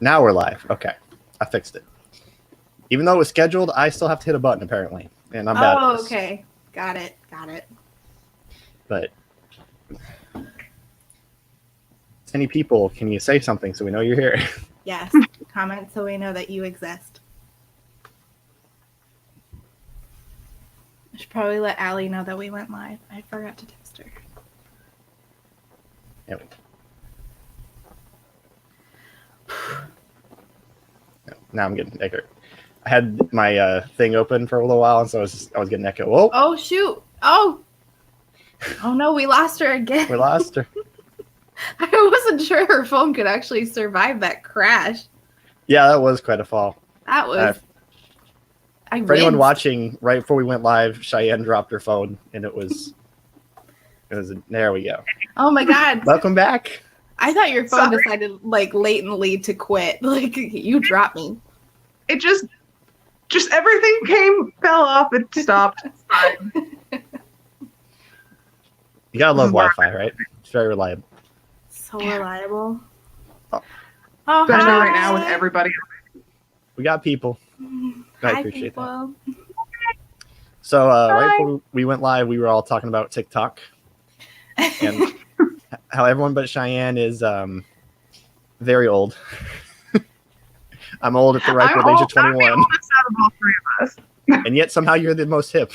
Now we're live. Okay. I fixed it. Even though it was scheduled, I still have to hit a button, apparently. And I'm bad at this. Okay. Got it. But any people, can you say something so we know you're here? Yes. Comment so we know that you exist. I should probably let Allie know that we went live. I forgot to text her. There we go. Now I'm getting echo. I had my thing open for a little while, and so I was getting echo. Whoa! Oh shoot! Oh no, we lost her again. We lost her. I wasn't sure her phone could actually survive that crash. Yeah, that was quite a fall. That was. For anyone watching, right before we went live, Cheyenne dropped her phone, and it was. There we go. Oh my god! Welcome back. I thought your phone decided like latently to quit. Like you dropped me. It just everything fell off and stopped. It's fine. You gotta love Wi-Fi, right? It's very reliable. So reliable. Oh. Especially Hi. right now with everybody. We got people. I Hi, appreciate people. that. So right before we went live, we were all talking about TikTok and how everyone but Cheyenne is very old. I'm old at the ripe old age of 21. I'm the oldest out of all three of us. And yet somehow you're the most hip.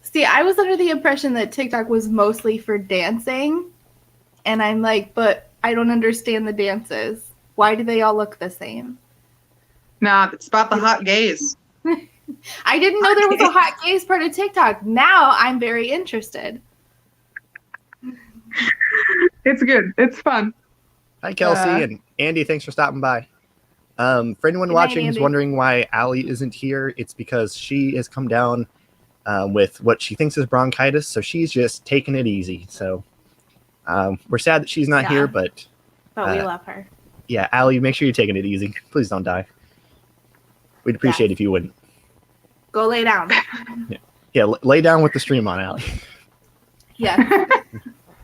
See, I was under the impression that TikTok was mostly for dancing. And I'm like, but I don't understand the dances. Why do they all look the same? Nah, it's about the hot gays. I didn't know there was a hot gays part of TikTok. Now I'm very interested. It's good. It's fun. Hi, Kelsey and Andy. Thanks for stopping by. For anyone watching who's wondering why Allie isn't here, it's because she has come down with what she thinks is bronchitis, so she's just taking it easy. So we're sad that she's not here, but we love her. Yeah, Allie, make sure you're taking it easy. Please don't die. We'd appreciate if you wouldn't. Go lay down. Yeah, lay down with the stream on, Allie. Yeah.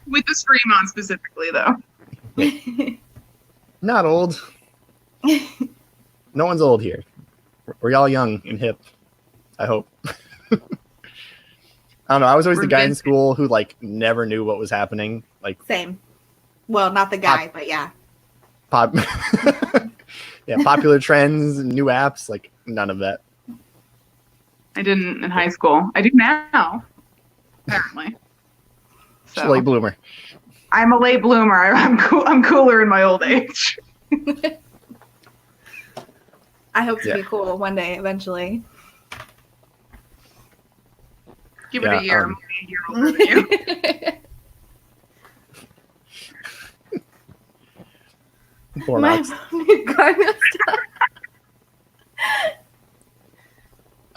With the stream on specifically, though. Not old. No one's old here. We're all young and hip. I hope. I don't know. I was always the guy in school who like never knew what was happening. Like same. Well, not the guy, but yeah. Yeah, popular trends, new apps, like none of that. I didn't in high school. I do now, apparently. So. Late bloomer. I'm a late bloomer. I'm cool. I'm cooler in my old age. I hope to be cool one day, eventually. Give it a year. I'm a year older than you. Poor Max.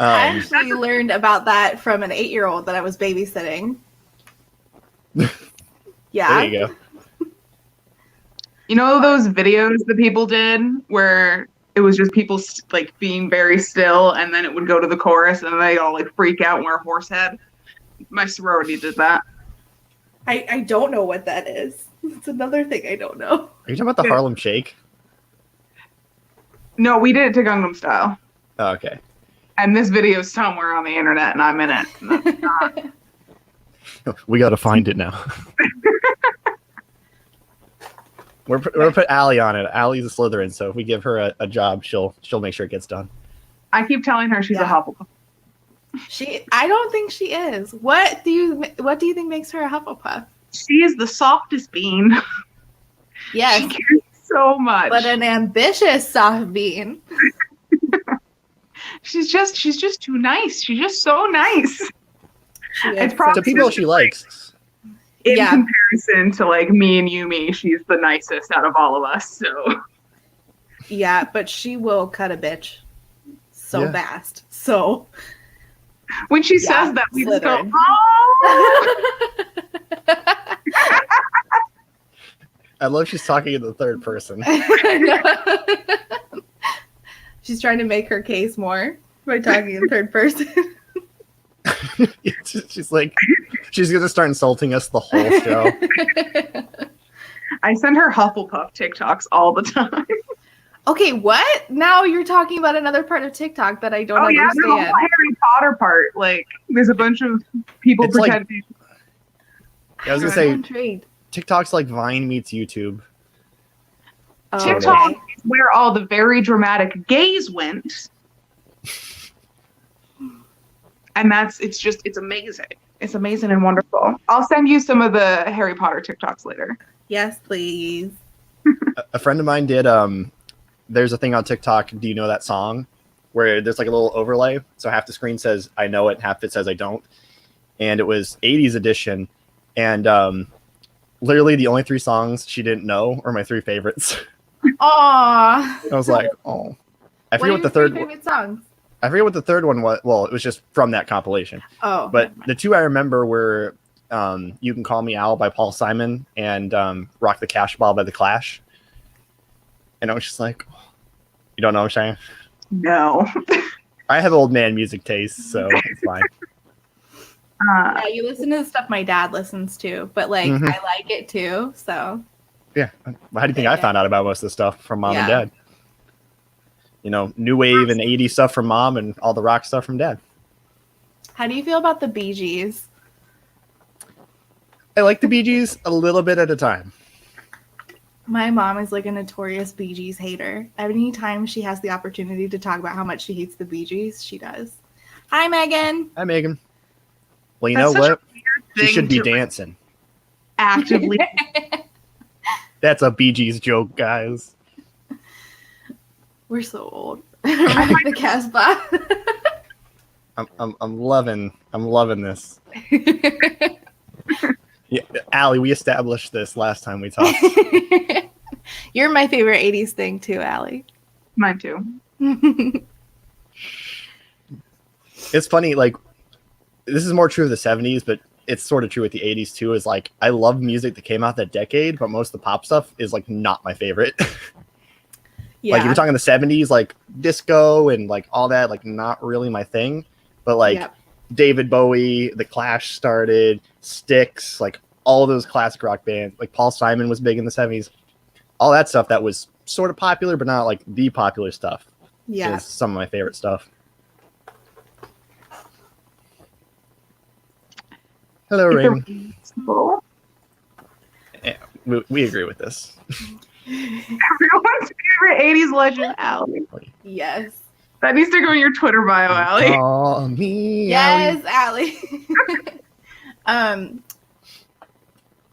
I actually learned about that from an 8-year-old that I was babysitting. Yeah. There you go. You know those videos that people did where it was just people like being very still, and then it would go to the chorus, and they all like freak out and wear a horse head? My sorority did that. I don't know what that is. It's another thing I don't know. Are you talking about the Harlem Shake? No, we did it to Gangnam Style. Oh, okay. And this video is somewhere on the internet, and I'm in it. We got to find it now. We're gonna put Allie on it. Allie's a Slytherin, so if we give her a job, she'll make sure it gets done. I keep telling her she's a Hufflepuff. I don't think she is. What do you think makes her a Hufflepuff? She is the softest bean. Yes. She cares so much. But an ambitious soft bean. She's just too nice. She's just so nice. It's probably to people she likes. In comparison to like me and Yumi, she's the nicest out of all of us. So yeah, but she will cut a bitch so fast. So when she says that, we just go, oh. I love she's talking in the third person. She's trying to make her case more by talking in third person. She's like, she's gonna start insulting us the whole show. I send her Hufflepuff TikToks all the time. Okay, what? Now you're talking about another part of TikTok that I don't Oh yeah, the whole understand. Harry Potter part. Like, there's a bunch of people It's like- pretending. I was gonna I'm say intrigued. TikTok's like Vine meets YouTube. Oh, TikTok okay. is where all the very dramatic gays went. And it's amazing. It's amazing and wonderful. I'll send you some of the Harry Potter TikToks later. Yes, please. A friend of mine did. There's a thing on TikTok. Do you know that song? Where there's like a little overlay, so half the screen says I know it, half it says I don't. And it was 80s edition, and literally the only 3 songs she didn't know are my 3 favorites. Aw. I was like, oh, I What forget are what the your third. favorite songs? I forget what the third one was. Well, it was just from that compilation. Oh, But never mind. the 2 I remember were "You Can Call Me Al" by Paul Simon and "Rock the Cash Ball" by The Clash. And I was just like, you don't know what I'm saying? No. I have old man music tastes, so it's fine. Yeah, you listen to the stuff my dad listens to, but like Mhm. I like it too. So Yeah. How do you think I Yeah. found out about most of the stuff from mom and Yeah. dad? You know, new wave and 80s stuff from mom and all the rock stuff from dad. how do you feel about the Bee Gees? I like the Bee Gees a little bit at a time. My mom is like a notorious Bee Gees hater. Any time she has the opportunity to talk about how much she hates the Bee Gees, she does. Hi, Megan. Hi, Megan. Well, you That's know such a what? She Thing should be to dancing. actively. That's a Bee Gees joke, guys. We're so old. Remember the Casbah? I'm loving this. Yeah, Allie, we established this last time we talked. You're my favorite 80s thing too, Allie. Mine too. It's funny, like this is more true of the 70s, but it's sort of true with the 80s too. Is like I love music that came out that decade, but most of the pop stuff is like not my favorite. Yeah. Like if you're talking the 70s, like disco and like all that, like not really my thing. But like Yep. David Bowie, The Clash started, Styx, like all those classic rock bands. Like Paul Simon was big in the 70s. All that stuff that was sort of popular, but not like the popular stuff. Yeah. Is some of my favorite stuff. Hello, Raymond. Well, Yeah, we agree with this. everyone's favorite 80s legend, Allie. Yes. That needs to go in your Twitter bio, Allie. Oh, me. Yes, Allie.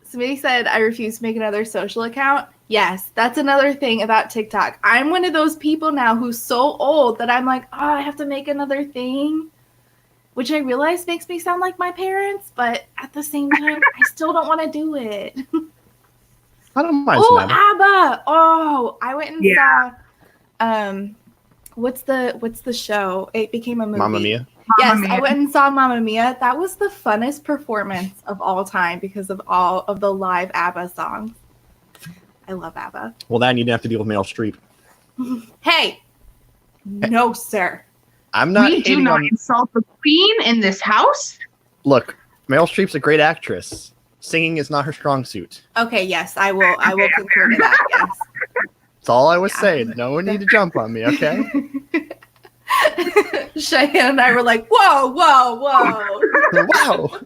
Somebody said I refuse to make another social account. Yes, that's another thing about TikTok. I'm one of those people now who's so old that I'm like, oh, I have to make another thing, which I realize makes me sound like my parents, but at the same time, I still don't want to do it. I don't mind Oh, some ABBA. ABBA! Oh, I went and Yeah. saw. What's the show? It became a movie. Mamma Mia. Yes, Mamma I Mia. went and saw Mamma Mia. That was the funnest performance of all time because of all of the live ABBA songs. I love ABBA. Well, then you'd have to deal with Meryl Streep. Hey, no, sir. I'm not We do hating not on. insult the queen in this house. Look, Meryl Streep's a great actress. Singing is not her strong suit. Okay, yes, I will. I will concur to that. Yes. That's all I was Yeah. saying. No one need to jump on me, okay? Cheyenne and I were like, whoa, whoa, whoa. Wow.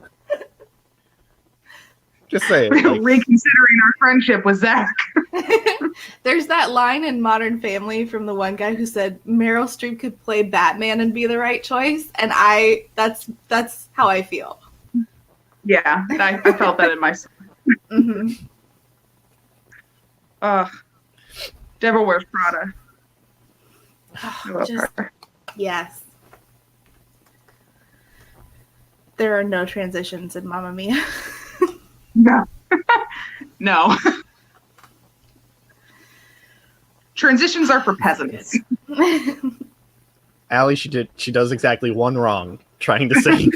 Just saying. Like, Reconsidering our friendship with Zach. There's that line in Modern Family from the one guy who said Meryl Streep could play Batman and be the right choice, and that's how I feel. Yeah, I felt that in myself. hmm Ugh. Devil Wears Prada. I love Just her. yes. There are no transitions in Mamma Mia. No. No. Transitions are for peasants. Allie, she does exactly one wrong trying to sing.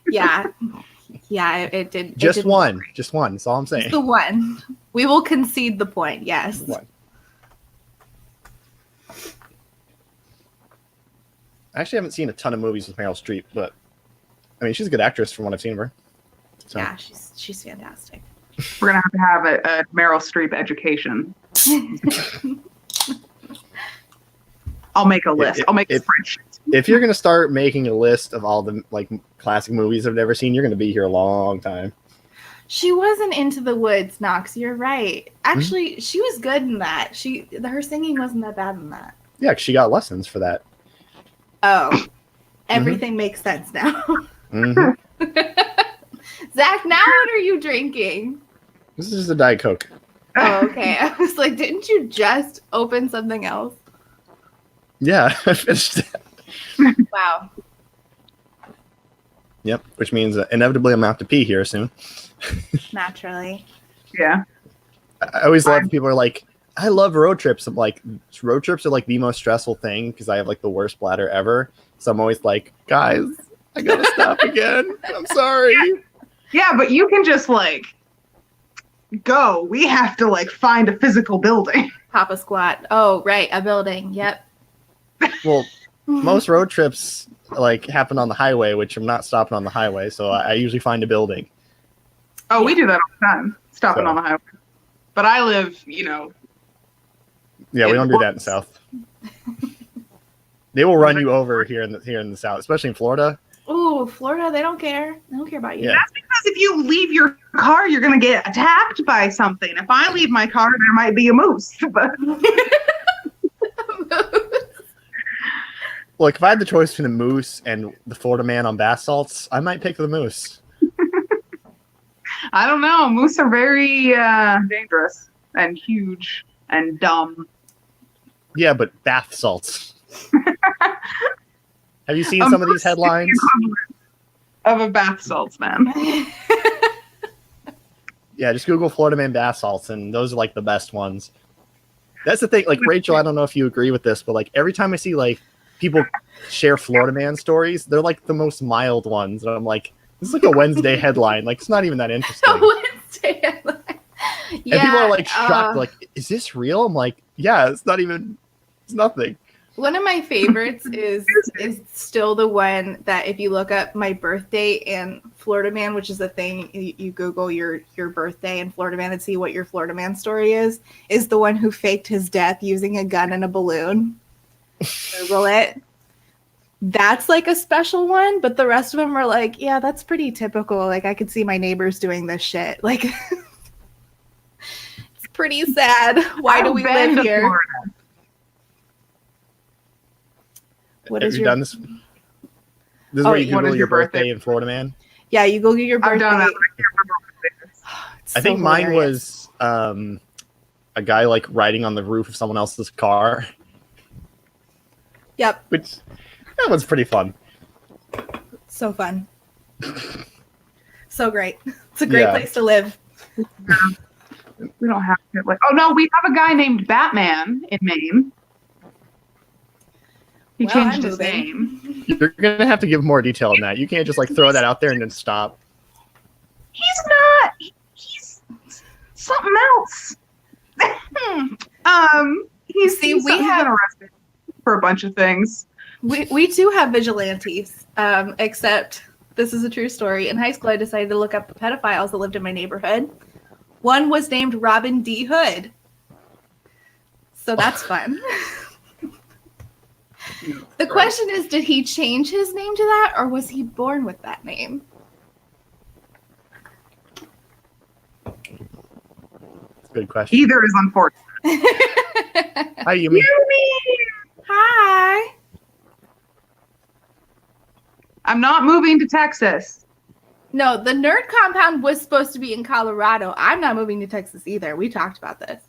yeah, it did. Just it did one. Just one. That's all I'm saying. Just the one. We will concede the point. Yes. One. I actually haven't seen a ton of movies with Meryl Streep, but I mean, she's a good actress from what I've seen of her. So Yeah, she's fantastic. We're gonna have a Meryl Streep education. I'll make a list. I'll make a spreadsheet. If you're gonna start making a list of all the like classic movies I've never seen, you're gonna be here a long time. She wasn't Into the Woods, Knox. You're right. Actually, she was good in that. Her singing wasn't that bad in that. Yeah, 'cause she got lessons for that. Oh, everything makes sense now. Mhm. Zach, now what are you drinking? This is a Diet Coke. Oh, okay. I was like, didn't you just open something else? Yeah, I finished it. Wow. Yep, which means inevitably I'm gonna have to pee here soon. Naturally. Yeah. I always love people are like, I love road trips. I'm like, road trips are like the most stressful thing because I have like the worst bladder ever. So I'm always like, guys, I gotta stop again. I'm sorry. Yeah, but you can just like go. We have to like find a physical building. Papa squat. Oh, right. A building. Yep. Well, most road trips like happen on the highway, which I'm not stopping on the highway, so I usually find a building. Oh, we do that all the time, stopping So. on the highway. But I live, you know. Yeah, we don't do that in the South. They will run you over here in the South, especially in Florida. Ooh, Florida, they don't care. They don't care about you. Yeah. That's because if you leave your car, you're going to get attacked by something. If I leave my car, there might be a moose. But Look, if I had the choice between the moose and the Florida man on bath salts, I might pick the moose. I don't know. Moose are very dangerous and huge and dumb. Yeah, but bath salts. Have you seen A some of moose these headlines? is the equivalent of a bath salts, man. Yeah, just Google Florida man bath salts, and those are like the best ones. That's the thing. Like Rachel, I don't know if you agree with this, but like every time I see like people share Florida man stories, they're like the most mild ones. And I'm like, this is like a Wednesday headline. Like it's not even that interesting. Wednesday headline. Yeah, And people are like shocked. Like, is this real? I'm like, yeah, it's not even. It's nothing. one of my favorites is still the one that if you look up my birthday and Florida man, which is a thing, you Google your birthday and Florida man and see what your Florida man story is the one who faked his death using a gun and a balloon. Google it. That's like a special one, but the rest of them are like, yeah, that's pretty typical. Like I could see my neighbors doing this shit. Like it's pretty sad. Why do we live here? Florida. What Have is you your done this? This is where you what Google is your your birthday? birthday in Florida man. Yeah, you Google your birthday. I've done that. I can't remember what it is. It's I think so mine hilarious. was a guy like riding on the roof of someone else's car, Yep, which that was pretty fun. so fun. So great. It's a great Yeah. place to live. We don't have to. Like, oh no, we have a guy named Batman in Maine. He Well, changed I'm his moving. name. You're gonna have to give more detail on that. You can't just like throw that out there and then stop. He's not. He's something else. He's See, he's we been have- arrested for a bunch of things. We too have vigilantes, except this is a true story. In high school, I decided to look up the pedophiles that lived in my neighborhood. One was named Robin D. Hood. So that's fun. The question is, did he change his name to that, or was he born with that name? It's a good question. Either is unfortunate. Hi, Yumi. Hi. I'm not moving to Texas. No, the nerd compound was supposed to be in Colorado. I'm not moving to Texas either. We talked about this.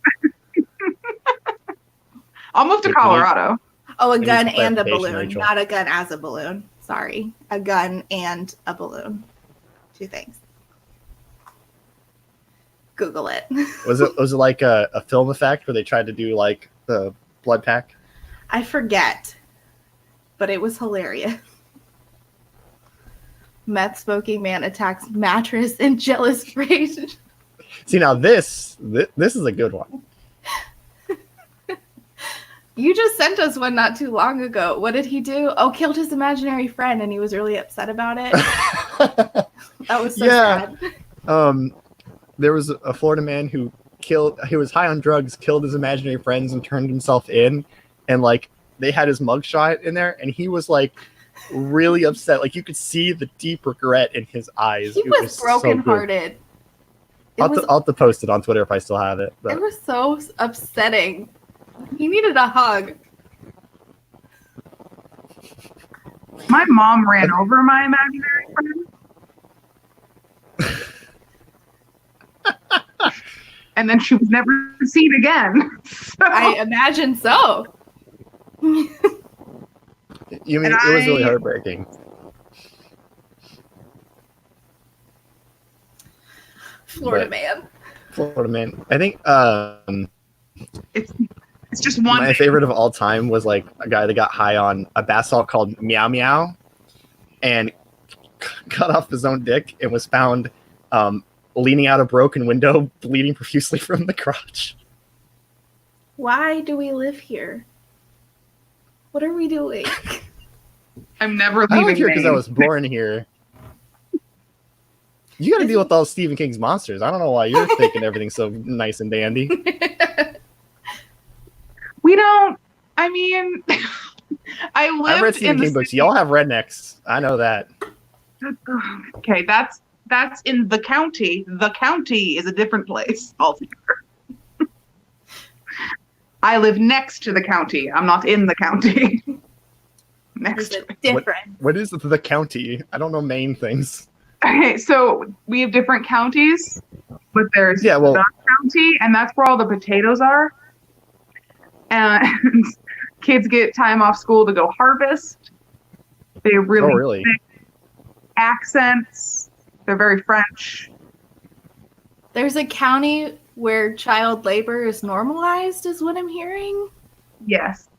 I'll move to Wait, can you- Colorado. Oh, a need gun some and a clarification, balloon, Rachel. not a gun as a balloon. Sorry, a gun and a balloon. Two things. Google it. Was it like a film effect where they tried to do like the blood pack? I forget, but it was hilarious. Meth smoking man attacks mattress in jealous rage. See, now this is a good one. You just sent us one not too long ago. What did he do? Oh, killed his imaginary friend, and he was really upset about it. That was so Yeah. sad. there was a Florida man who was high on drugs, killed his imaginary friends, and turned himself in, and like they had his mugshot in there, and he was like really upset. Like you could see the deep regret in his eyes. He It was so good. brokenhearted. I'll have to post it on Twitter if I still have it. But It was so upsetting. He needed a hug. My mom ran over my imaginary friend. And then she was never seen again. So, I imagine so. you mean And it was really heartbreaking? Florida But- man. Florida man. I think it's just one. my favorite of all time was like a guy that got high on a bath salt called Meow Meow, and cut off his own dick and was found leaning out a broken window, bleeding profusely from the crotch. Why do we live here? What are we doing? I'm never I leaving live here because I Maine. was born here. You got to deal with all Stephen King's monsters. I don't know why you're thinking everything's so nice and dandy. We don't. I mean, I I've lived read in Stephen the King books. city- Y'all have rednecks. I know that. Okay, that's in the county. The county is a different place altogether. I live next to the county. I'm not in the county. Next There's to a difference. What is the county? I don't know Maine things. Okay, so we have different counties, but there's Yeah, well- the county, and that's where all the potatoes are. And kids get time off school to go harvest. They have really, Oh, really? thick accents. They're very French. There's a county where child labor is normalized, is what I'm hearing. Yes.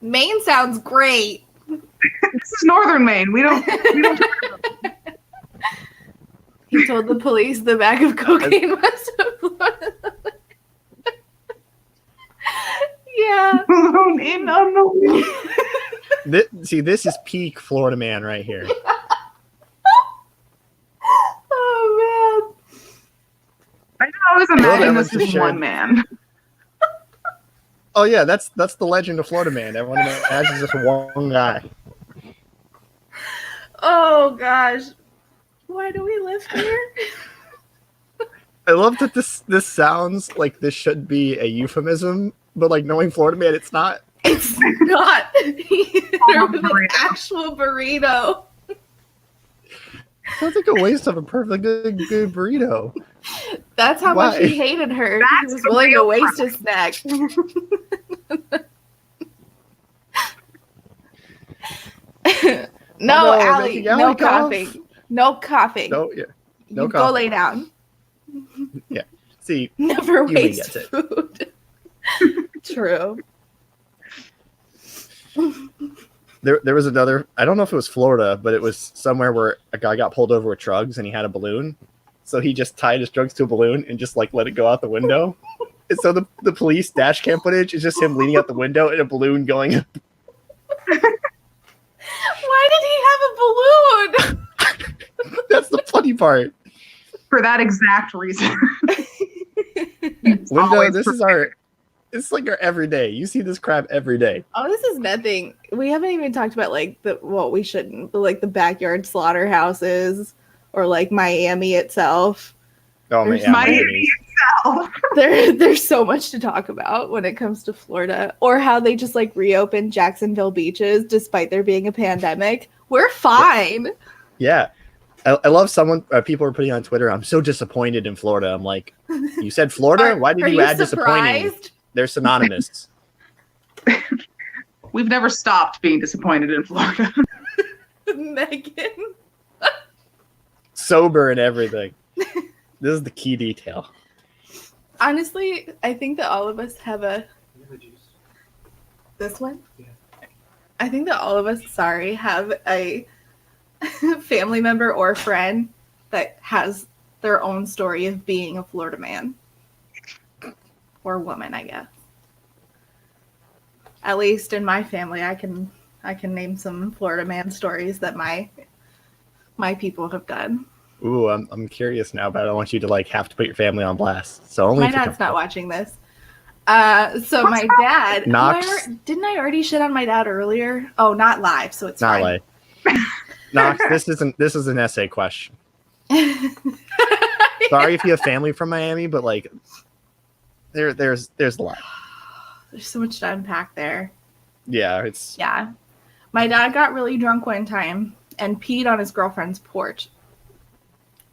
Maine sounds great. This is northern Maine. We don't He told the police the bag of cocaine must have floated. Yeah. alone in on the See, this is peak Florida man right here. Oh I always Well, imagine that this was is just one shared. man. Oh yeah, that's the legend of Florida man. Everyone imagines just one guy. man. Oh gosh. Why do we live here? I love that this sounds like this should be a euphemism, but like knowing Florida man, it's not. It's not. There was an burrito. actual burrito. Sounds like a waste of a perfectly good burrito. That's how much Why? he hated her. He That's was the willing to real waste his snack. No, no, we're Allie, making no Allie cough. coughing. No coughing. No, yeah. no you go coughing. lay down. See, Never may waste get it. food. True. there was another. I don't know if it was Florida, but it was somewhere where a guy got pulled over with drugs and he had a balloon. So he just tied his drugs to a balloon and just like let it go out the window. And so the police dash cam footage is just him leaning out the window and a balloon going up. Why did he have a balloon? That's the funny part. For that exact reason. Linda, Always this is our. It's like our everyday. You see this crap every day. Oh, this is nothing. We haven't even talked about like we shouldn't, but like the backyard slaughterhouses or like Miami itself. Oh There's man, Miami. There's so much to talk about when it comes to Florida, or how they just like reopened Jacksonville beaches despite there being a pandemic. We're fine. Yeah. I love someone. People are putting on Twitter. I'm so disappointed in Florida. I'm like, you said Florida. Why did Are you add disappointing? surprised? They're synonymous. We've never stopped being disappointed in Florida. Megan. Sober and everything. This is the key detail. Honestly, I think that all of us have this one. Yeah. I think that all of us, have a family member or friend that has their own story of being a Florida man or woman, I guess. At least in my family, I can name some Florida man stories that my people have done. Ooh, I'm curious now, but I don't want you to like have to put your family on blast. So only My if you're dad's not comfortable. watching this. So my dad, Knox. didn't I already shit on my dad earlier? Oh, not live, so it's Not fine. like Knox. This is an essay question. Sorry if you have family from Miami, but like there's a lot. There's so much to unpack there. Yeah, it's Yeah. My dad got really drunk one time and peed on his girlfriend's porch.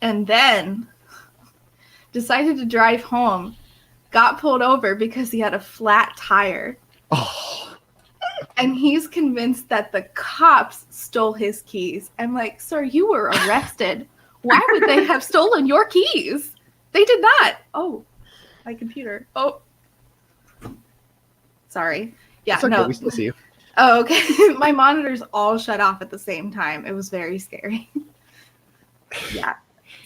And then decided to drive home, got pulled over because he had a flat tire. oh And he's convinced that the cops stole his keys. I'm like, sir, you were arrested. Why would they have stolen your keys? They did not. Oh, my computer. Oh. Sorry. Yeah, it's okay, no. we still see you. Oh, okay. My monitors all shut off at the same time. It was very scary. Yeah.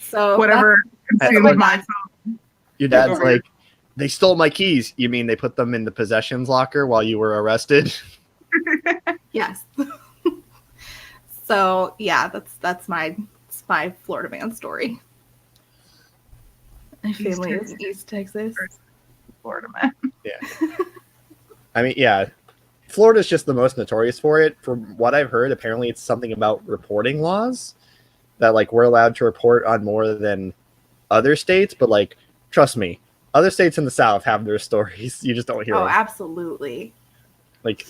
So Whatever That's consumed what- my Your dad's over here. like, they stole my keys. You mean they put them in the possessions locker while you were arrested? yes. So yeah, that's my Florida man story. My East family is Texas. East Texas. Florida man. I mean, yeah, Florida's just the most notorious for it. From what I've heard, apparently it's something about reporting laws that like we're allowed to report on more than other states. But like, trust me, other states in the South have their stories. You just don't hear Oh, them. absolutely. Like,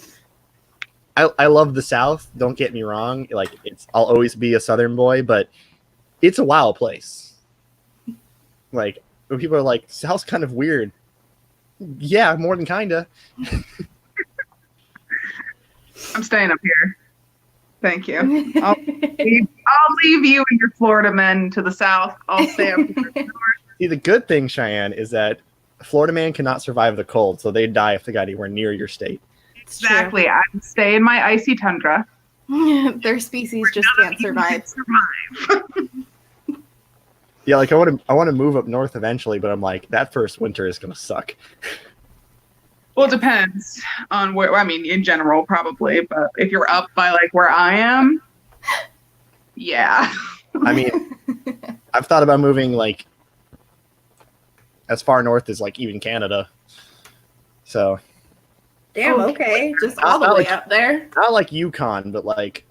I love the South. Don't get me wrong. Like, I'll always be a Southern boy, but it's a wild place. Like, when people are like, South's kind of weird. Yeah, more than kinda. I'm staying up here. Thank you. I'll leave you and your Florida men to the south. I'll stay up here. See, the good thing, Cheyenne, is that a Florida man cannot survive the cold, so they'd die if they got anywhere near your state. It's true. Exactly. I stay in my icy tundra. Their species just can't survive. Yeah, like I want to move up north eventually, but I'm like, that first winter is gonna suck. Well, it depends on where. I mean, in general, probably. But if you're up by like where I am, yeah. I mean, I've thought about moving like as far north as like even Canada. So Damn, okay. Just all the way up there. not like Yukon, but like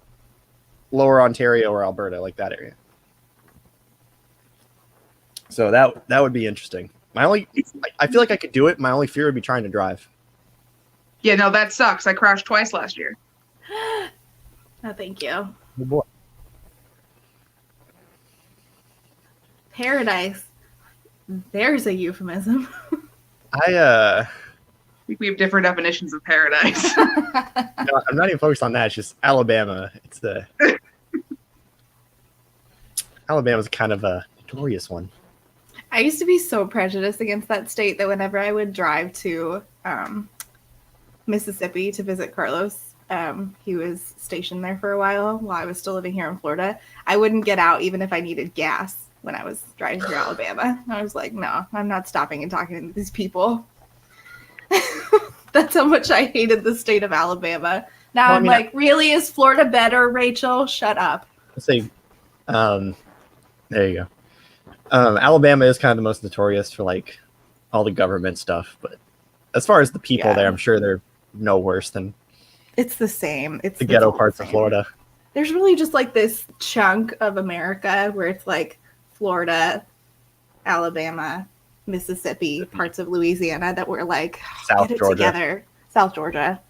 lower Ontario or Alberta, like that area. So that would be interesting. I feel like I could do it. My only fear would be trying to drive. Yeah, no, that sucks. I crashed twice last year. No, thank you. Oh boy. Paradise. There's a euphemism. I think we have different definitions of paradise. no, I'm not even focused on that. It's just Alabama. It's the Alabama's kind of a notorious one. I used to be so prejudiced against that state that whenever I would drive to Mississippi to visit Carlos, he was stationed there for a while I was still living here in Florida. I wouldn't get out even if I needed gas when I was driving through Alabama. I was like, no, I'm not stopping and talking to these people. That's how much I hated the state of Alabama. Now Well, I I'm mean, like, really? Is Florida better, Rachel? Shut up. Let's say, there you go. Alabama is kind of the most notorious for like all the government stuff, but as far as the people Yeah. there, I'm sure they're no worse than It's the same. It's the ghetto all the parts of same. Florida. There's really just like this chunk of America where it's like Florida, Alabama, Mississippi, parts of Louisiana that were like, South get it Georgia. together. South Georgia.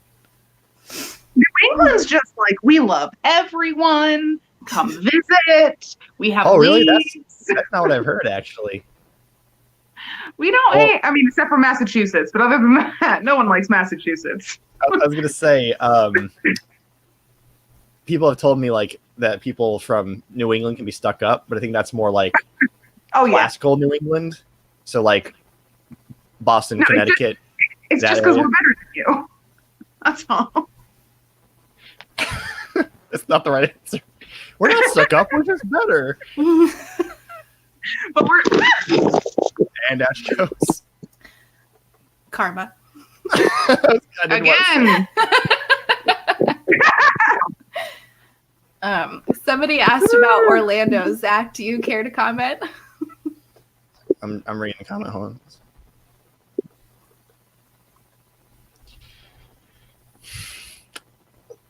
New England's just like, we love everyone. Come visit. We have Oh, really? leagues. That's not what I've heard, actually. We don't Well- hate, I mean, except for Massachusetts. But other than that, no one likes Massachusetts. I was gonna say, people have told me like that people from New England can be stuck up, but I think that's more like Oh, yeah. classical New England. So like Boston, No, it's just- Connecticut. It's that just because area. we're better than you. That's all. It's not the right answer. We're not stuck up. We're just better. But we're. And Ash goes. Karma. I didn't want to say- Again. Somebody asked about Orlando. Zach, do you care to comment? I'm reading the comment. Hold on.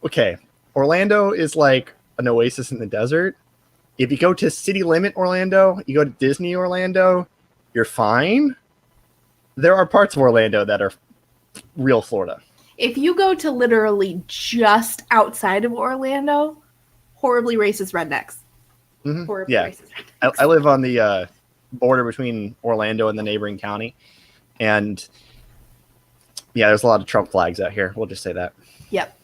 Okay, Orlando is like an oasis in the desert. If you go to City Limit Orlando, you go to Disney Orlando, you're fine. There are parts of Orlando that are real Florida. If you go to literally just outside of Orlando, horribly racist rednecks. Mhm. Horribly Yeah, racist rednecks. I live on the border between Orlando and the neighboring county, and yeah, there's a lot of Trump flags out here. We'll just say that. Yep.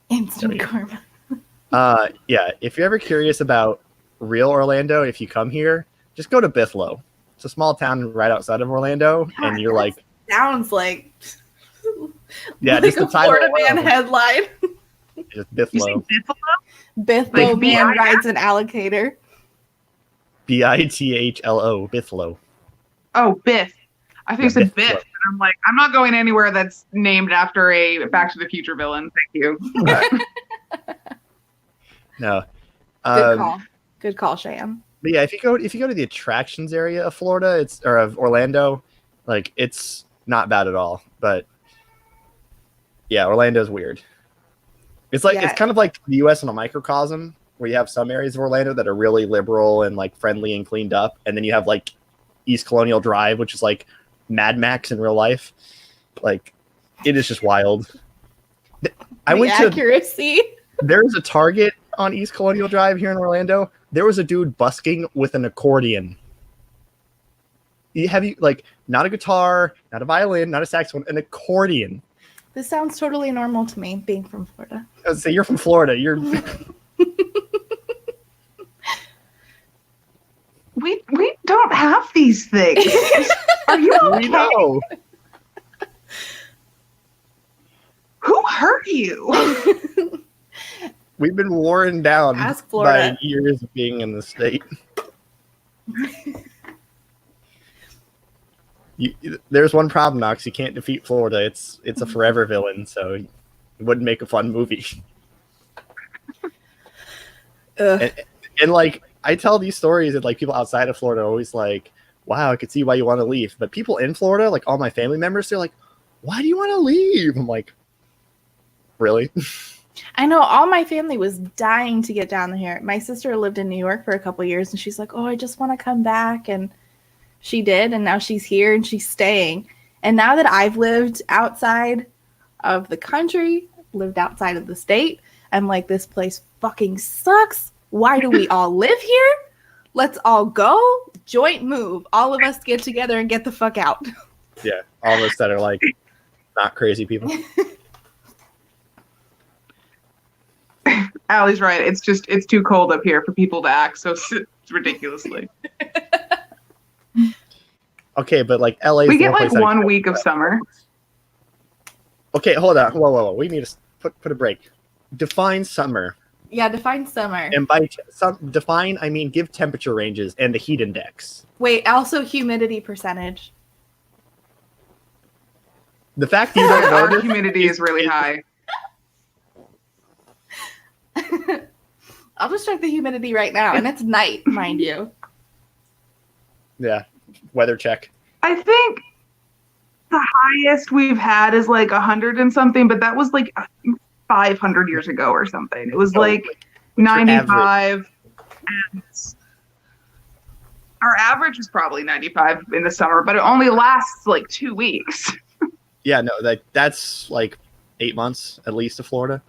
Instant karma. Yeah, if you're ever curious about real Orlando, if you come here, just go to Bithlo. It's a small town right outside of Orlando, and you're like, Sounds like yeah, like just the a title. Florida Man alone, headline. just You say Bithlo. Bithlo? Bithlo Like Man B-I-F? rides an alligator. Bithlo. Bithlo. Oh, Biff. I think Yeah, you said Biff. Biff. And I'm like, I'm not going anywhere that's named after a Back to the Future villain. Thank you. No. Good call. Good call, Shan. But yeah, if you go to the attractions area of Florida, of Orlando, like it's not bad at all. But yeah, Orlando's weird. It's like Yeah. it's kind of like the US in a microcosm, where you have some areas of Orlando that are really liberal and like friendly and cleaned up, and then you have like East Colonial Drive, which is like Mad Max in real life. Like it is just wild. I went to accuracy. There's a Target on East Colonial Drive here in Orlando. There was a dude busking with an accordion. Have you like not a guitar, not a violin, not a saxophone, an accordion? This sounds totally normal to me, being from Florida. I would say you're from Florida. You're We don't have these things. Are you we okay? know. Who hurt you? We've been worn down Ask Florida. by years of being in the state. There's one problem, Knox. You can't defeat Florida. It's a forever villain, so it wouldn't make a fun movie. Ugh. And like I tell these stories, and like people outside of Florida are always like, "Wow, I could see why you want to leave." But people in Florida, like all my family members, they're like, "Why do you want to leave?" I'm like, "Really?" I know all my family was dying to get down here. My sister lived in New York for a couple years, and she's like, "Oh, I just want to come back," and she did, and now she's here and she's staying. And now that I've lived outside of the country, lived outside of the state, I'm like, this place fucking sucks. Why do we all live here? Let's all go. Joint move. All of us get together and get the fuck out. Yeah, all of us that are like not crazy people. Allie's right. It's too cold up here for people to act so ridiculously. Okay, but like LA. We get like 1 week of summer. Okay, hold on. Whoa. We need to put a break. Define summer. Yeah, define summer. And by define, I mean give temperature ranges and the heat index. Wait, also humidity percentage. The fact you don't know Our this humidity is really high. I'll just check the humidity right now, and it's night, mind you. Yeah, weather check. I think the highest we've had is like 100 and something, but that was like 500 years ago or something. It was like 95. And our average is probably 95 in the summer, but it only lasts like 2 weeks. Yeah, no, that's like 8 months at least of Florida.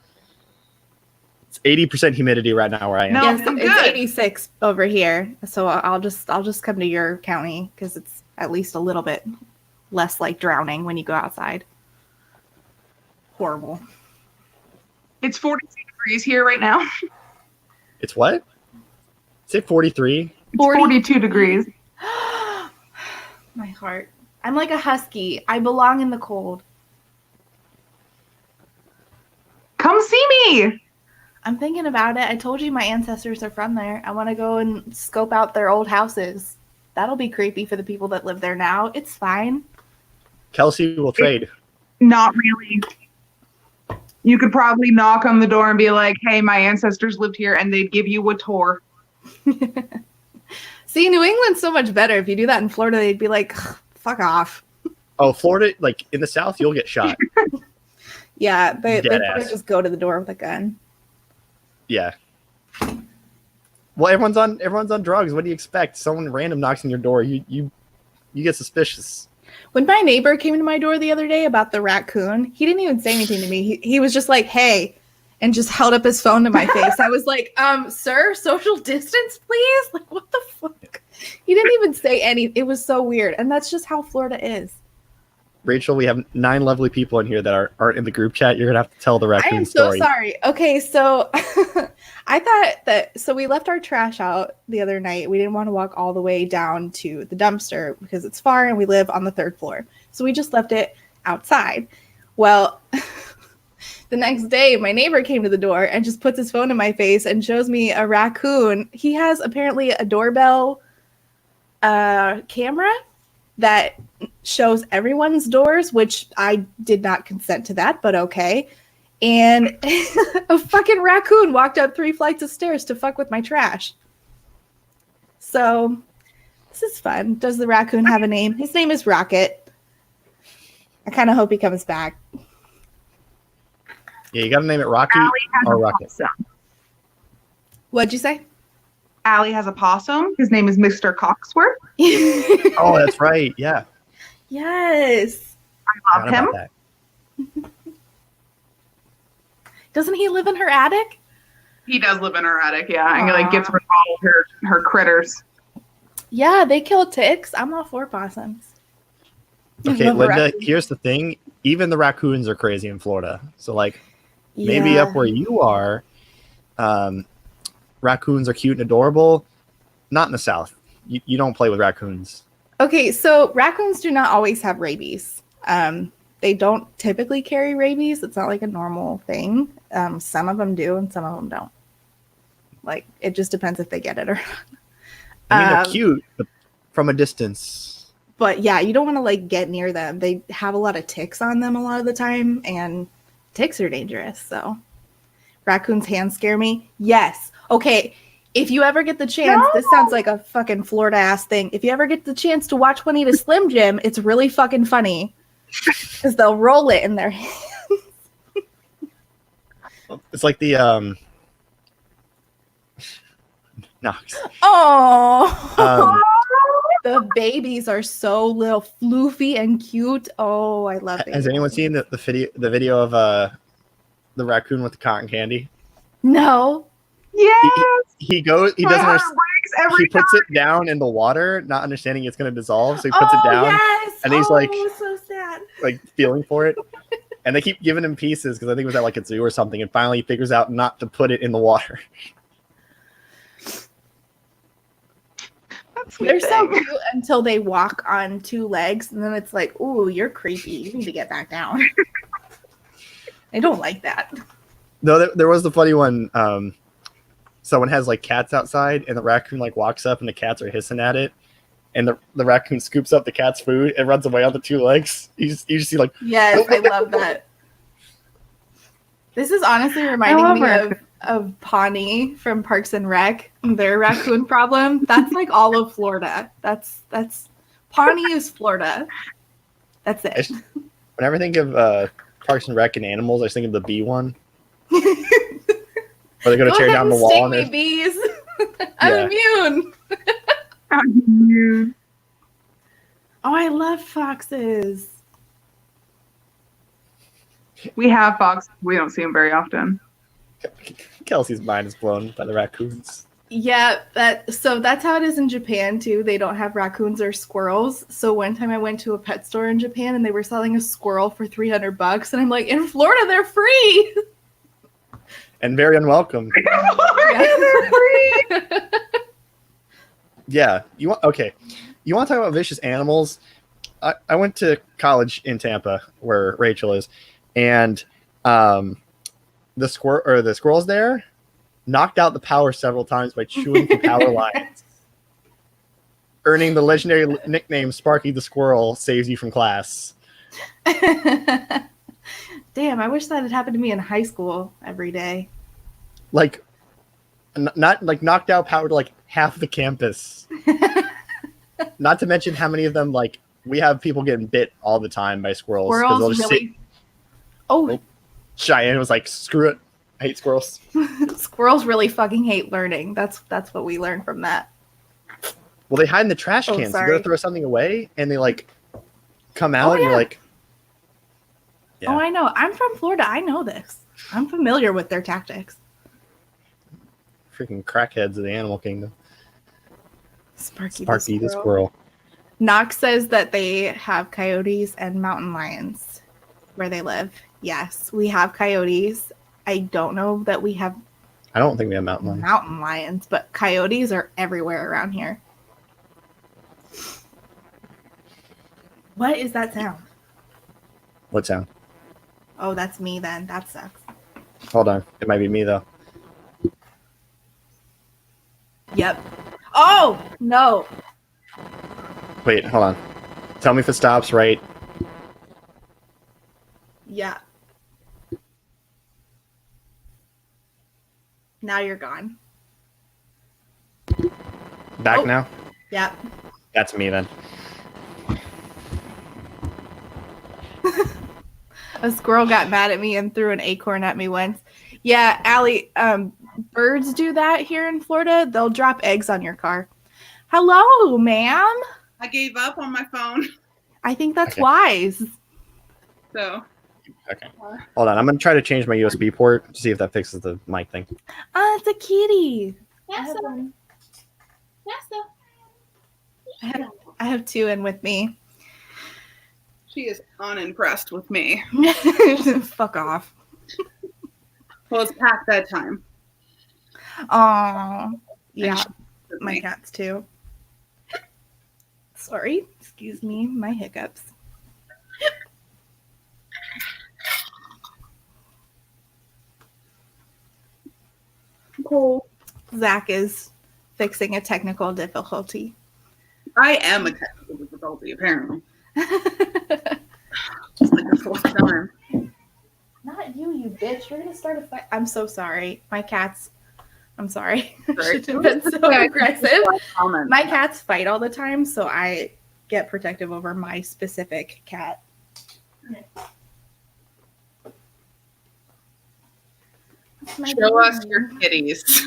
It's 80% humidity right now where I am. No. Yes, I'm it's good. 86 over here. So I'll just come to your county because it's at least a little bit less like drowning when you go outside. Horrible. It's 42 degrees here right now. It's what? Is it 43? It's 42 degrees. My heart. I'm like a husky. I belong in the cold. Come see me. I'm thinking about it. I told you my ancestors are from there. I want to go and scope out their old houses. That'll be creepy for the people that live there now. It's fine. Kelsey will trade. Not really. You could probably knock on the door and be like, "Hey, my ancestors lived here," and they'd give you a tour. See, New England's so much better. If you do that in Florida, they'd be like, fuck off. Oh, Florida, like in the South, you'll get shot. Yeah, they Dead probably ass. just go to the door with a gun. Yeah. Well, everyone's on drugs. What do you expect? Someone random knocks on your door. You get suspicious. When my neighbor came to my door the other day about the raccoon, he didn't even say anything to me. He was just like, hey, and just held up his phone to my face. I was like, sir, social distance, please? Like, what the fuck? He didn't even say anything. It was so weird. And that's just how Florida is. Rachel, we have 9 lovely people in here that aren't in the group chat. You're going to have to tell the raccoon I am so story. sorry. Okay, so I thought that, so we left our trash out the other night. We didn't want to walk all the way down to the dumpster because it's far and we live on the 3rd floor. So we just left it outside. Well, the next day, my neighbor came to the door and just puts his phone in my face and shows me a raccoon. He has apparently a doorbell camera that shows everyone's doors, which I did not consent to that, but okay. And a fucking raccoon walked up 3 flights of stairs to fuck with my trash. So this is fun. Does the raccoon have a name? His name is Rocket. I kind of hope he comes back. Yeah, you got to name it Rocky or Rocket. What'd you say? Allie has a possum. His name is Mr. Coxworth. Oh, that's right. Yeah. Yes. I love Forgot him. about that. Doesn't he live in her attic? He does live in her attic, yeah, and he like Aw. gets rid of all of her critters. Yeah, they kill ticks. I'm all for possums. I Okay, love Linda, raccoons. here's the thing. Even the raccoons are crazy in Florida. So, like, maybe Yeah. up where you are, raccoons are cute and adorable. Not in the South. You don't play with raccoons. Okay, so raccoons do not always have rabies. They don't typically carry rabies. It's not like a normal thing. Some of them do and some of them don't. Like, it just depends if they get it or not. I mean, they're Um, cute, but from a distance. But yeah, you don't want to like get near them. They have a lot of ticks on them a lot of the time, and ticks are dangerous. So raccoons' hands scare me. Yes. Okay. If you ever get the chance, this sounds like a fucking Florida ass thing. If you ever get the chance to watch Juanita Slim Jim, it's really fucking funny because they'll roll it in their hands. It's like the no. Oh, the babies are so little floofy and cute. Oh, I love it. Has anyone seen the video of the raccoon with the cotton candy? No. Yes. He doesn't My heart understand. breaks every He puts it down in the water, not understanding it's going to dissolve. So he puts Oh, it down, yes. and he's like- so sad. like feeling for it. And they keep giving him pieces because I think it was at like a zoo or something. And finally, he figures out not to put it in the water. That's my They're so thing. cute until they walk on 2 legs, and then it's like, ooh, you're creepy. You need to get back down. I don't like that. No, there was the funny one. Someone has like cats outside, and the raccoon like walks up, and the cats are hissing at it. And the raccoon scoops up the cat's food and runs away on the 2 legs. You just see like, Yes, I love that. This is honestly reminding love me raccoons. of Pawnee from Parks and Rec, their raccoon problem. That's like all of Florida. That's Pawnee is Florida. That's it. whenever I think of Parks and Rec and animals, I just think of the bee one. Where they're going to Go tear ahead down and the wall. sting And me, there's- bees. I'm Yeah. immune. Oh, I love foxes. We have foxes. We don't see them very often. Kelsey's mind is blown by the raccoons. Yeah, so that's how it is in Japan too. They don't have raccoons or squirrels. So one time I went to a pet store in Japan and they were selling a squirrel for $300, and I'm like, in Florida they're free. And very unwelcome. They're free. Yeah. You want to talk about vicious animals? I went to college in Tampa, where Rachel is, and the squirrels there knocked out the power several times by chewing through power lines, earning the legendary nickname Sparky the Squirrel saves you from class. Damn, I wish that had happened to me in high school every day. Like, not like knocked out power to like half the campus. Not to mention how many of them, like, we have people getting bit all the time by squirrels. 'Cause they'll Squirrels just really. Oh, Cheyenne was like, screw it. I hate squirrels. squirrels really fucking hate learning. That's what we learned from that. Well, they hide in the trash Oh, cans. You go sorry. to throw something away, and they like come out, and yeah. you're like, yeah. Oh, I know. I'm from Florida. I know this. I'm familiar with their tactics. freaking crackheads of the animal kingdom. Sparky The squirrel. Knox says that they have coyotes and mountain lions where they live. Yes, we have coyotes. I don't know that we have I don't think we have mountain lions. mountain lions, but coyotes are everywhere around here. What is that sound? What sound? Oh, that's me then. That sucks. Hold on. It might be me, though. Yep. Oh, no. Wait, hold on. Tell me if it stops right. Yeah. Now you're gone. Back Oh. now? Yep. That's me, then. A squirrel got mad at me and threw an acorn at me once. Yeah, Allie, birds do that here in Florida. They'll drop eggs on your car. Hello, ma'am. I gave up on my phone, I think that's Okay. wise. so Okay. Hold on. I'm going to try to change my USB port to see if that fixes the mic thing. It's a kitty. Yes, sir. Yes, sir. I have two in with me. she is unimpressed with me. Fuck off. Well, it's past that time. Aw. Yeah, With my me. cats too. Sorry. Excuse me, my hiccups. Cool. Zach is fixing a technical difficulty. I am a technical difficulty, apparently. It's like the fourth time. Not you, you bitch. You're gonna start a fight. I'm so sorry. My cats. I'm sorry. Right. Should have been so Okay. aggressive. Comment. My cats fight all the time, so I get protective over my specific cat. That's my Show us baby. your kitties.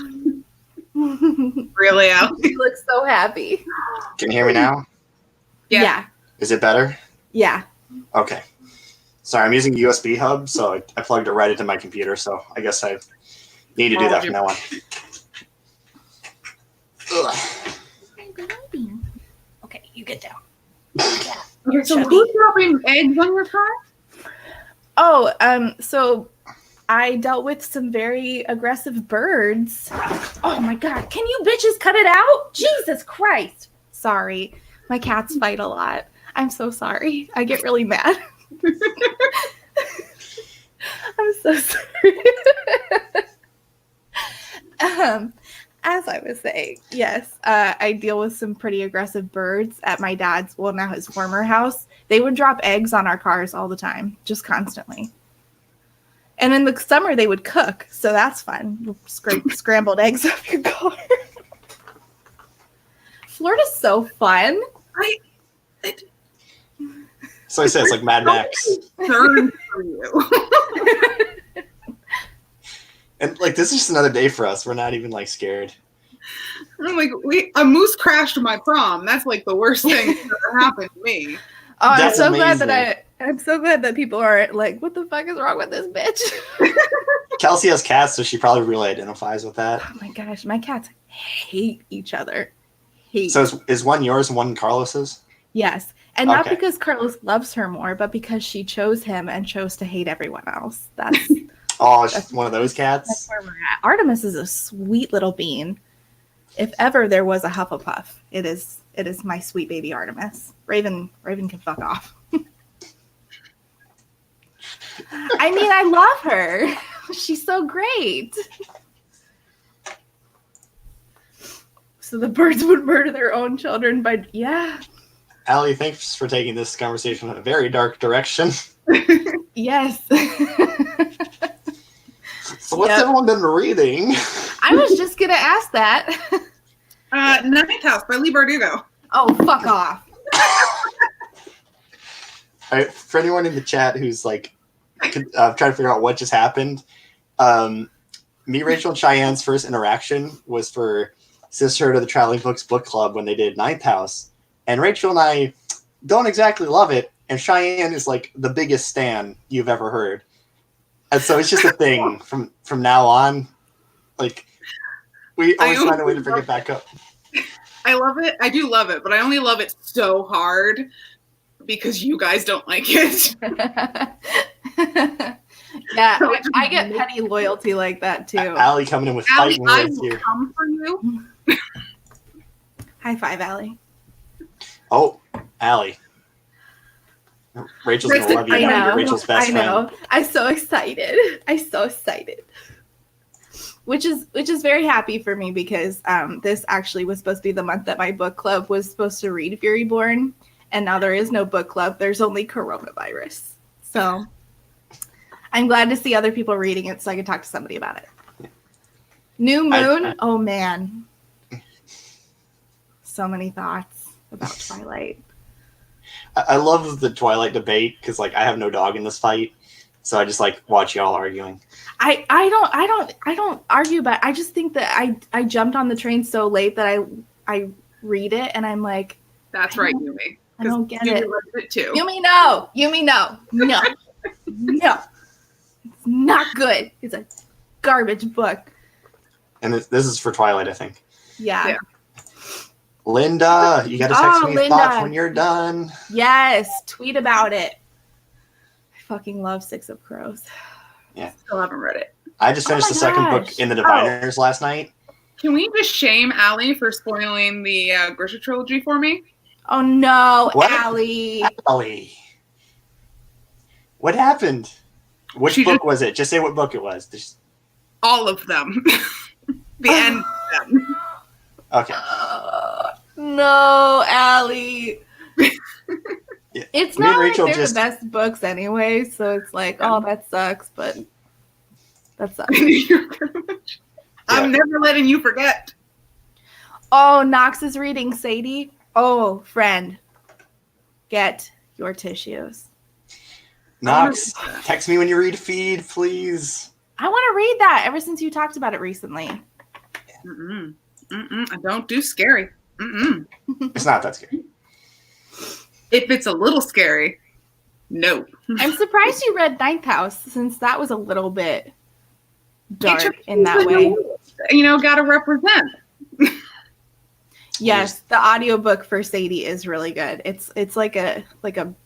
You Really, Allie? look so happy. Can you hear me now? Yeah. Yeah. Is it better? Yeah. Okay. Sorry, I'm using USB hub, so I plugged it right into my computer, so I guess I need to do that from now on. Ugh. Okay, you get down. Okay, so Chubby. who's dropping eggs on your car? Oh, so I dealt with some very aggressive birds. Oh my god, can you bitches cut it out? Jesus Christ. Sorry. My cats fight a lot. I'm so sorry. I get really mad. I'm so sorry. As I was saying, yes, I deal with some pretty aggressive birds at my dad's, well, now his former house. They would drop eggs on our cars all the time, just constantly. And in the summer, they would cook, so that's fun. Scrambled eggs off your car. Florida's so fun. So I said it's like Mad Max. Turn for you. And like this is just another day for us. We're not even like scared. I'm like, a moose crashed my prom. That's like the worst thing that ever happened to me. Oh, I'm That's so glad amazing. that I'm so glad that people aren't like, what the fuck is wrong with this bitch? Kelsey has cats, so she probably really identifies with that. Oh my gosh, my cats hate each other. Hate. So is one yours and one Carlos's? Yes. And not Okay. because Carlos loves her more, but because she chose him and chose to hate everyone else. That's Oh, she's one of those cats. that's where we're at. Artemis is a sweet little bean. If ever there was a Hufflepuff, it is my sweet baby Artemis. Raven can fuck off. I mean, I love her. She's so great. So the birds would murder their own children, but yeah. Allie, thanks for taking this conversation in a very dark direction. Yes. So what's Yep. everyone been reading? I was just gonna ask that. Ninth House by Lee Bardugo. Oh, fuck off. All right, for anyone in the chat who's like trying to figure out what just happened, me, Rachel, and Cheyenne's first interaction was for Sisterhood of the Traveling Books Book Club when they did Ninth House. And Rachel and I don't exactly love it, and Cheyenne is like the biggest stan you've ever heard. And so it's just a thing from now on. Like, we always find a way to bring it back up. I love it. I do love it, but I only love it so hard because you guys don't like it. Yeah, I get petty loyalty like that too. Allie coming in with Allie, fighting I words will here. come for you. High five, Allie. Oh, Allie. Rachel's gonna love you I now. know. You're Rachel's best I know. friend. I'm so excited. I'm so excited. Which is very happy for me because this actually was supposed to be the month that my book club was supposed to read Furyborn, and now there is no book club. There's only coronavirus. So I'm glad to see other people reading it so I can talk to somebody about it. New Moon. Oh man. So many thoughts about Twilight. I love the Twilight debate because like I have no dog in this fight, so I just like watch y'all arguing. I don't argue, but I just think that I jumped on the train so late that I read it and I'm like, That's right, Yumi. I don't get Yumi it. loves it too. Yumi, no. No. It's not good. It's a garbage book. And this is for Twilight, I think. Yeah. Linda, you got to text Oh, me Linda. thoughts when you're done. Yes. Tweet about it. I fucking love Six of Crows. Still haven't read it. I just finished my the second gosh. book in the Diviners last night. Can we just shame Allie for spoiling the Grisha trilogy for me? Oh no, What? Allie. Allie, what happened? Which She book was it? Just say what book it was. Just- All of them. The end of them. Okay. No, Allie. Yeah. It's Me and not like Rachel they're just- the best books anyway, so it's like, oh, that sucks, but that sucks. I'm never letting you forget. Oh, Knox is reading Sadie. Oh, friend, get your tissues. Knox, text me when you read Feed, please. I want to read that ever since you talked about it recently. Mm-mm. Mm-mm. I don't do scary. Mm-mm. It's not that scary. If it's a little scary, no. I'm surprised you read Ninth House since that was a little bit dark It in that way. You know, gotta represent. Yes, the audiobook for Sadie is really good. It's like a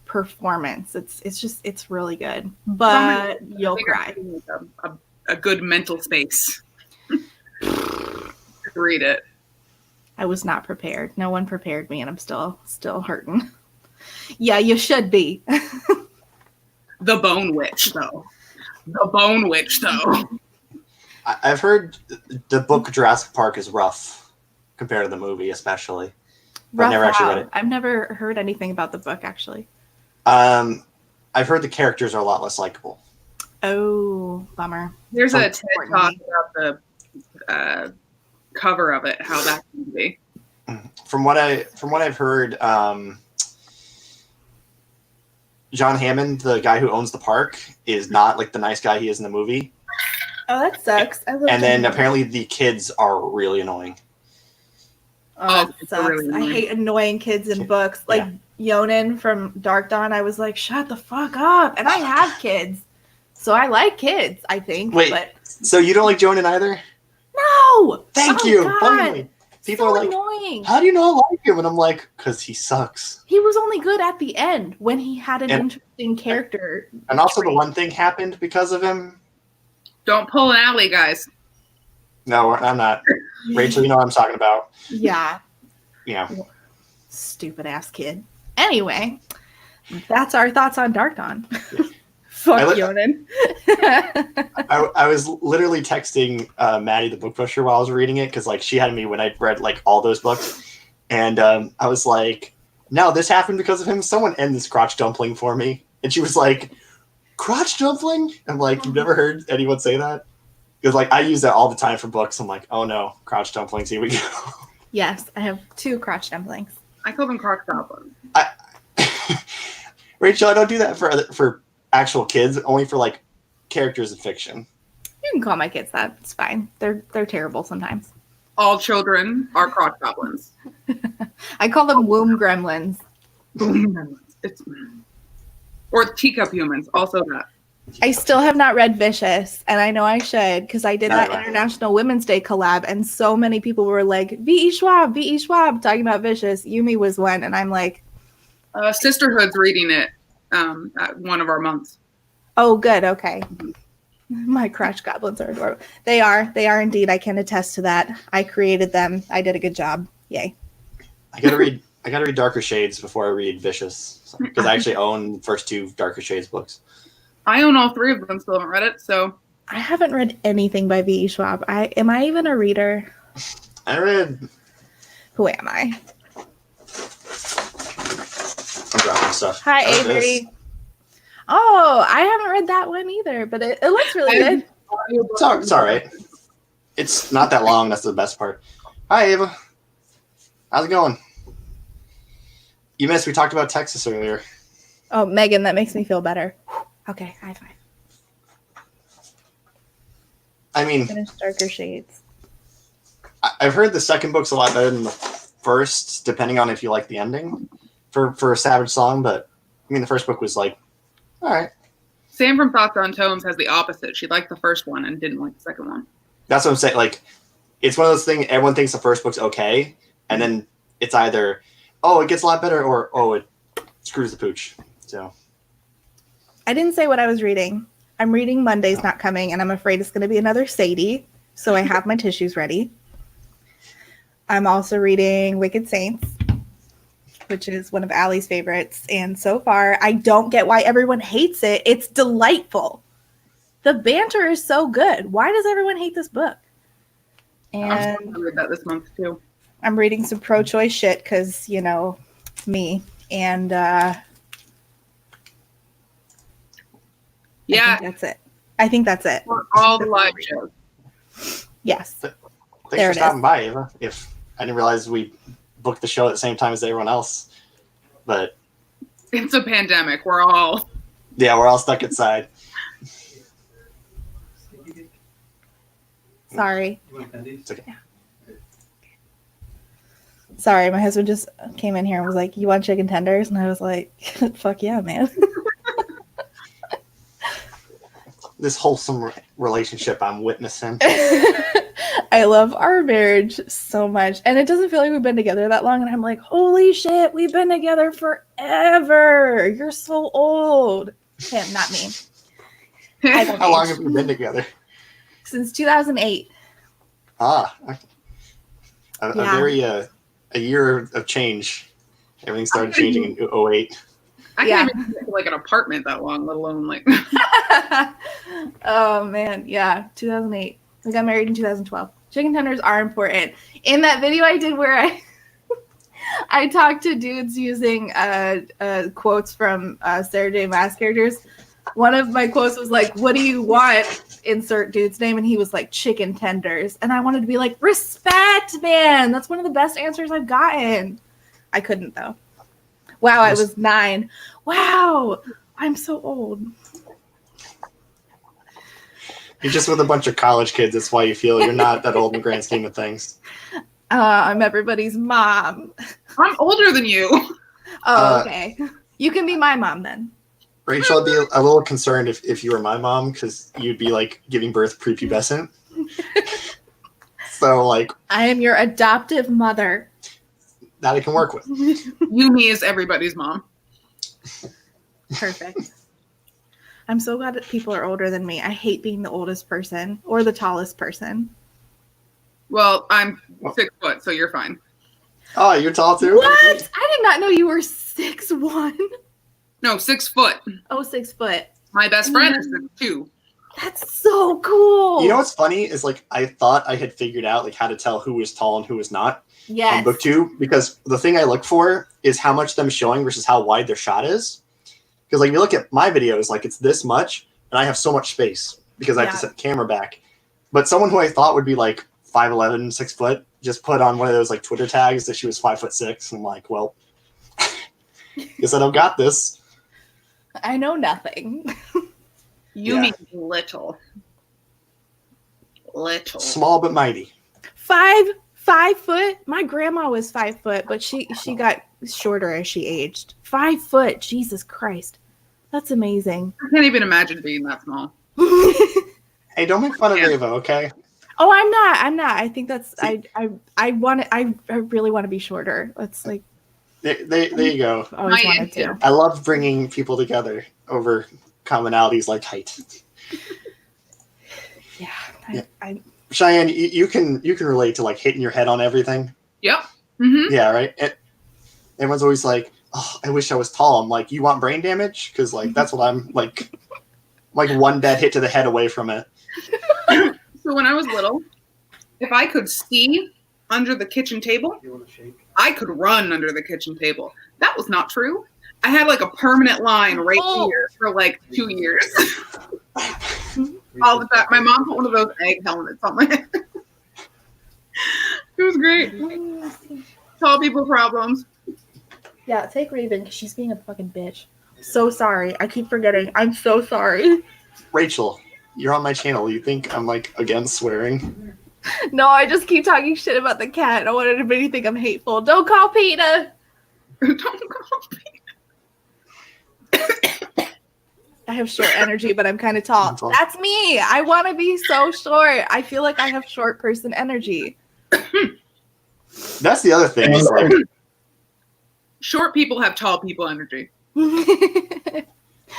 performance. It's really good. But you'll cry. A good mental space. To read it. I was not prepared. No one prepared me, and I'm still hurting. Yeah, you should be. The Bone Witch, though. The Bone Witch, though. I've heard the book Jurassic Park is rough compared to the movie, especially. I've never actually read it. I've never heard anything about the book, actually. I've heard the characters are a lot less likable. Oh, bummer. There's a TED Importantly. talk about the cover of it, how that can be. From what I've heard, John Hammond, the guy who owns the park, is not like the nice guy he is in the movie. Oh, that sucks. I love And then John. apparently the kids are really annoying. Oh, that it's sucks. really I annoying. hate annoying kids in books. Like Yonan from Dark Dawn, I was like, shut the fuck up. And I have kids. So I like kids, I think. Wait. But So you don't like Jonan either? no! Thank Oh, you. God. Finally. People So are like, annoying. how do you not like him? And I'm like, because he sucks. He was only good at the end when he had an And- interesting character. And also the trait. one thing happened because of him. Don't pull an alley, guys. No, I'm not. Rachel, you know what I'm talking about. Yeah. Yeah. Stupid ass kid. Anyway, that's our thoughts on Dark Dawn. Fuck Yonan. I was literally texting Maddie the book pusher while I was reading it because like she had me when I read like all those books, and I was like, "No, this happened because of him. Someone end this crotch dumpling for me." And she was like, crotch dumpling? I'm like, you've never heard anyone say that? Because like I use that all the time for books. I'm like, oh no, crotch dumplings, here we go. Yes, I have 2 crotch dumplings. I call them crotch dumplings. Rachel, I don't do that for actual kids, only for like characters in fiction. You can call my kids that. It's fine. They're terrible sometimes. All children are crotch goblins. I call them womb gremlins. It's, or teacup humans, also that. I still have not read Vicious, and I know I should because I did that Neither. International Women's Day collab, and so many people were like, V.E. Schwab, talking about Vicious. Yumi was one, and I'm like, Sisterhood's reading it at one of our months. oh, good, okay. My crotch goblins are adorable. They are indeed. I can attest to that. I created them. I did a good job. Yay. I gotta read Darker Shades before I read Vicious, because I actually own the first 2 Darker Shades books. I own all 3 of them, still haven't read it, so. I haven't read anything by V.E. Schwab. Am I even a reader? I read. Who am I? I'm dropping stuff. Hi, Oh, this. Avery. Oh, I haven't read that one either, but it looks really good. It's all right. It's not that long. That's the best part. Hi, Ava. How's it going? You missed. We talked about Texas earlier. Oh, Megan, that makes me feel better. Okay, high five. I mean, Finish Darker Shades. I've heard the second book's a lot better than the first, depending on if you like the ending for Savage Song. But I mean, the first book was like, all right. Sam from Thoughts on Tomes has the opposite. She liked the first one and didn't like the second one. That's what I'm saying. Like, it's one of those things. Everyone thinks the first book's okay, and then it's either, oh, it gets a lot better, or oh, it screws the pooch. So. I didn't say what I was reading. I'm reading Monday's Not Coming, and I'm afraid it's going to be another Sadie, so I have my tissues ready. I'm also reading Wicked Saints, which is one of Allie's favorites, and so far, I don't get why everyone hates it. It's delightful. The banter is so good. Why does everyone hate this book? I'm And supposed to read that this month, too. I'm reading some pro-choice shit because, you know, me. And Yeah, I think that's it. for all the live shows. Yes. Thanks There for it stopping by, Ava. If I didn't realize we booked the show at the same time as everyone else, but It's a pandemic. We're all. yeah, we're all stuck inside. Sorry. It's okay. Sorry, my husband just came in here and was like, "You want chicken tenders?" And I was like, "Fuck yeah, man." This wholesome relationship I'm witnessing. I love our marriage so much. And it doesn't feel like we've been together that long. And I'm like, holy shit, we've been together forever. You're so old. Him, not me. I don't How long age. have we been together? Since 2008. A Yeah. very a year of change. Everything started changing in 2008. I Yeah. can't even get to, like an apartment that long, let alone like. Oh, man. Yeah, 2008. We got married in 2012. Chicken tenders are important. In that video I did where I talked to dudes using quotes from Sarah J. Maas characters, one of my quotes was like, "What do you want?" Insert dude's name, and he was like, "Chicken tenders." And I wanted to be like, "Respect, man." That's one of the best answers I've gotten. I couldn't though. Wow, I was 9. Wow, I'm so old. You're just with a bunch of college kids. That's why you feel you're not that old in the grand scheme of things. I'm everybody's mom. I'm older than you. Oh, okay. You can be my mom then. Rachel, I'd be a little concerned if you were my mom, because you'd be like giving birth prepubescent. So like I am your adoptive mother. that I can work with. Yumi is everybody's mom. Perfect. I'm so glad that people are older than me. I hate being the oldest person or the tallest person. Well, I'm 6 foot, so you're fine. Oh, you're tall too? What? I did not know you were 6'1". No, 6 foot. Oh, 6 foot. My best friend is 6'2". That's so cool. You know what's funny is like I thought I had figured out like how to tell who was tall and who was not on Yes. book 2, because the thing I look for is how much them showing versus how wide their shot is. Because like if you look at my videos, like it's this much, and I have so much space because I have to set the camera back. But someone who I thought would be like 5'11", 6 foot, just put on one of those like Twitter tags that she was 5'6". I'm like, well, guess I don't got this. I know nothing. You Yeah. mean little. Little. Small but mighty. 5 foot. My grandma was 5 foot, but she got shorter as she aged. 5 foot. Jesus Christ, that's amazing. I can't even imagine being that small. Hey, don't make fun of Ava, okay? Oh, I'm not. I think that's I really want to be shorter. That's like There you go. always My wanted to. answer. I love bringing people together over commonalities like height. Yeah. I Cheyenne, you can relate to like hitting your head on everything. Yep. Mm-hmm. Yeah, right. Everyone's always like, "Oh, I wish I was tall." I'm like, "You want brain damage?" Because like that's what I'm like. Like one bad hit to the head away from it. So when I was little, if I could see under the kitchen table, I could run under the kitchen table. That was not true. I had like a permanent line right here for like 2 years. All the time. My mom put one of those egg helmets on my head. It was great. Tall people problems. Yeah, take Raven because she's being a fucking bitch. So sorry. I keep forgetting. I'm so sorry. Rachel, you're on my channel. You think I'm like against swearing? No, I just keep talking shit about the cat. I don't want anybody to think I'm hateful. Don't call PETA. Don't call me. I have short energy, but I'm kind of tall. Tall. That's me. I want to be so short. I feel like I have short person energy. That's the other thing. Is like, Short people have tall people energy.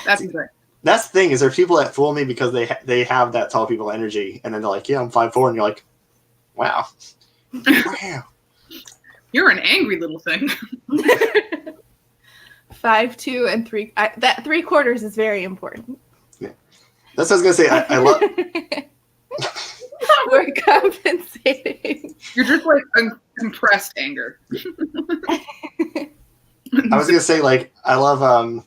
That's great. that's the thing is there are people that fool me because they have that tall people energy, and then they're like, "Yeah, I'm 5'4", and you're like, "Wow, wow." You're an angry little thing. 5'2" and 3. That 3/4 is very important. That's what I was gonna say. I love. We're compensating. You're just like a compressed anger. I was gonna say like I love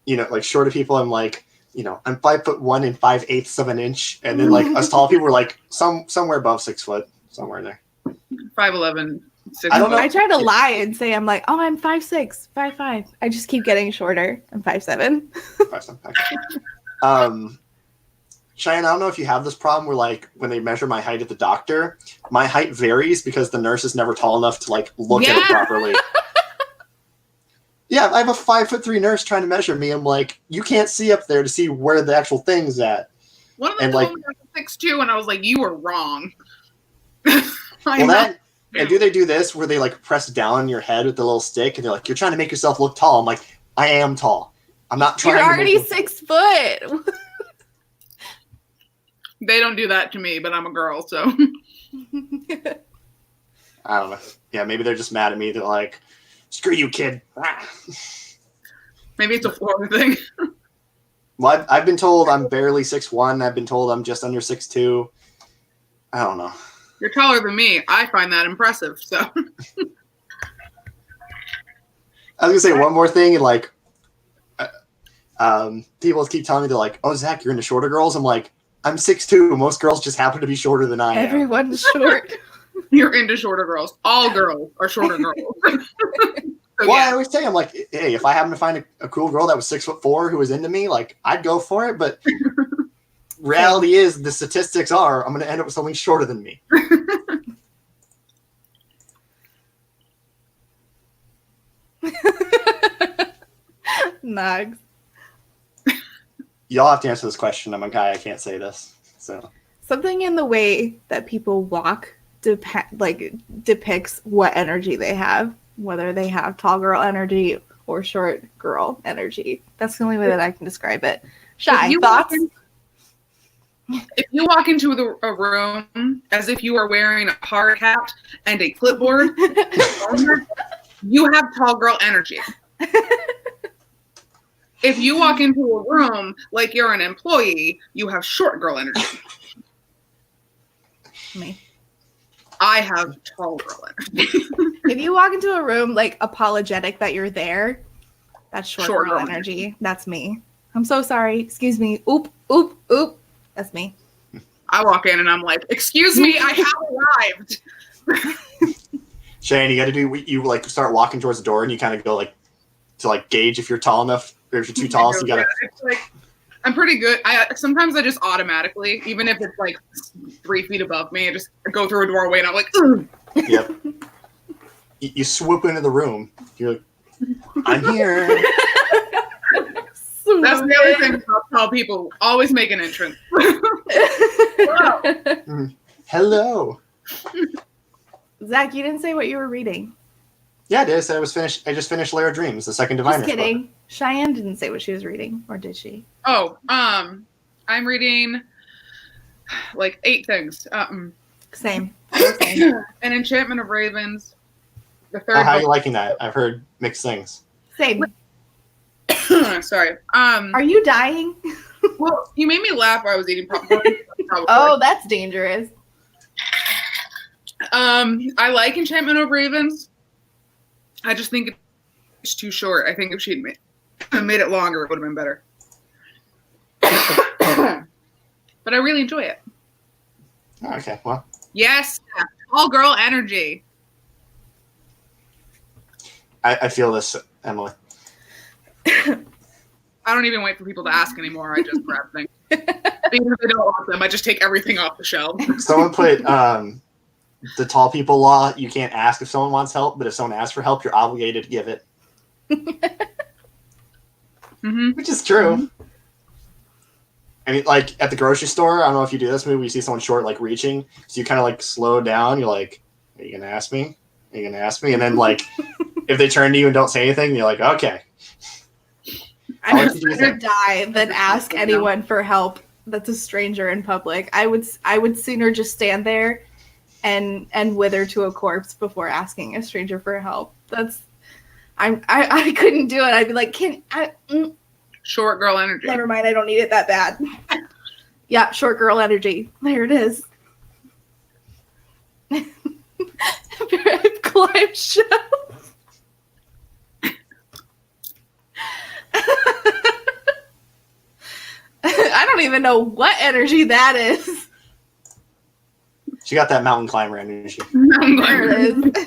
like shorter people. I'm like I'm 5'1" and 5/8 of an inch, and then like us tall people are like somewhere above 6 foot, somewhere in there. 5'11". I don't know. I try to lie and say I'm like, oh, I'm 5'6", 5'5". I just keep getting shorter. I'm 5'7". 5'7". Cheyenne, I don't know if you have this problem where like when they measure my height at the doctor, my height varies because the nurse is never tall enough to like look at it properly. Yeah, I have a 5'3" nurse trying to measure me. I'm like, you can't see up there to see where the actual thing's at. One of them And, told like- me I was 6'2", and I was like, you were wrong. And do they do this where they like press down on your head with the little stick and they're like, you're trying to make yourself look tall. I'm like, I am tall. I'm not trying You're to already make 6 foot. They don't do that to me, but I'm a girl, so. I don't know. Yeah, maybe they're just mad at me. They're like, screw you, kid. Ah. Maybe it's a Florida thing. Well, I've been told I'm barely 6'1". I've been told I'm just under 6'2". I don't know. You're taller than me. I find that impressive, so. I was gonna say one more thing, and like, people keep telling me they're like, "Oh, Zach, you're into shorter girls." I'm like, I'm 6'2". Most girls just happen to be shorter than I am. Everyone's short. You're into shorter girls. All girls are shorter girls. So, Well, I yeah. always say, I'm like, hey, if I happen to find a cool girl that was 6'4" who was into me, like, I'd go for it. But reality is, the statistics are, I'm gonna end up with something shorter than me. Nugs. Y'all have to answer this question. I'm a guy. I can't say this. So Something in the way that people walk depicts what energy they have, whether they have tall girl energy or short girl energy. That's the only way that I can describe it. Shy, thoughts? If you walk into a room as if you are wearing a hard hat and a clipboard, you have tall girl energy. If you walk into a room like you're an employee, you have short girl energy. Me. I have tall girl energy. If you walk into a room like apologetic that you're there, That's short, Short girl girl energy. That's me. I'm so sorry. Excuse me. Oop, oop, oop. That's me. I walk in and I'm like, excuse me, I have arrived. Shane, you got to do. You like start walking towards the door, and you kind of go like to like gauge if you're tall enough or if you're too tall. So you gotta. It's like, I'm pretty good. Sometimes I just automatically, even if it's like 3 feet above me, I just go through a doorway and I'm like, ugh. Yep. You swoop into the room. You're like, I'm here. That's the other thing I'll tell people. Always make an entrance. Hello. Zach, you didn't say what you were reading. Yeah, I did. I said I was finished. I just finished Lair of Dreams, the second Diviner's Just kidding. Cheyenne didn't say what she was reading, or did she? Oh, I'm reading like 8 things. Same. An Enchantment of Ravens. The book. third Oh, how are book. you liking that? I've heard mixed things. Same. Sorry. Are you dying? Well, you made me laugh while I was eating popcorn. Oh, that's dangerous. I like Enchantment of Ravens. I just think it's too short. I think if she'd made it longer, it would have been better. But I really enjoy it. Oh, okay, well, Yes, all girl energy. I feel this, Emily. I don't even wait for people to ask anymore. I just grab things. Even if I don't want them, I just take everything off the shelf. Someone put the tall people law. You can't ask if someone wants help, but if someone asks for help, you're obligated to give it. Mm-hmm. Which is true. I mean, like at the grocery store, I don't know if you do this, maybe you see someone short, like reaching, so you kind of like slow down. You're like, "Are you gonna ask me? Are you gonna ask me?" And then like, if they turn to you and don't say anything, you're like, "Okay." I would rather die than ask anyone for help that's a stranger in public. I would sooner just stand there and wither to a corpse before asking a stranger for help. I couldn't do it. I'd be like, Short girl energy. never mind, I don't need it that bad. Yeah, short girl energy. There it is. I've climbed shelves. I don't even know what energy that is. She got that mountain climber energy. There it is.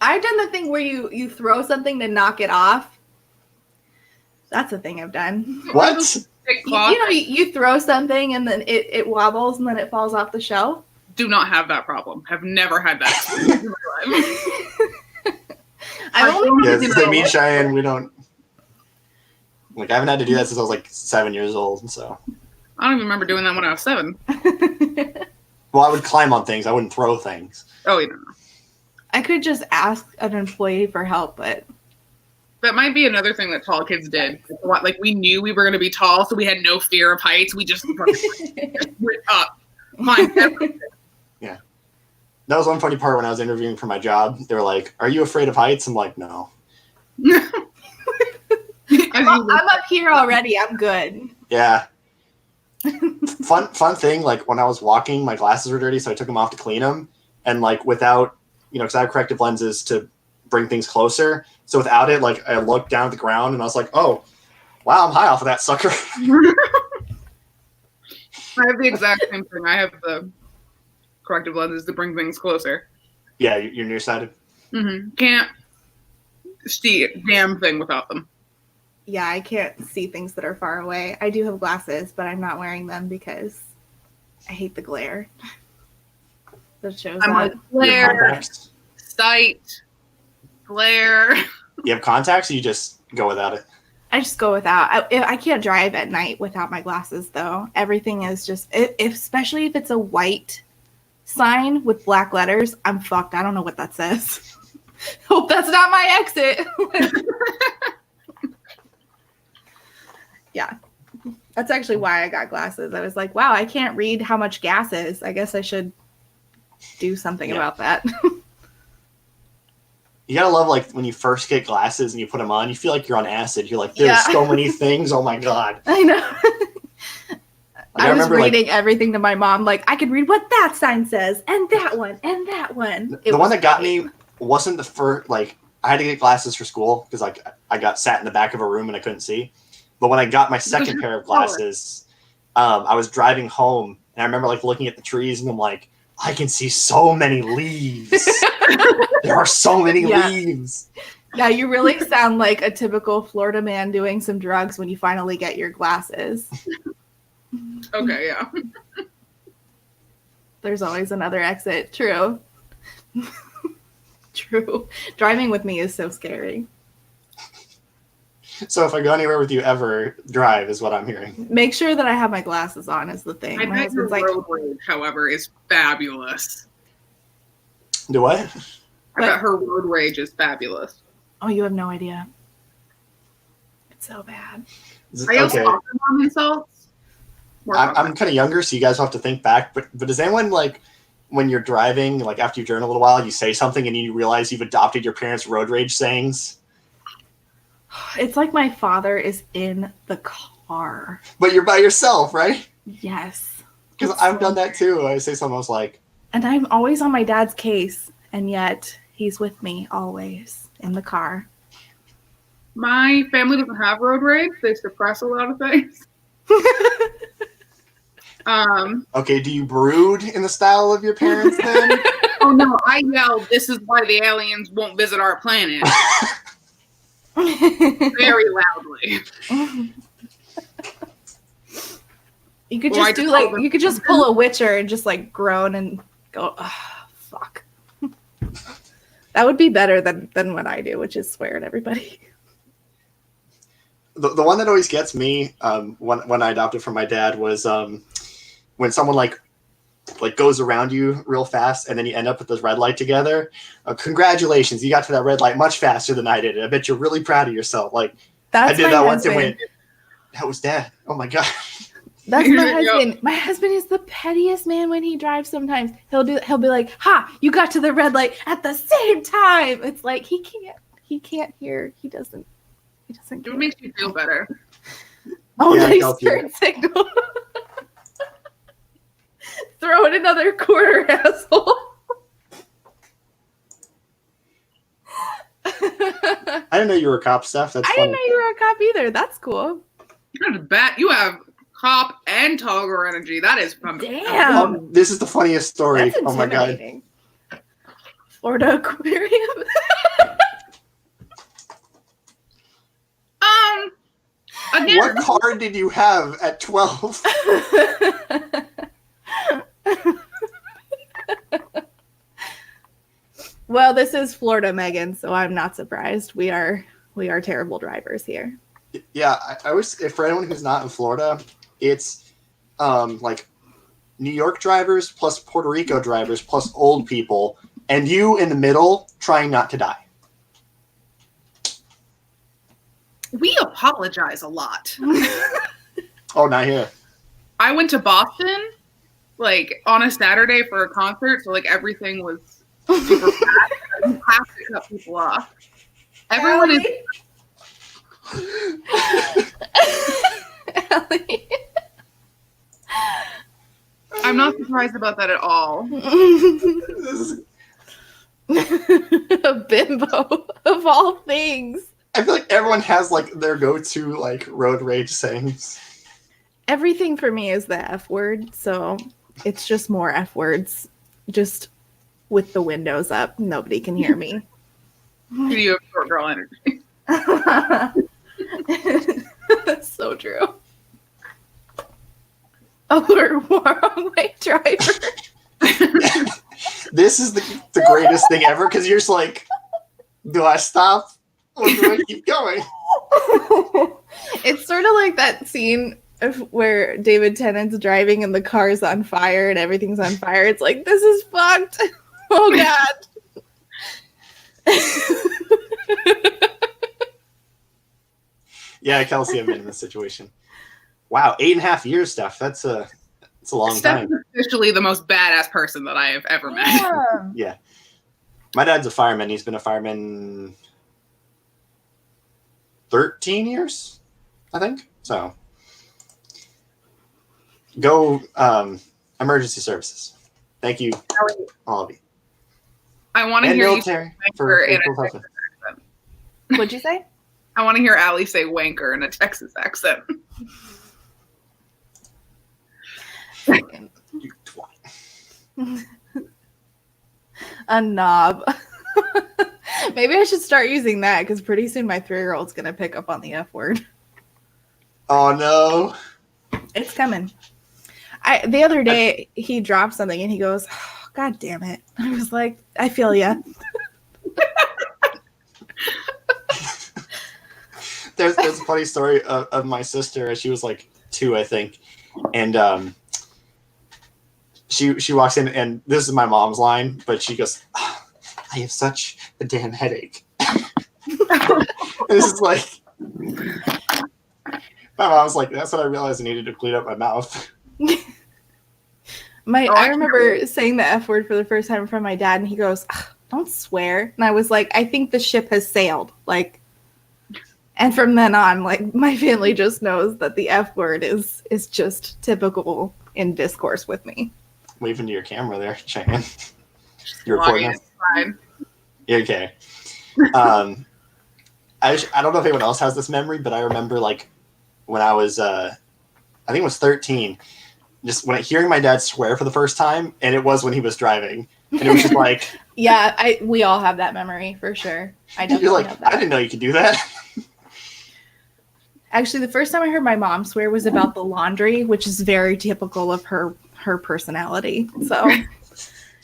I've done the thing where you throw something to knock it off. That's a thing I've done. What? You throw something and then it wobbles and then it falls off the shelf. Do not have that problem. Have never had that experience in my life. I've only Yeah, it's like me and Cheyenne, we don't. Like, I haven't had to do that since I was like 7 years old. So, I don't even remember doing that when I was 7. well, I would climb on things. I wouldn't throw things. Oh, you don't know. I could just ask an employee for help, but That might be another thing that tall kids did. Like, we knew we were going to be tall, so we had no fear of heights. We just went up. Climbed everything. That was one funny part when I was interviewing for my job. They were like, "Are you afraid of heights?" I'm like, "No." I'm up here already. I'm good. Yeah. Fun thing. Like when I was walking, my glasses were dirty, so I took them off to clean them. And like without, because I have corrective lenses to bring things closer. So without it, like I looked down at the ground and I was like, "Oh, wow, I'm high off of that sucker." I have the exact same thing. I have the corrective lenses to bring things closer. Yeah, you're nearsighted. Mm-hmm. Can't see a damn thing without them. Yeah, I can't see things that are far away. I do have glasses, but I'm not wearing them because I hate the glare. That shows I'm that. like, You have glare, contacts? sight, glare. You have contacts, or you just go without it? I just go without. I can't drive at night without my glasses, though. Everything is just, especially if it's a white sign with black letters, I'm fucked. I don't know what that says. Hope that's not my exit. Yeah. That's actually why I got glasses. I was like, wow, I can't read how much gas is. I guess I should do something Yeah. about that. You gotta love like when you first get glasses and you put them on, you feel like you're on acid. You're like, "There's Yeah. so many things. Oh my god!" I know. I I was remember, like- reading everything to my mom. Like, I could read what that sign says, and that one, and that one. The one that got me wasn't the first. Like, I had to get glasses for school because like I got sat in the back of a room and I couldn't see. But when I got my second pair of glasses, I was driving home and I remember like looking at the trees and I'm like, I can see so many leaves. There are so many leaves. Yeah, you really sound like a typical Florida man doing some drugs when you finally get your glasses. Okay, yeah. There's always another exit. True. True. Driving with me is so scary. So if I go anywhere with you ever, drive is what I'm hearing. Make sure that I have my glasses on is the thing. I My bet your husband's like, road rage, however, is fabulous. Do what? I bet her road rage is fabulous. oh, you have no idea. It's so bad. Are you Okay. talking on insults? I'm kind of younger, so you guys have to think back. But does anyone like when you're driving, like after you've driven a little while, you say something and you realize you've adopted your parents' road rage sayings? It's like my father is in the car. But you're by yourself, right? Yes. Because It's I've so done that too. I say something else like, And I'm always on my dad's case, and yet he's with me always in the car. My family doesn't have road rage. They suppress a lot of things. okay, do you brood in the style of your parents then? Oh no, I yell, this is why the aliens won't visit our planet. Very loudly. You could Well, I just do just like told you could just pull a Witcher and just like groan and go, oh, fuck. That would be better than what I do, which is swear at everybody. The one that always gets me when I adopted from my dad was when someone like goes around you real fast and then you end up at this red light together. Congratulations, you got to that red light much faster than I did. I bet you're really proud of yourself. Like That's I did my that once and husband. went, that was Dad. Oh my god. That's my Yep. husband. My husband is the pettiest man when he drives sometimes. He'll be like, ha, you got to the red light at the same time. It's like he can't hear. He doesn't It care. makes you feel better. Oh, Yeah, nice help you. turn signal. Throw in another quarter, asshole. I didn't know you were a cop, Steph. That's I funny. didn't know you were a cop either. That's cool. You have cop and togger energy. That is from Damn. Oh, this is the funniest story. That's Oh my god. intimidating. Florida Aquarium. Again, What car did you have at 12? Well, this is Florida, Megan, so I'm not surprised. We are terrible drivers here. Yeah, I was. If for anyone who's not in Florida, it's like New York drivers plus Puerto Rico drivers plus old people, and you in the middle trying not to die. we apologize a lot. Oh, not here. I went to Boston like on a Saturday for a concert, so like everything was super fast. You have to cut people off. Everyone is Allie. I'm not surprised about that at all. This is- A bimbo of all things. I feel like everyone has like their go-to like road rage sayings. Everything for me is the F word, so it's just more F words. Just with the windows up. Nobody can hear me. You have short girl energy. That's so true. Oh, we're wrong way driver. This is the greatest thing ever because you're just like, do I stop or do I keep going? It's sort of like that scene of where David Tennant's driving and the car's on fire and everything's on fire. It's like, this is fucked. Oh, God. Yeah, Kelsey, I've been in this situation. Wow, 8.5 years, Steph. That's a long Steph time. is officially the most badass person that I have ever met. Yeah. My dad's a fireman. He's been a fireman 13 years, I think. So go emergency services. Thank you, all of you. I want to And hear you military for for it. profession. What'd you say? I want to hear Allie say wanker in a Texas accent. You twat. A knob. Maybe I should start using that because pretty soon my 3-year-old's gonna pick up on the F word. Oh no. It's coming. The other day he dropped something and he goes, oh, "God damn it!" I was like, "I feel ya." There's a funny story of my sister. She was like 2, I think, and she walks in, and this is my mom's line, but she goes, "Oh, I have such a damn headache." This is like, my mom's like, that's when I realized I needed to clean up my mouth. I remember saying the F word for the first time in front of my dad, and he goes, "Don't swear." And I was like, "I think the ship has sailed." Like, and from then on, like, my family just knows that the F word is just typical in discourse with me. Waving to your camera there, Cheyenne. You're Vlogging recording is fine. Yeah, okay. I don't know if anyone else has this memory, but I remember like when I was, I think it was 13, just when hearing my dad swear for the first time, and it was when he was driving, and it was just like, Yeah, we all have that memory for sure. I you're definitely like, have I that. didn't know you could do that. Actually, the first time I heard my mom swear was about the laundry, which is very typical of her personality. So,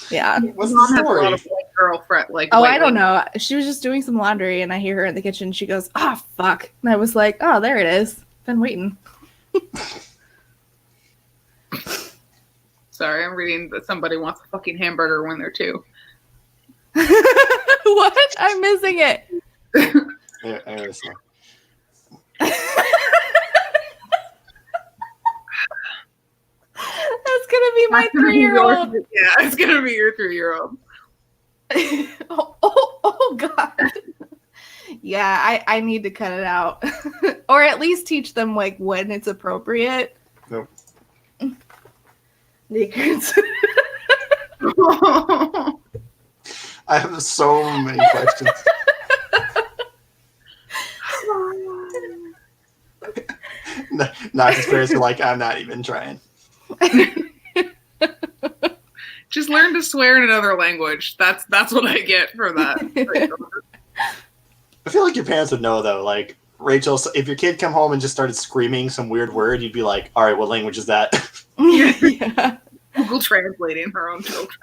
yeah. What's Mom the has a lot story? of white girl friend, like. Oh, white I don't lady- know. She was just doing some laundry, and I hear her in the kitchen. She goes, "Oh, fuck." And I was like, "Oh, there it is. Been waiting." Sorry, I'm reading that somebody wants a fucking hamburger when they're 2. What? I'm missing it. Yeah, I understand. That's gonna be my That's gonna be 3-year-old. yours. Yeah, it's gonna be your 3-year-old. Oh, God. Yeah, I need to cut it out, or at least teach them like when it's appropriate. Nope. Secrets. I have so many questions. Not parents are like, I'm not even trying. Just learn to swear in another language. That's what I get for that. I feel like your parents would know though. Like Rachel, if your kid come home and just started screaming some weird word, you'd be like, "All right, what language is that?" Yeah. Google translating her own children.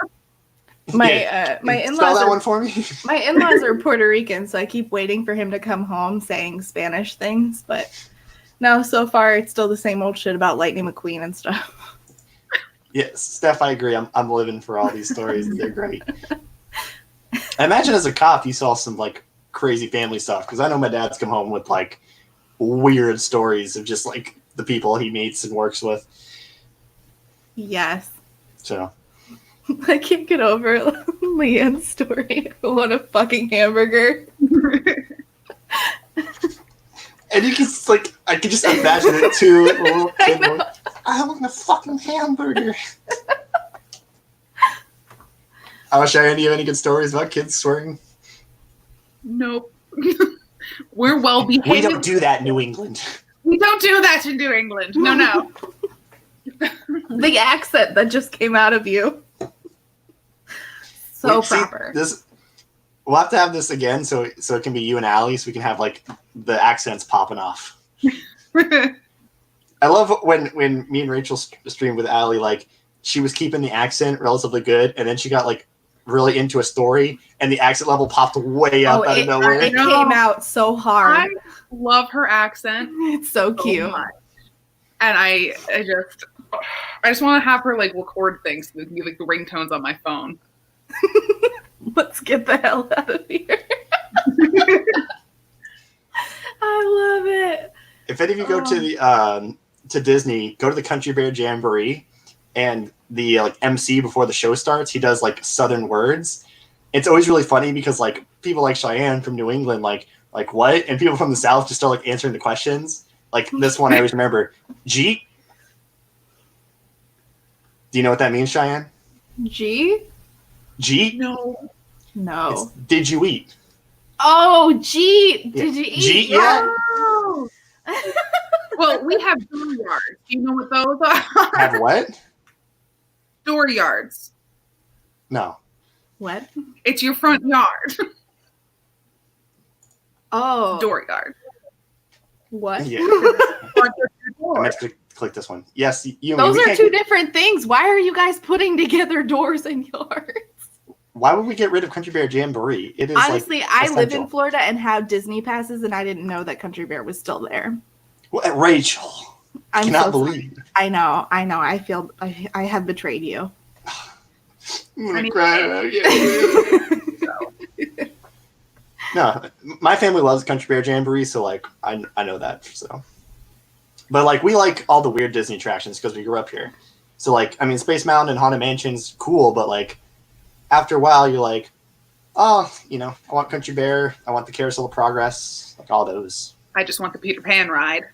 My Spell in-laws that are one for me. My in-laws are Puerto Rican, so I keep waiting for him to come home saying Spanish things, but no, so far it's still the same old shit about Lightning McQueen and stuff. Yes, Steph, I agree. I'm living for all these stories. They're great. I imagine as a cop, you saw some like crazy family stuff because I know my dad's come home with like weird stories of just like the people he meets and works with. Yes. So I can't get over Leanne's story. I want a fucking hamburger. and you can just, like I can just imagine it too. Like, a little kid going, I want a fucking hamburger. Cheyenne, do you have any good stories about kids swearing? Nope. We're well behaved. We don't do that in New England. We don't do that in New England. No. The accent that just came out of you. So See, proper. We'll have to have this again, so it can be you and Allie, so we can have like the accents popping off. I love when me and Rachel streamed with Allie, like she was keeping the accent relatively good, and then she got like really into a story, and the accent level popped way up out of nowhere. It came out so hard. I love her accent It's so so cute. much. And I just want to have her like record things so we can get like the ringtones on my phone. Let's get the hell out of here. I love it. If any of you go to the to Disney, go to the Country Bear Jamboree, and the like MC before the show starts, he does like Southern words. It's always really funny because like people like Cheyenne from New England, like what, and people from the South just start like answering the questions. Like this one, I always remember, Jeep. Do you know what that means, Cheyenne? G? Jeep. No. No. It's, did you eat? Oh, G. Did you eat? G, yeah. Oh. Well, we have dooryards. Do you know what those are? Have what? Dooryards. No. What? It's your front yard. Oh. Dooryard. What? Yeah. Front of your I door. meant to click this one. Yes, you. Those we are can't two get- different things. Why are you guys putting together doors and yards? Why would we get rid of Country Bear Jamboree? It is Honestly, I live in essential. Florida and have Disney passes, and I didn't know that Country Bear was still there. What, Rachel. I'm Cannot so believe. I know. I feel I have betrayed you. I'm gonna I mean- cry about it. No, my family loves Country Bear Jamboree, so like I know that. So, but like we like all the weird Disney attractions because we grew up here. So like I mean, Space Mountain and Haunted Mansion's cool, but like after a while, you're like, oh, you know, I want Country Bear, I want the Carousel of Progress, like all those. I just want the Peter Pan ride.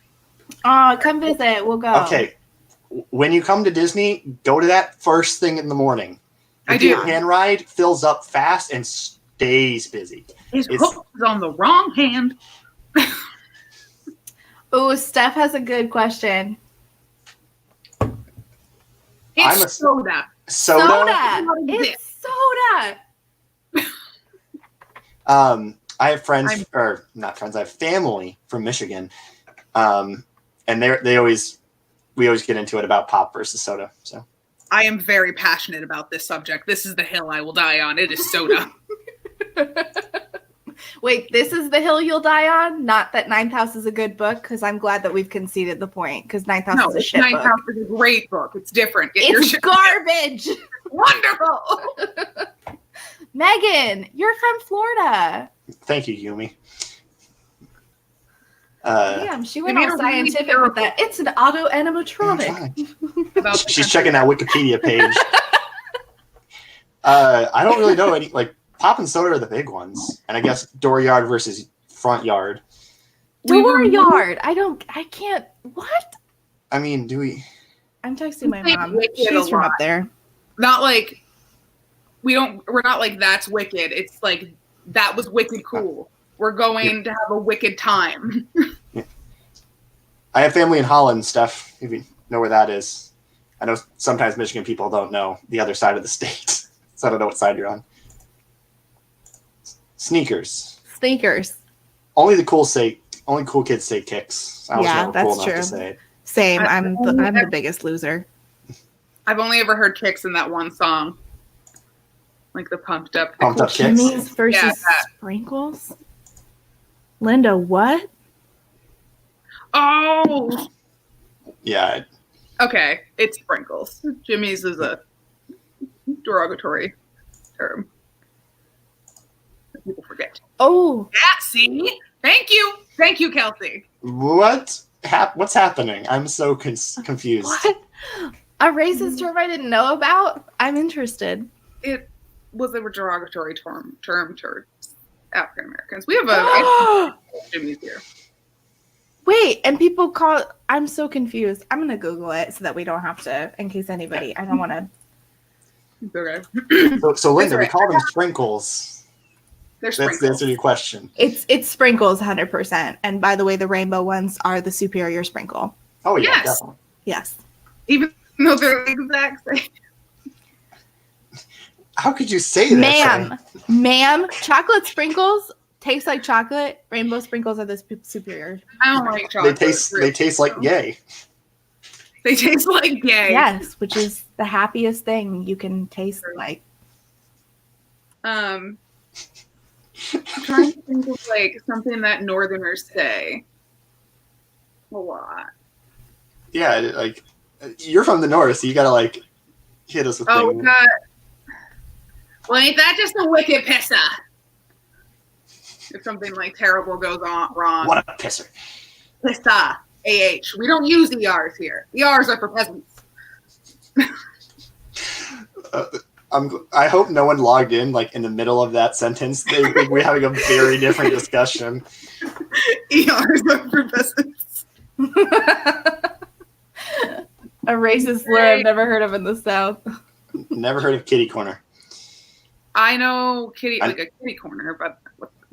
Oh, come visit. We'll go. Okay, when you come to Disney, go to that first thing in the morning. The I do. Peter Pan ride fills up fast and stays busy. His It's- hook is on the wrong hand. Oh, Steph has a good question. I'm It's a- soda. Soda. What is It's soda. I have friends, I'm- or not friends. I have family from Michigan, and we always get into it about pop versus soda. So I am very passionate about this subject. This is the hill I will die on. It is soda. Wait, this is the hill you'll die on? Not that Ninth House is a good book, because I'm glad that we've conceded the point, because Ninth House No, is a it's shit Ninth book. House is a great book. It's different. Get your It's shit garbage. wonderful. Megan, you're from Florida. thank you, Yumi. Damn, she went made all a really scientific with terrible- that. It's an auto animatronic. About the She's country. checking that Wikipedia page. I don't really know any like pop and soda are the big ones, and I guess dooryard versus front yard. We were- Dooryard. I can't. What? I mean, do we? I'm texting my We say mom. wicked a She's from lot. up there. Not like we're not like that's wicked. It's like that was wicked cool. We're going to have a wicked time. I have family in Holland, Steph. If you know where that is, I know sometimes Michigan people don't know the other side of the state, so I don't know what side you're on. Sneakers. Sneakers. Only cool kids say kicks. I was Yeah, never that's cool enough true. to say it. Same. I'm the I- biggest loser. I've only ever heard kicks in that one song. Like the pumped up. Pumped Up Kicks? Jimmy's versus Yeah, that. Sprinkles. Linda, what? Oh, Yeah, okay. It's sprinkles. Jimmy's is a derogatory term. People forget. Oh, Yeah, see? Thank you, Kelsey. what's happening? I'm so confused. what? A racist term I didn't know about? I'm interested. It was a derogatory term towards African Americans. We have a Jimmy's here. Wait, and people call. I'm so confused. I'm gonna Google it so that we don't have to, in case anybody. I don't want to. Okay. So Linda, we right. call them sprinkles. They're That's the sprinkles. answer to your question. It's sprinkles, 100%. And by the way, the rainbow ones are the superior sprinkle. Oh yeah, Yes. definitely. Yes. Even though they're the exact same. How could you say that? Ma'am, chocolate sprinkles taste like chocolate. Rainbow sprinkles are the superior. I don't like They chocolate. taste like yay. They taste like gay. Yes, which is the happiest thing you can taste like. I'm trying to think of like something that Northerners say a lot. Yeah, like you're from the north, so you gotta like hit us with Oh, things. God. Well, ain't that just a wicked pisser? If something like terrible goes on wrong. What a pisser. Pissa. AH. We don't use ERs here. ERs are for peasants. I hope no one logged in like in the middle of that sentence. They think we're having a very different discussion. ERs are for peasants. A racist slur I've never heard of in the South. Never heard of kitty corner. I know kitty like a kitty corner, but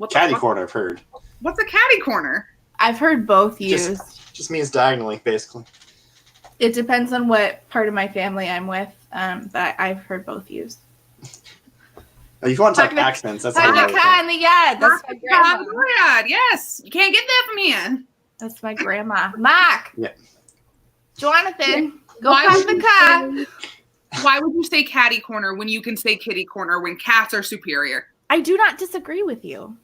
What the Catty fuck? corner, I've heard. What's a catty corner? I've heard both used. Just means diagonally, basically. It depends on what part of my family I'm with, but I've heard both used. If you want to talk Talking- accents, that's Talking another about thing. in the yard. That's my grandma. God, yes. You can't get that from here. That's my grandma. Mark. Yeah. Jonathan, go Why park would the you car. Why would you say catty corner when you can say kitty corner when cats are superior? I do not disagree with you,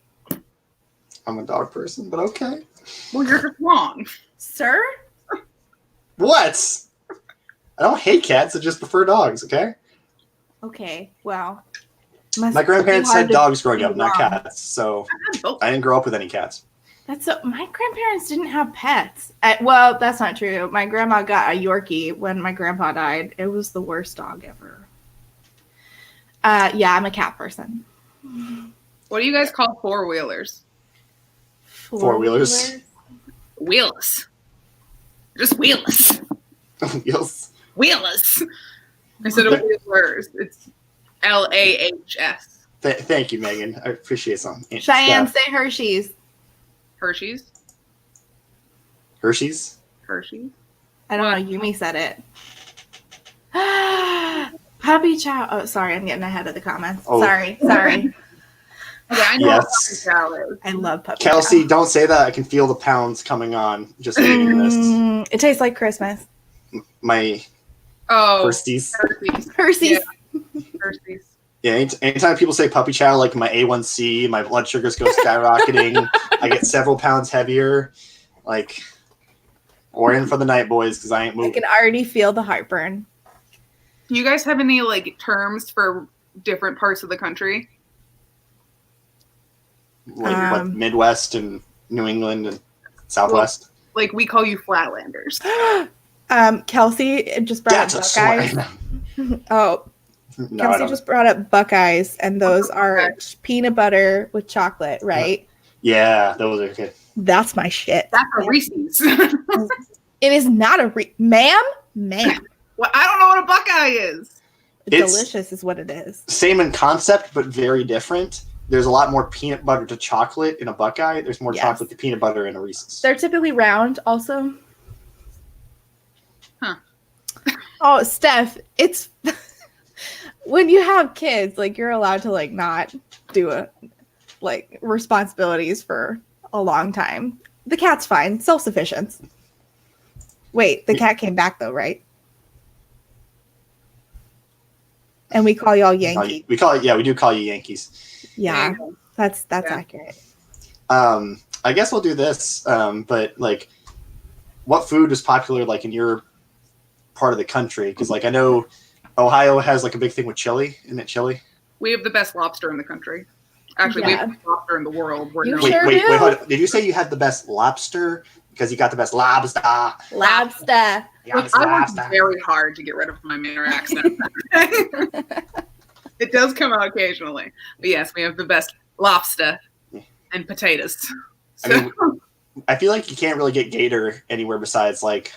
I'm a dog person, but okay. Well, you're just wrong. sir. What? I don't hate cats, I just prefer dogs, okay? Okay, well. My grandparents had dogs growing up, not wrong. cats, so I have both. I didn't grow up with any cats. That's so. My grandparents didn't have pets. Well, that's not true. My grandma got a Yorkie when my grandpa died. It was the worst dog ever. Yeah, I'm a cat person. What do you guys call four-wheelers? Four-wheelers. Wheelless. Just wheelless. Yes. Wheelless. Instead of wheelers, it's LAHS. Thank you, Megan. I appreciate some. Cheyenne, stuff. say Hershey's. Hershey's. Hershey's. Hershey's. I don't know. Yumi said it. Puppy chow. Oh, sorry. I'm getting ahead of the comments. Oh. Sorry. Okay, I know Yes. what puppy chow is. I love puppy Kelsey, chow. don't say that. I can feel the pounds coming on just reading this. It tastes like Christmas. My Oh, firsties. Hershey's. Hershey's. Hershey's. Yeah, anytime people say puppy chow, like my A1C, my blood sugars go skyrocketing. I get several pounds heavier. Like, we're in for the night, boys, because I ain't I moving. can already feel the heartburn. Do you guys have any like terms for different parts of the country? Like what, Midwest and New England and Southwest. Like we call you flatlanders. Kelsey just brought That's up a Buckeyes. slang. Oh, No, I Kelsey don't. just brought up Buckeyes, and those are peanut butter with chocolate, right? Yeah, those are good. That's my shit. That's a Reese's. It is not a ma'am. Well, I don't know what a Buckeye is. It's- Delicious is what it is. Same in concept, but very different. There's a lot more peanut butter to chocolate in a Buckeye. There's more Yes. chocolate to peanut butter in a Reese's. They're typically round, also. Huh. Oh, Steph, it's when you have kids, like you're allowed to like not do responsibilities for a long time. The cat's fine, self-sufficient. Wait, the cat came back though, right? And we call y'all Yankee. We call it. Yeah, we do call you Yankees. Yeah, that's Yeah. accurate. I guess we'll do this. But like, what food is popular like in your part of the country? Because like I know Ohio has like a big thing with chili. Isn't it chili? We have the best lobster in the country. Actually, we have the best lobster in the world. We're You known- Wait, Sure wait, do. wait. Hold on. Did you say you had the best lobster? Because you got the best lobster. Lobster. You got Look, the best I worked lobster. very hard to get rid of my Manor accent. It does come out occasionally. But yes, we have the best lobster and potatoes. I mean, I feel like you can't really get gator anywhere besides like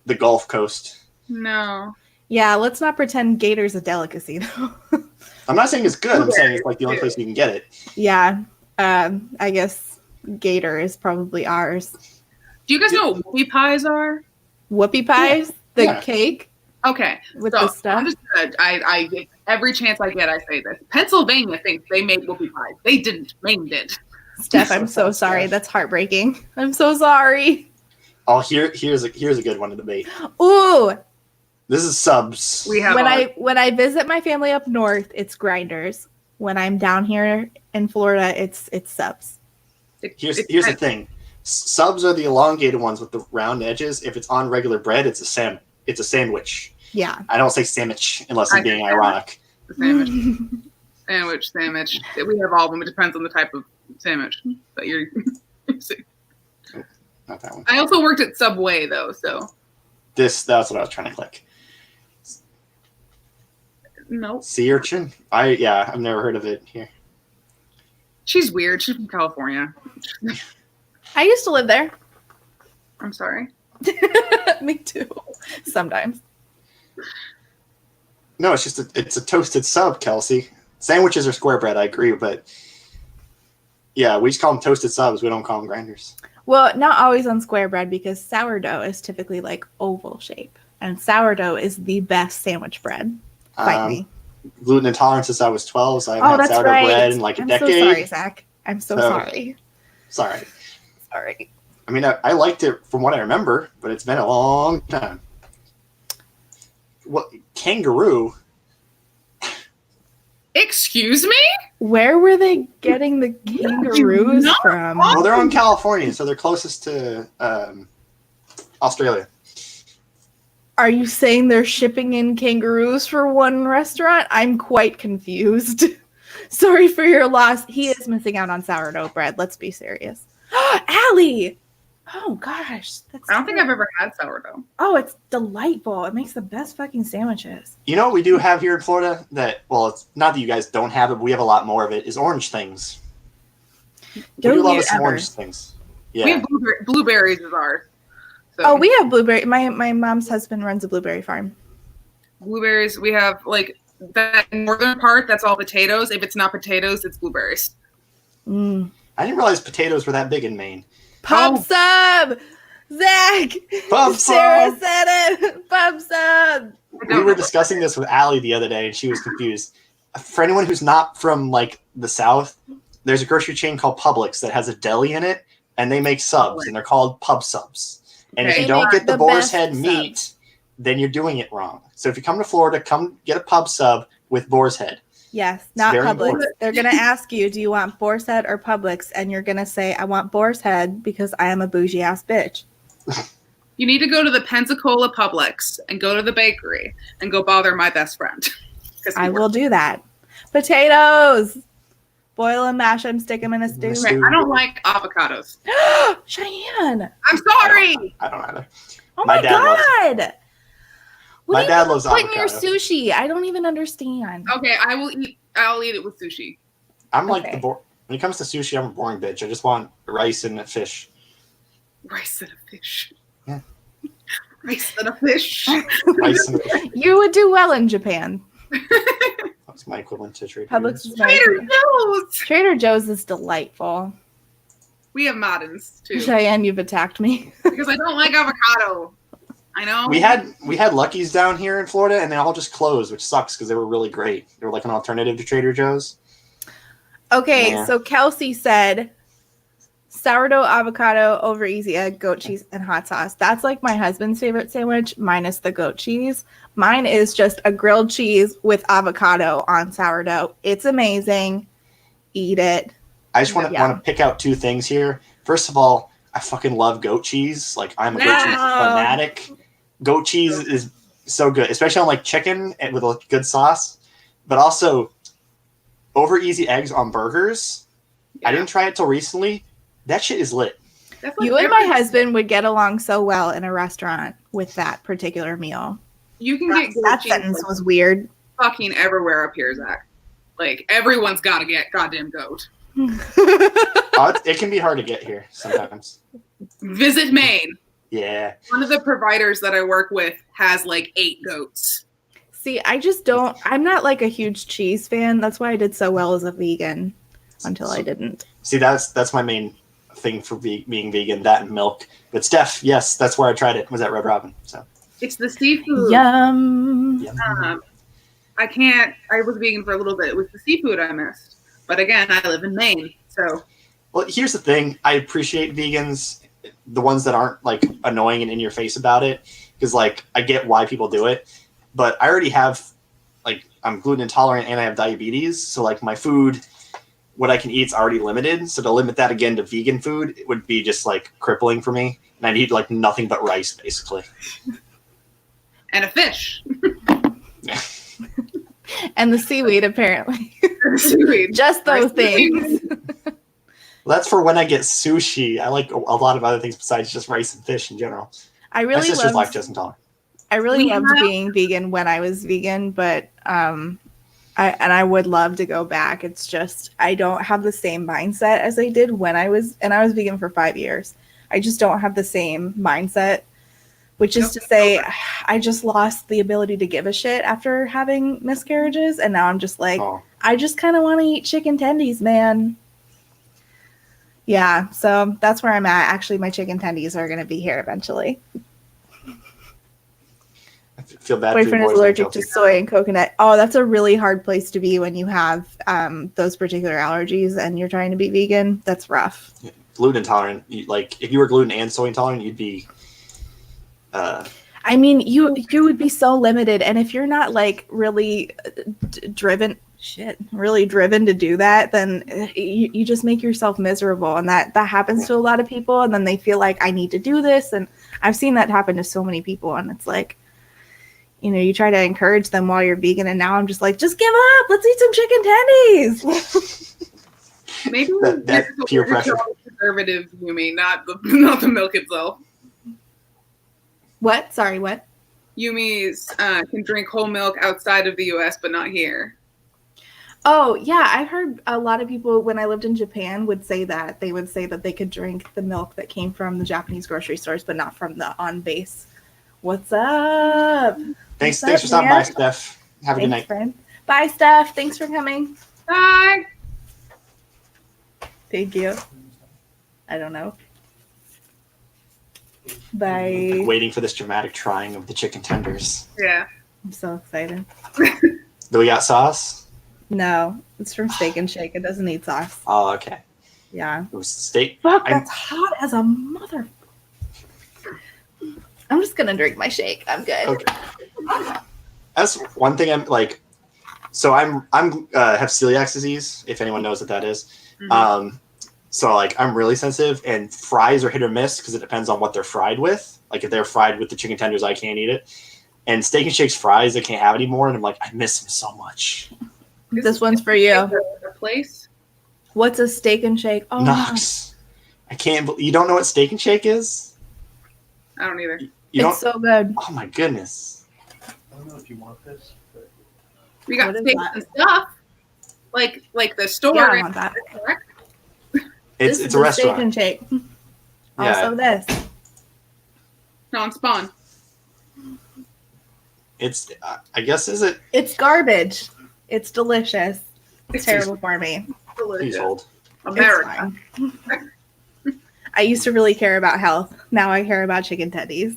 the Gulf Coast. No. Yeah, let's not pretend gator's a delicacy though. I'm not saying it's good. I'm saying it's like the only place you can get it. Yeah, I guess gator is probably ours. Do you guys know what whoopie pies are? Whoopie pies, the Yeah. cake Okay. with So the stuff. I'm just gonna, I every chance I get, I say this. Pennsylvania thinks they made whoopie pies. They didn't. Maine did. Steph, I'm so sorry. That's heartbreaking. I'm so sorry. Oh, here's a good one to debate. Ooh, This is subs. We have when I visit my family up north, it's grinders. When I'm down here in Florida, it's subs. Here's the thing. Subs are the elongated ones with the round edges. If it's on regular bread, it's a sandwich. Yeah. I don't say sandwich unless I'm I being say ironic. the sandwich. Sandwich. We have all of them. It depends on the type of sandwich that you're. Not that one. I also worked at Subway though, so That's what I was trying to click. nope. Sea urchin? I've never heard of it here. She's weird. She's from California. I used to live there. I'm sorry. Me too. Sometimes. No, it's just it's a toasted sub, Kelsey. Sandwiches are square bread, I agree, but Yeah, we just call them toasted subs. We don't call them grinders. Well, not always on square bread because sourdough is typically like oval shape, and sourdough is the best sandwich bread. Fight me. Gluten intolerant since I was 12, so I haven't had That's sourdough right. bread in like a I'm decade. so sorry, Zach. I'm so So- sorry. Sorry. Sorry. I mean, I liked it from what I remember, but it's been a long time. What kangaroo? Excuse me? Where were they getting the kangaroos not from? Well, they're in California, so they're closest to Australia. Are you saying they're shipping in kangaroos for one restaurant? I'm quite confused. Sorry for your loss. He is missing out on sourdough bread. Let's be serious. Allie! Oh gosh. That's I don't think I've ever had sourdough. Oh, it's delightful. It makes the best fucking sandwiches. You know what we do have here in Florida that, well, it's not that you guys don't have it, but we have a lot more of it, is orange things. We Don't do love you us some ever. orange things. We Yeah. have blueberries is ours. So Oh, we have blueberry. My mom's husband runs a blueberry farm. blueberries. We have like that northern part. That's all potatoes. If it's not potatoes, it's blueberries. Mm. I didn't realize potatoes were that big in Maine. Pub sub! Zach! Pub Sarah sub! said it! Pub sub! We were discussing this with Allie the other day, and she was confused. For anyone who's not from like the South, there's a grocery chain called Publix that has a deli in it, and they make subs, and they're called pub subs. And if Okay. you They don't make get the the boar's best head meat, then you're doing it wrong. So if you come to Florida, come get a pub sub with boar's head. Yes, not very Publix. important. They're going to ask you, do you want Boar's Head or Publix? And you're going to say, I want Boar's Head because I am a bougie ass bitch. You need to go to the Pensacola Publix and go to the bakery and go bother my best friend. 'Cause he I works will do that. Potatoes! Boil them, mash them, stick them in a stew. Stew. Okay, I don't like avocados. Cheyenne! I'm sorry. I don't either. Oh My my, dad loves God! What My do dad you loves put in your avocado. sushi? I don't even understand. Okay, I'll eat it with sushi. I'm like Okay. when it comes to sushi, I'm a boring bitch. I just want rice and a fish. Rice and a fish. Yeah. Rice and a fish. Rice and a fish. You would do well in Japan. That's my equivalent to Trader Publix Joe's. is nice. Trader Joe's. Trader Joe's is delightful. We have Moddens too. Cheyenne, you've attacked me. Because I don't like avocado. I know. We had Lucky's down here in Florida, and they all just closed, which sucks because they were really great. They were like an alternative to Trader Joe's. Okay, Yeah. so Kelsey said sourdough avocado over easy egg, goat cheese, and hot sauce. That's like my husband's favorite sandwich, minus the goat cheese. Mine is just a grilled cheese with avocado on sourdough. It's amazing. Eat it. I just want to Yeah. pick out two things here. First of all, I fucking love goat cheese. Like I'm a goat cheese Wow. fanatic. Goat cheese is so good, especially on like chicken and with a good sauce. But also, over easy eggs on burgers. I didn't try it till recently. That shit is lit. That's like You and my every- husband would get along so well in a restaurant with that particular meal. You can get goat That cheese sentence was weird. fucking everywhere up here, Zach. Like everyone's got to get goddamn goat. It can be hard to get here sometimes. Visit Maine. Yeah. One of the providers that I work with has like 8 goats. See, I just don't. I'm not like a huge cheese fan. That's why I did so well as a vegan until I didn't. See, that's my main thing for being vegan, that and milk. But Steph, yes, that's where I tried it, was at Red Robin. So It's the seafood. Yum. yeah. I was vegan for a little bit. It was the seafood I missed. But again, I live in Maine. So Well, here's the thing. I appreciate vegans, the ones that aren't like annoying and in your face about it, because like I get why people do it, but I already have like I'm gluten intolerant and I have diabetes, so like my food, what I can eat is already limited. So to limit that again to vegan food, it would be just like crippling for me, and I'd eat like nothing but rice basically. and a fish. And the seaweed, apparently. Seaweed. Just those Rice things. Well, that's for when I get sushi. I like a lot of other things besides just rice and fish in general. I My really sister's loved. lactose intolerant. I really We loved have- being vegan when I was vegan, but I would love to go back. It's just I don't have the same mindset as I did when I was vegan for 5 years. I just don't have the same mindset, which is to say I just lost the ability to give a shit after having miscarriages, and now I'm just like Oh. I just kind of want to eat chicken tendies, man. Yeah, so that's where I'm at. Actually, my chicken tendies are going to be here eventually. I feel bad for your Boyfriend is boyfriend, allergic Kelsey. to soy and coconut. Oh, that's a really hard place to be when you have those particular allergies and you're trying to be vegan. That's rough. Gluten intolerant. Like if you were gluten and soy intolerant, you'd be. I mean, you would be so limited, and if you're not like really driven to do that, then you just make yourself miserable, and that happens to a lot of people, and then they feel like I need to do this, and I've seen that happen to so many people, and it's like, you try to encourage them while you're vegan, and now I'm just like, just give up, let's eat some chicken tendies. Maybe that peer pressure. Preservative, Yumi, not the milk itself. What? Sorry, what? Yumi's can drink whole milk outside of the U.S., but not here. Oh, yeah. I've heard a lot of people when I lived in Japan would say that. They would say that they could drink the milk that came from the Japanese grocery stores, but not from the on base. What's up? Thanks What's for up, stopping man? by, Steph. Have a good night. Friend. Bye, Steph. Thanks for coming. Bye. Thank you. I don't know. Bye. Like waiting for this dramatic trying of the chicken tenders. Yeah. I'm so excited. Do we got sauce? No, it's from Steak and Shake. It doesn't need sauce. Oh, okay. Yeah. It was steak. Fuck, that's hot as a mother. I'm just gonna drink my shake. I'm good. Okay. That's one thing I'm like. So I'm have celiac disease. If anyone knows what that is. Mhm. So like I'm really sensitive, and fries are hit or miss because it depends on what they're fried with. Like if they're fried with the chicken tenders, I can't eat it. And Steak and Shake's fries, I can't have anymore, and I'm like, I miss them so much. This one's for you. A place? What's a Steak and Shake? Oh, Knox, I can't. You don't know what Steak and Shake is? I don't either. You don't. it's so good. Oh my goodness. I don't know if you want this, but We got What is steaks that? and stuff. Like the store. Yeah, I want that. Correct? It's This a is the Steak restaurant. and Shake. Yeah. Also, this. Non-spawn. It's I guess is it? It's garbage. It's delicious. It's It's terrible for me. He's delicious. old. America. It's fine. I used to really care about health. Now I care about chicken tendies.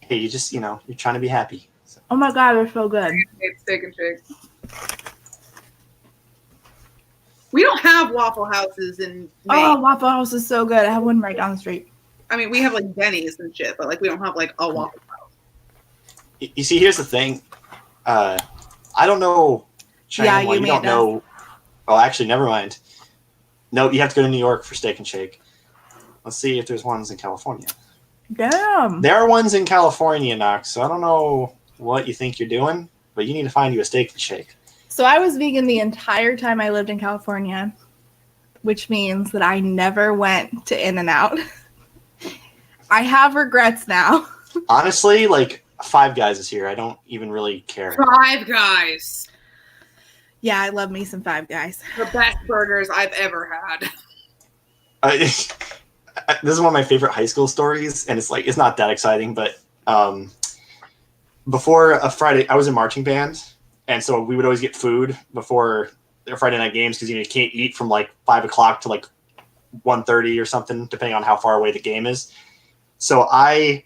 Hey, you just you're trying to be happy. So. Oh my god, they're so good. It's Steak and Shake. We don't have Waffle Houses in Maine. Oh, Waffle House is so good. I have one right down the street. I mean, we have like Denny's and shit, but like we don't have like a Waffle House. You see, here's the thing. I don't know. Cheyenne, why you you don't made know. Oh, actually, never mind. No, you have to go to New York for Steak and Shake. Let's see if there's ones in California. Damn. There are ones in California, Knox. So I don't know what you think you're doing, but you need to find you a Steak and Shake. So I was vegan the entire time I lived in California, which means that I never went to In-N-Out. I have regrets now. Honestly, like Five Guys is here. I don't even really care. Five Guys. Yeah, I love me some Five Guys. The best burgers I've ever had. This is one of my favorite high school stories, and it's not that exciting, but before a Friday, I was in marching band, and so we would always get food before their Friday night games because you can't eat from like 5 o'clock to like 1:30 or something, depending on how far away the game is. So I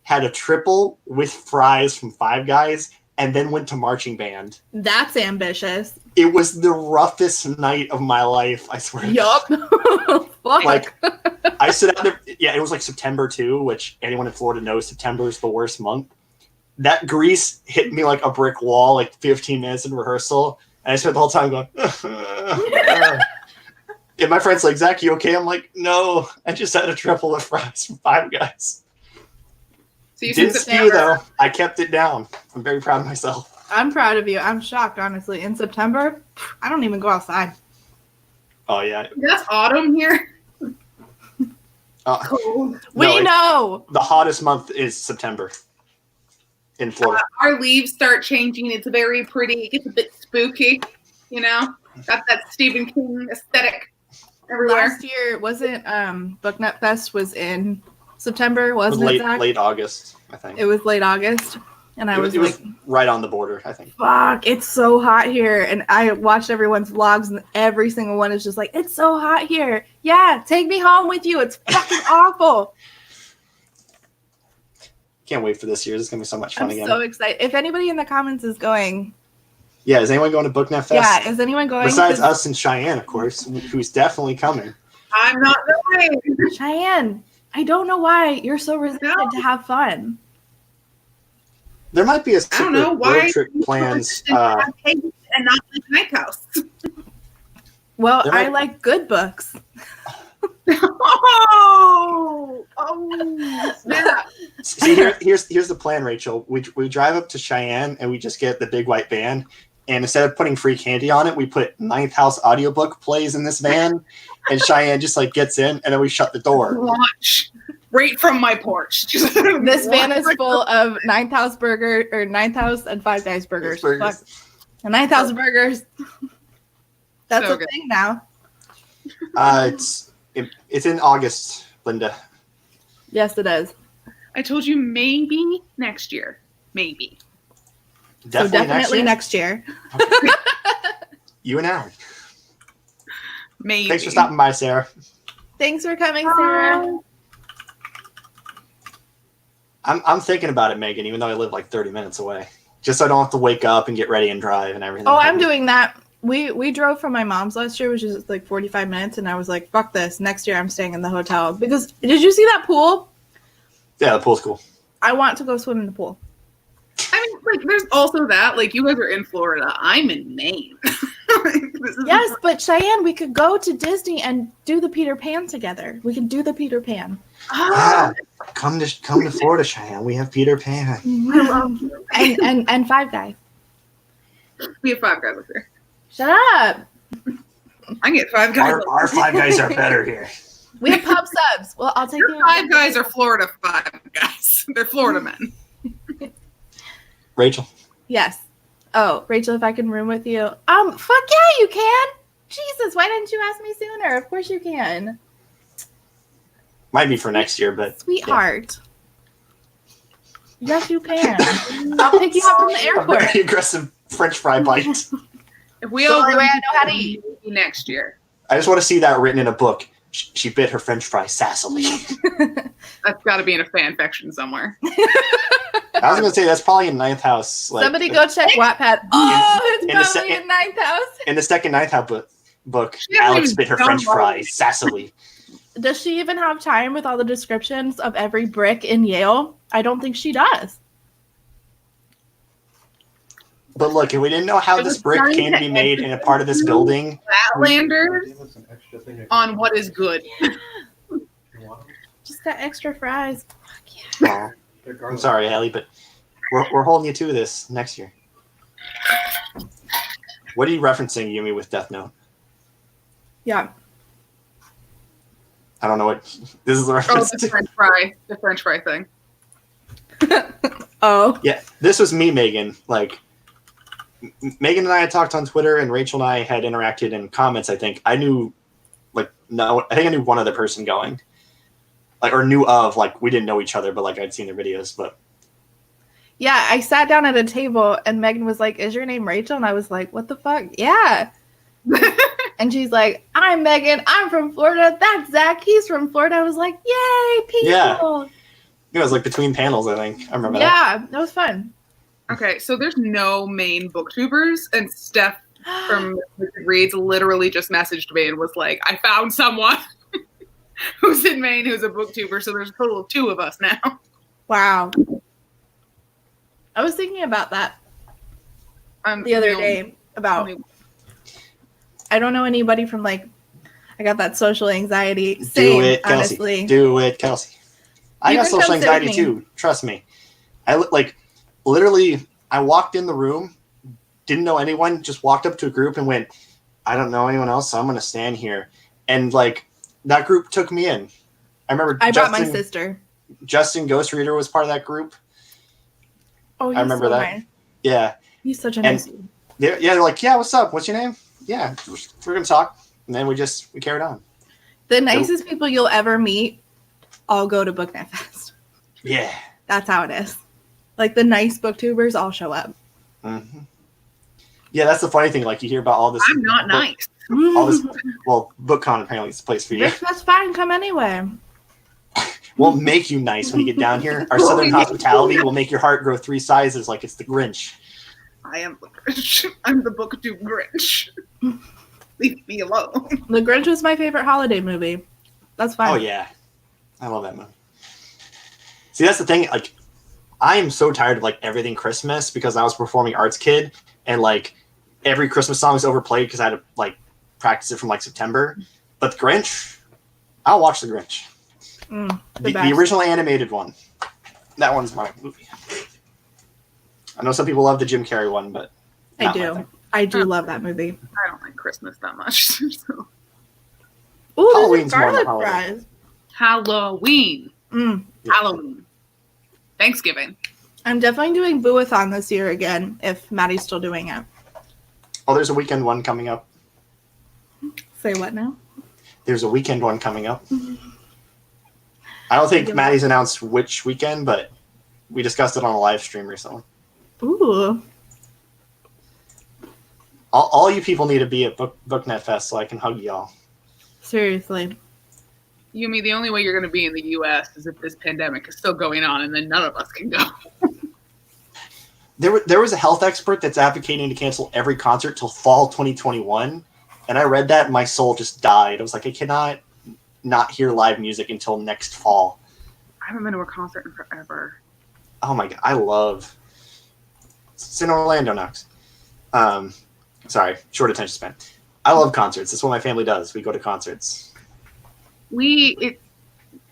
had a triple with fries from Five Guys, and then went to marching band. That's ambitious. It was the roughest night of my life, I swear. Yup. Fuck. Like, I sit out there. Yeah, it was like September too, which anyone in Florida knows September is the worst month. That grease hit me like a brick wall, like 15 minutes in rehearsal. And I spent the whole time going, and my friend's like, Zach, you okay? I'm like, no, I just had a triple of fries from Five Guys. So you Didn't said spew September. though. I kept it down. I'm very proud of myself. I'm proud of you. I'm shocked, honestly. In September, I don't even go outside. Oh yeah. That's autumn here. Uh, Cold. We know. The hottest month is September in Florida. Our leaves start changing. It's very pretty. It gets a bit spooky. Got that Stephen King aesthetic everywhere. Last year, wasn't Booknut Fest was in September, wasn't it, Zach? Late August, I think. It was late August. And I It was was like, right on the border, I think. fuck, it's so hot here. And I watched everyone's vlogs, and every single one is just like, it's so hot here. Yeah, take me home with you. It's fucking awful. Can't wait for this year. This is gonna be so much fun I'm again. so excited. If anybody in the comments is going, Yeah, is anyone going to BookNet Fest? yeah, is anyone going? Besides 'Cause us and Cheyenne, of course, who's definitely coming. I'm not going. Cheyenne, I don't know why you're so resistant to have fun. There might be a I don't secret know why road trip plans. and not like Night House. Well, There I might- like good books. Oh, snap. See, here's the plan, Rachel. We drive up to Cheyenne and we just get the big white van, and instead of putting free candy on it, we put Ninth House audiobook plays in this van, and Cheyenne just like gets in, and then we shut the door. Launch right from my porch. This van is full of Ninth House burger or Ninth House and Five Guys burgers. Burgers. Fuck. And Ninth House burgers. That's So a good. thing now. It's in August, Linda. Yes, it is. I told you maybe next year. Maybe. So definitely next year? next year. You and Allie. Maybe. Thanks for stopping by, Sarah. Thanks for coming, Sarah. I'm thinking about it, Megan, even though I live like 30 minutes away. Just so I don't have to wake up and get ready and drive and everything. Oh, I'm doing that. We drove from my mom's last year, which is like 45 minutes, and I was like, fuck this. Next year I'm staying in the hotel. Because did you see that pool? Yeah, the pool's cool. I want to go swim in the pool. I mean, like, there's also that. Like, you guys are in Florida. I'm in Maine. This is Yes, but Cheyenne, we could go to Disney and do the Peter Pan together. We could do the Peter Pan. Yeah, come to Florida, Cheyenne. We have Peter Pan. and Five Guys. We have 5 guys up here. Shut up. I can get 5 guys. Our 5 guys are better here. We have pub subs. Well, I'll take Your you. 5 guys are Florida 5 guys. They're Florida men. Rachel. Yes. Oh, Rachel, if I can room with you. Fuck yeah, you can. Jesus, why didn't you ask me sooner? Of course you can. Might be for next year, but Sweetheart. Yes, you can. I'll pick you up from the a airport. very aggressive French fry bite. If we The all only way I know how to eat. next year. I just want to see that written in a book. She bit her French fry sassily. That's got to be in a fan fiction somewhere. I was going to say that's probably in Ninth House. Like, Somebody go check Wattpad. Oh, in the it's probably se- in Ninth House. in the second Ninth House book. She hasn't Alex even bit her done French one. fry sassily. Does she even have time with all the descriptions of every brick in Yale? I don't think she does. But look, if we didn't know how It this was brick trying came to to be made in a part of this building, Outlanders on what is good. Just got extra fries. oh, I'm sorry, Allie, but we're holding you to this next year. What are you referencing, Yumi, with Death Note? Yeah. I don't know what this is a Oh, reference the to. French fry. The French fry thing. Oh. Yeah, this was me, Megan. Like, Megan and I had talked on Twitter, and Rachel and I had interacted in comments. I think I knew, I think I knew one other person going, or knew of. Like, we didn't know each other, but like I'd seen their videos. But Yeah, I sat down at a table and Megan was like, "Is your name Rachel?" And I was like, "What the fuck?" Yeah. And she's like, "I'm Megan. I'm from Florida. That's Zach. He's from Florida." I was like, "Yay, people!" Yeah. it was like between panels. I think I remember that. Yeah, that was fun. Okay, so there's no main booktubers, and Steph from Reads literally just messaged me and was like, I found someone who's in Maine who's a booktuber, so there's a total of 2 of us now. Wow. I was thinking about that I'm the other only- day about only- I don't know anybody from I got that social anxiety. Do Same, it, Kelsey. honestly. Do it, Kelsey. I You got can social come sit with anxiety me. too. Trust me. Literally, I walked in the room, didn't know anyone, just walked up to a group and went, I don't know anyone else, so I'm going to stand here. And that group took me in. I remember I brought my sister. Justin Ghost Reader was part of that group. Oh, he's remember so that. nice. Yeah. He's such a And- nice dude. They're like, yeah, what's up? What's your name? Yeah, we're going to talk. And then we carried on. The nicest people you'll ever meet all go to BookNet Fest. Yeah. That's how it is. Like the nice booktubers all show up. Mm-hmm. Yeah, that's the funny thing. Like you hear about all this. I'm not nice. All this. Well, BookCon apparently is the place for you. Rich, that's fine. Come anyway. We'll make you nice when you get down here. Our Southern hospitality will make your heart grow 3 sizes like it's the Grinch. I am the Grinch. I'm the booktube Grinch. Leave me alone. The Grinch was my favorite holiday movie. That's fine. Oh yeah, I love that movie. See, that's the thing. Like, I am so tired of like everything Christmas because I was a performing arts kid, and like every Christmas song is overplayed because I had to like practice it from like September. But the Grinch, I'll watch the Grinch. The original animated one. That one's my movie. I know some people love the Jim Carrey one, but I not my do. thing. I do love that movie. I don't like Christmas that much. So. Ooh, Halloween's there's a more than garlic holiday. fries. Halloween. Mm. Halloween. Thanksgiving. I'm definitely doing Boo-a-thon this year again, if Maddie's still doing it. Oh, there's a weekend one coming up. Say what now? There's a weekend one coming up. I don't think Maddie's announced which weekend, but we discussed it on a live stream recently. Ooh. All you people need to be at BookNet Fest so I can hug y'all. Seriously. Yumi, the only way you're going to be in the U.S. is if this pandemic is still going on, and then none of us can go. There was a health expert that's advocating to cancel every concert till fall 2021, and I read that and my soul just died. I was like, I cannot not hear live music until next fall. I haven't been to a concert in forever. Oh my god, I love. It's in Orlando next. Sorry, short attention span. I love concerts. That's what my family does. We go to concerts. It's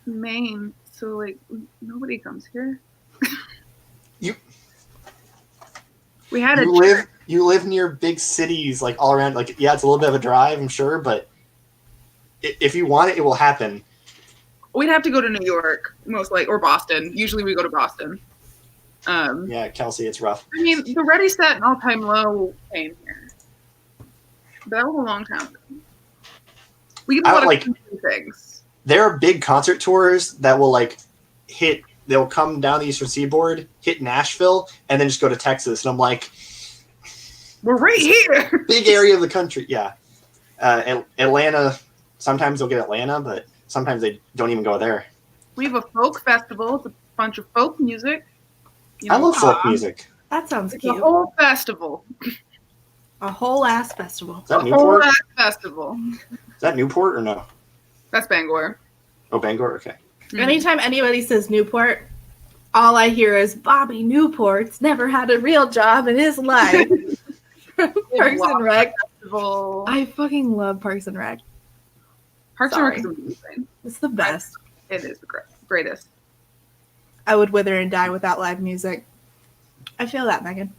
Maine, so like nobody comes here. We had You live near big cities, like all around. Like, yeah, it's a little bit of a drive, I'm sure, but if you want it, it will happen. We'd have to go to New York, most likely, or Boston. Usually, we go to Boston. Yeah, Kelsey, it's rough. I mean, the Ready Set and All Time Low came here. That was a long time ago. We get a lot of things. There are big concert tours that will like hit. They'll come down the Eastern Seaboard, hit Nashville, and then just go to Texas. And I'm like, we're right here. Big area of the country, yeah. Atlanta. Sometimes they'll get Atlanta, but sometimes they don't even go there. We have a folk festival. It's a bunch of folk music. I love folk music. That sounds It's cute. a whole festival. A whole ass festival. Is that A Newport? whole ass festival. Is that Newport or no? That's Bangor. Oh, Bangor. Okay. Anytime anybody says Newport, all I hear is Bobby Newport's never had a real job in his life. Parks and Rec. Festival. I fucking love Parks and Rec. Parks and Rec Sorry. is amazing. It's the best. It is the greatest. I would wither and die without live music. I feel that, Megan.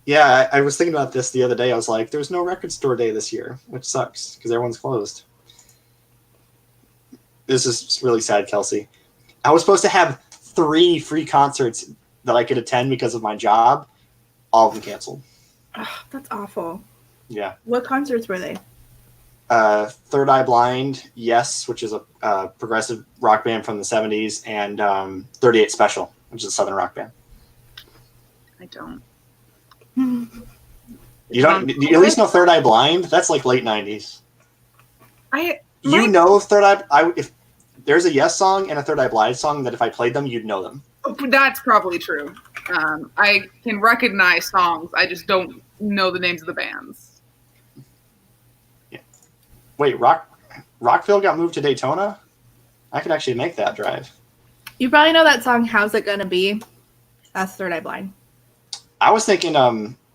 Yeah, I was thinking about this the other day. I was like, there's no record store day this year, which sucks because everyone's closed. This is really sad, Kelsey. I was supposed to have 3 free concerts that I could attend because of my job. All of them canceled. Oh, that's awful. Yeah. What concerts were they? Third Eye Blind, Yes, which is a progressive rock band from the 70s, and 38 Special, which is a southern rock band. I don't. You don't? Do you at least know Third Eye Blind? That's like late 90s. You know Third Eye. If there's a Yes song and a Third Eye Blind song that if I played them, you'd know them. That's probably true. I can recognize songs. I just don't know the names of the bands. Yeah. Wait, Rockville got moved to Daytona? I could actually make that drive. You probably know that song, How's It Gonna Be? That's Third Eye Blind. I was thinking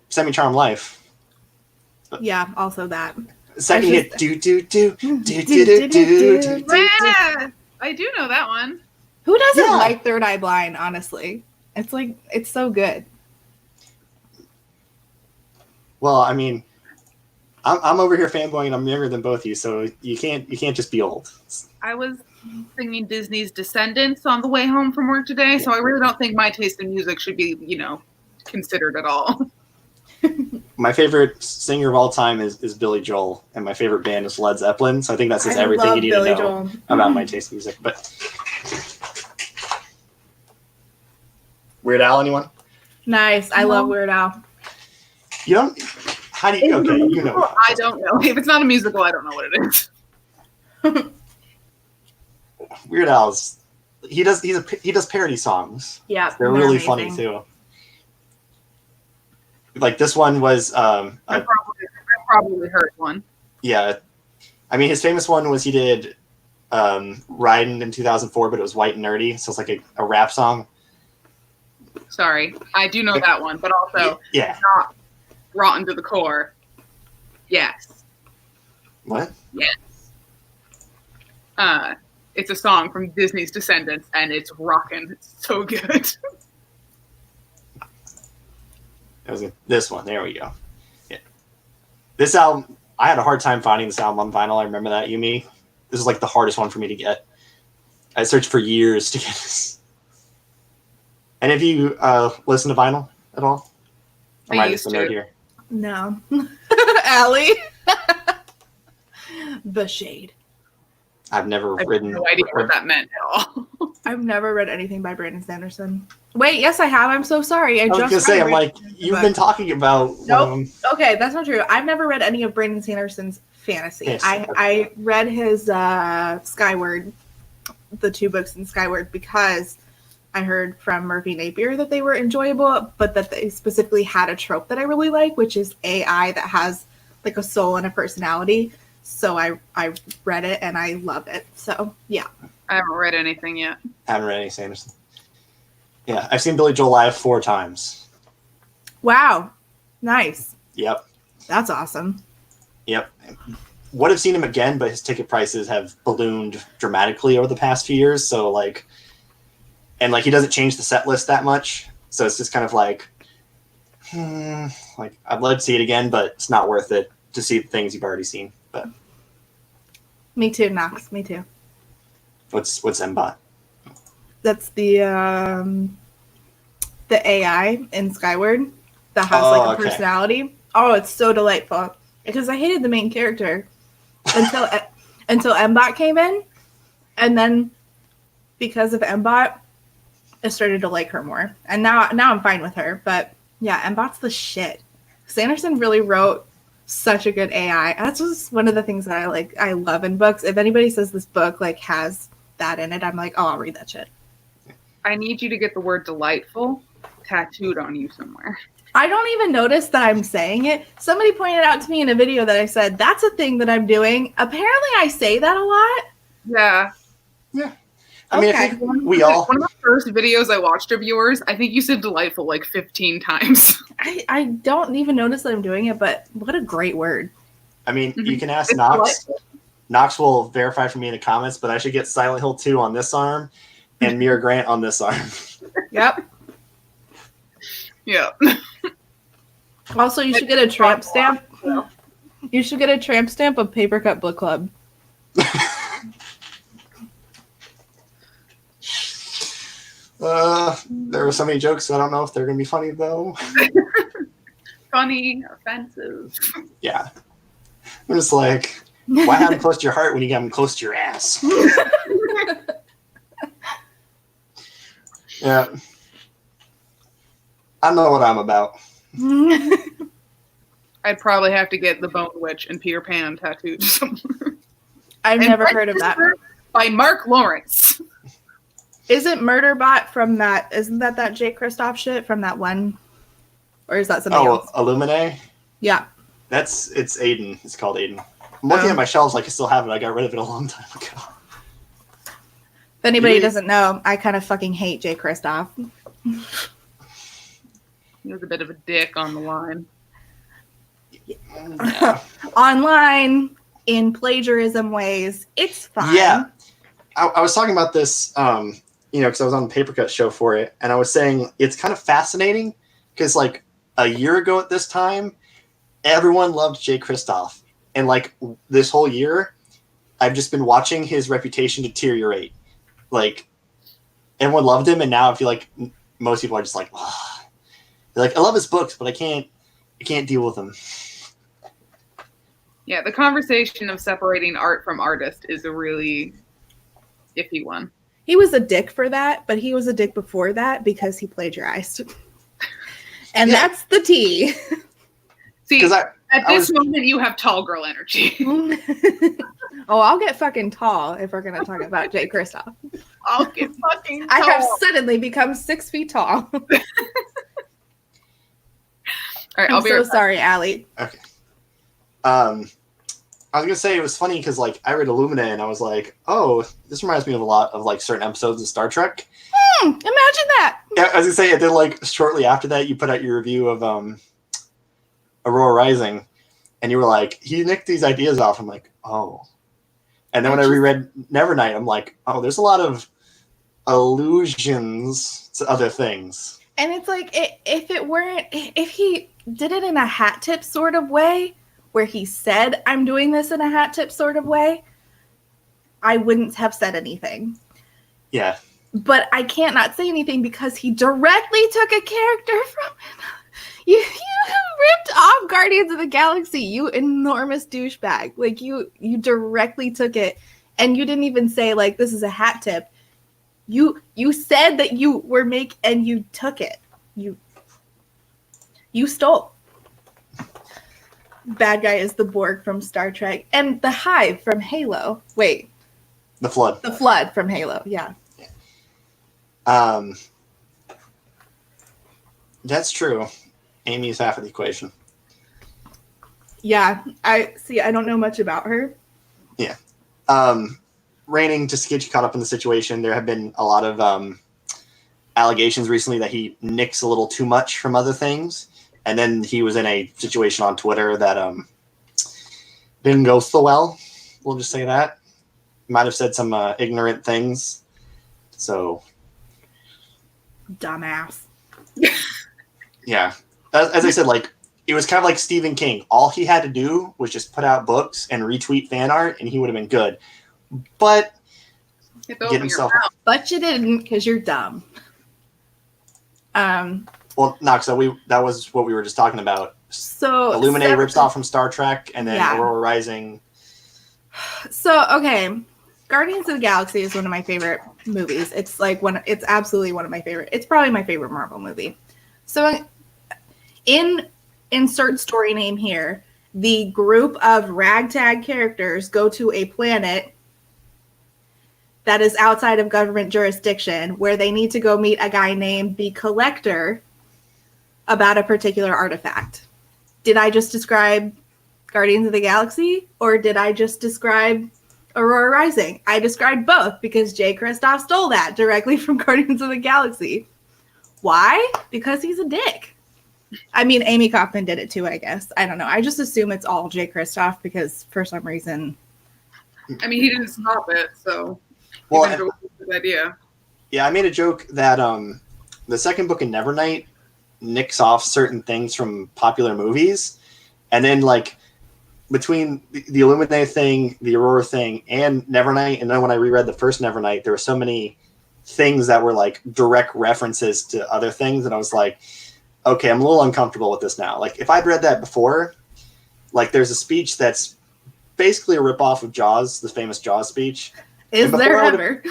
Semi-Charmed Life. Yeah, also that. Second hit, do. Yeah, I do know that one. Who doesn't Yeah. like Third Eye Blind, honestly? It's like, it's so good. Well, I mean, I'm over here fanboying. I'm younger than both of you, so you can't just be old. I was singing Disney's Descendants on the way home from work today, so I really don't think my taste in music should be, considered at all. My favorite singer of all time is Billy Joel, and my favorite band is Led Zeppelin. So I think that says everything you need to know about my taste in music. But Weird Al, anyone? Nice. I love Weird Al. You don't. How do you? Okay, you know. I don't know. If it's not a musical, I don't know what it is. Weird Al's. He does parody songs. Yeah, They're really funny too. Like this one was. I probably heard one. Yeah, I mean his famous one was he did Riding in 2004, but it was white and nerdy, so it's like a rap song. Sorry, I do know that one, but also Yeah. not rotten to the core. Yes. What? Yes. It's a song from Disney's Descendants, and it's rockin'. It's so good. It was this one. There we go. Yeah. This album, I had a hard time finding this album on vinyl. I remember that, Yumi. This is like the hardest one for me to get. I searched for years to get this. And have you listened to vinyl at all? I Am I used just a nerd to. here? No. Allie. The shade. I've never I have written. no idea what that meant at all. I've never read anything by Brandon Sanderson. Wait, yes, I have. I'm so sorry. I was gonna say, I'm like, you've been talking about. Nope. Okay, that's not true. I've never read any of Brandon Sanderson's fantasy. Yes, I read his Skyward, the 2 books in Skyward, because I heard from Murphy Napier that they were enjoyable, but that they specifically had a trope that I really like, which is AI that has like a soul and a personality. So I read it and I love it. So yeah. I haven't read anything yet. Haven't read any Sanderson. Yeah, I've seen Billy Joel live 4 times. Wow. Nice. Yep. That's awesome. Yep. Would have seen him again, but his ticket prices have ballooned dramatically over the past few years. So like, and like he doesn't change the set list that much. So it's just kind of like, like I'd love to see it again, but it's not worth it to see the things you've already seen. But Me too, Knox. Me too. what's Mbot? That's the AI in Skyward that has like a okay. personality. Oh, it's so delightful. Because I hated the main character until until Mbot came in, and then because of Mbot, I started to like her more. And now I'm fine with her. But yeah, Mbot's the shit. Sanderson really wrote such a good AI. That's just one of the things that I love in books. If anybody says this book like has that in it, I'm like, oh, I'll read that shit. I need you to get the word delightful tattooed on you somewhere. I don't even notice that I'm saying it. Somebody pointed out to me in a video that I said, that's a thing that I'm doing. Apparently I say that a lot. Yeah. Yeah. I mean, I Okay. think we all. One of the first videos I watched of yours, I think you said delightful like 15 times. I don't even notice that I'm doing it, but what a great word. I mean, you can ask It's Knox. delightful. Knox will verify for me in the comments, but I should get Silent Hill 2 on this arm and Mira Grant on this arm. Yep. Yeah. Also, you should get a tramp stamp. You should get a tramp stamp of Paper Cut Book Club. There were so many jokes, so I don't know if they're going to be funny, though. Funny, offensive. Yeah. I'm just like, why have them close to your heart when you have them close to your ass? Yeah. I know what I'm about. I'd probably have to get the Bone Witch and Peter Pan tattooed somewhere. I've And never heard of that. By Mark Lawrence. Isn't Murderbot from that? Isn't that Jake Kristoff shit from that one? Or is that something else? Illumine? Yeah. It's Aiden. It's called Aiden. I'm looking at my shelves like I still have it. I got rid of it a long time ago. If anybody Really? doesn't know, I kind of fucking hate Jake Kristoff. He was a bit of a dick on the line. Online, in plagiarism ways, it's fine. Yeah. I was talking about this, because I was on the Paper Cut show for it, and I was saying it's kind of fascinating because, like, a year ago at this time, everyone loved Jay Kristoff. And, like, this whole year, I've just been watching his reputation deteriorate. Like, everyone loved him, and now I feel like most people are just like, ugh. They're like, I love his books, but I can't deal with them. Yeah, the conversation of separating art from artist is a really iffy one. He was a dick for that, but he was a dick before that because he plagiarized. And Yeah. that's the tea. See, Because at I this was- moment, you have tall girl energy. Oh, I'll get fucking tall if we're gonna talk about Jay Kristoff. I'll get fucking tall. I have suddenly become 6 feet tall. All right, I'm I'll be so right back. sorry, Allie. I was gonna say it was funny because like I read Illumina and I was like, oh, this reminds me of a lot of like certain episodes of Star Trek. Imagine that. Yeah, I was gonna say, and then like shortly after that, you put out your review of Aurora Rising, and you were like, he nicked these ideas off. I'm like, oh. And then when I reread Nevernight, I'm like, oh, there's a lot of allusions to other things. And it's like, if he did it in a hat tip sort of way, where he said, I'm doing this in a hat tip sort of way, I wouldn't have said anything. Yeah. But I can't not say anything because he directly took a character from it. You ripped off Guardians of the Galaxy, you enormous douchebag. Like you directly took it, and you didn't even say like this is a hat tip. You said that you were and you took it. You stole. Bad guy is the Borg from Star Trek, and the Hive from Halo. Wait, The Flood. the Flood from Halo. Yeah. That's true. Amy is half of the equation. Yeah, I don't know much about her. Raining, just to get you caught up in the situation, there have been a lot of allegations recently that he nicks a little too much from other things. And then he was in a situation on Twitter that didn't go so well. We'll just say that. Might have said some ignorant things. So, Dumbass. yeah. As I said, like, it was kind of like Stephen King. All he had to do was just put out books and retweet fan art, and he would have been good. But Get get himself. But you didn't because you're dumb. Well, no, so that was what we were just talking about. So Illuminae rips off from Star Trek, and then Yeah. Aurora Rising. So okay, Guardians of the Galaxy is one of my favorite movies. It's like it's absolutely one of my favorite. It's probably my favorite Marvel movie. So in insert story name here, the group of ragtag characters go to a planet that is outside of government jurisdiction where they need to go meet a guy named the Collector about a particular artifact. Did I just describe Guardians of the Galaxy, or did I just describe Aurora Rising? I described both because Jay Kristoff stole that directly from Guardians of the Galaxy. Why? Because he's a dick. I mean, Amy Kaufman did it too, I guess. I don't know. I just assume it's all Jay Kristoff because for some reason. I mean, he didn't stop it, so Well, it was a good idea. yeah, I made a joke that the second book in Nevernight nicks off certain things from popular movies, and then like between the Illuminae thing, the Aurora thing, and Nevernight, and then when I reread the first Nevernight, there were so many things that were like direct references to other things, and I was like, okay, I'm a little uncomfortable with this now. Like if I'd read that before, like there's a speech that's basically a ripoff of Jaws, the famous Jaws speech. Is And there before I ever?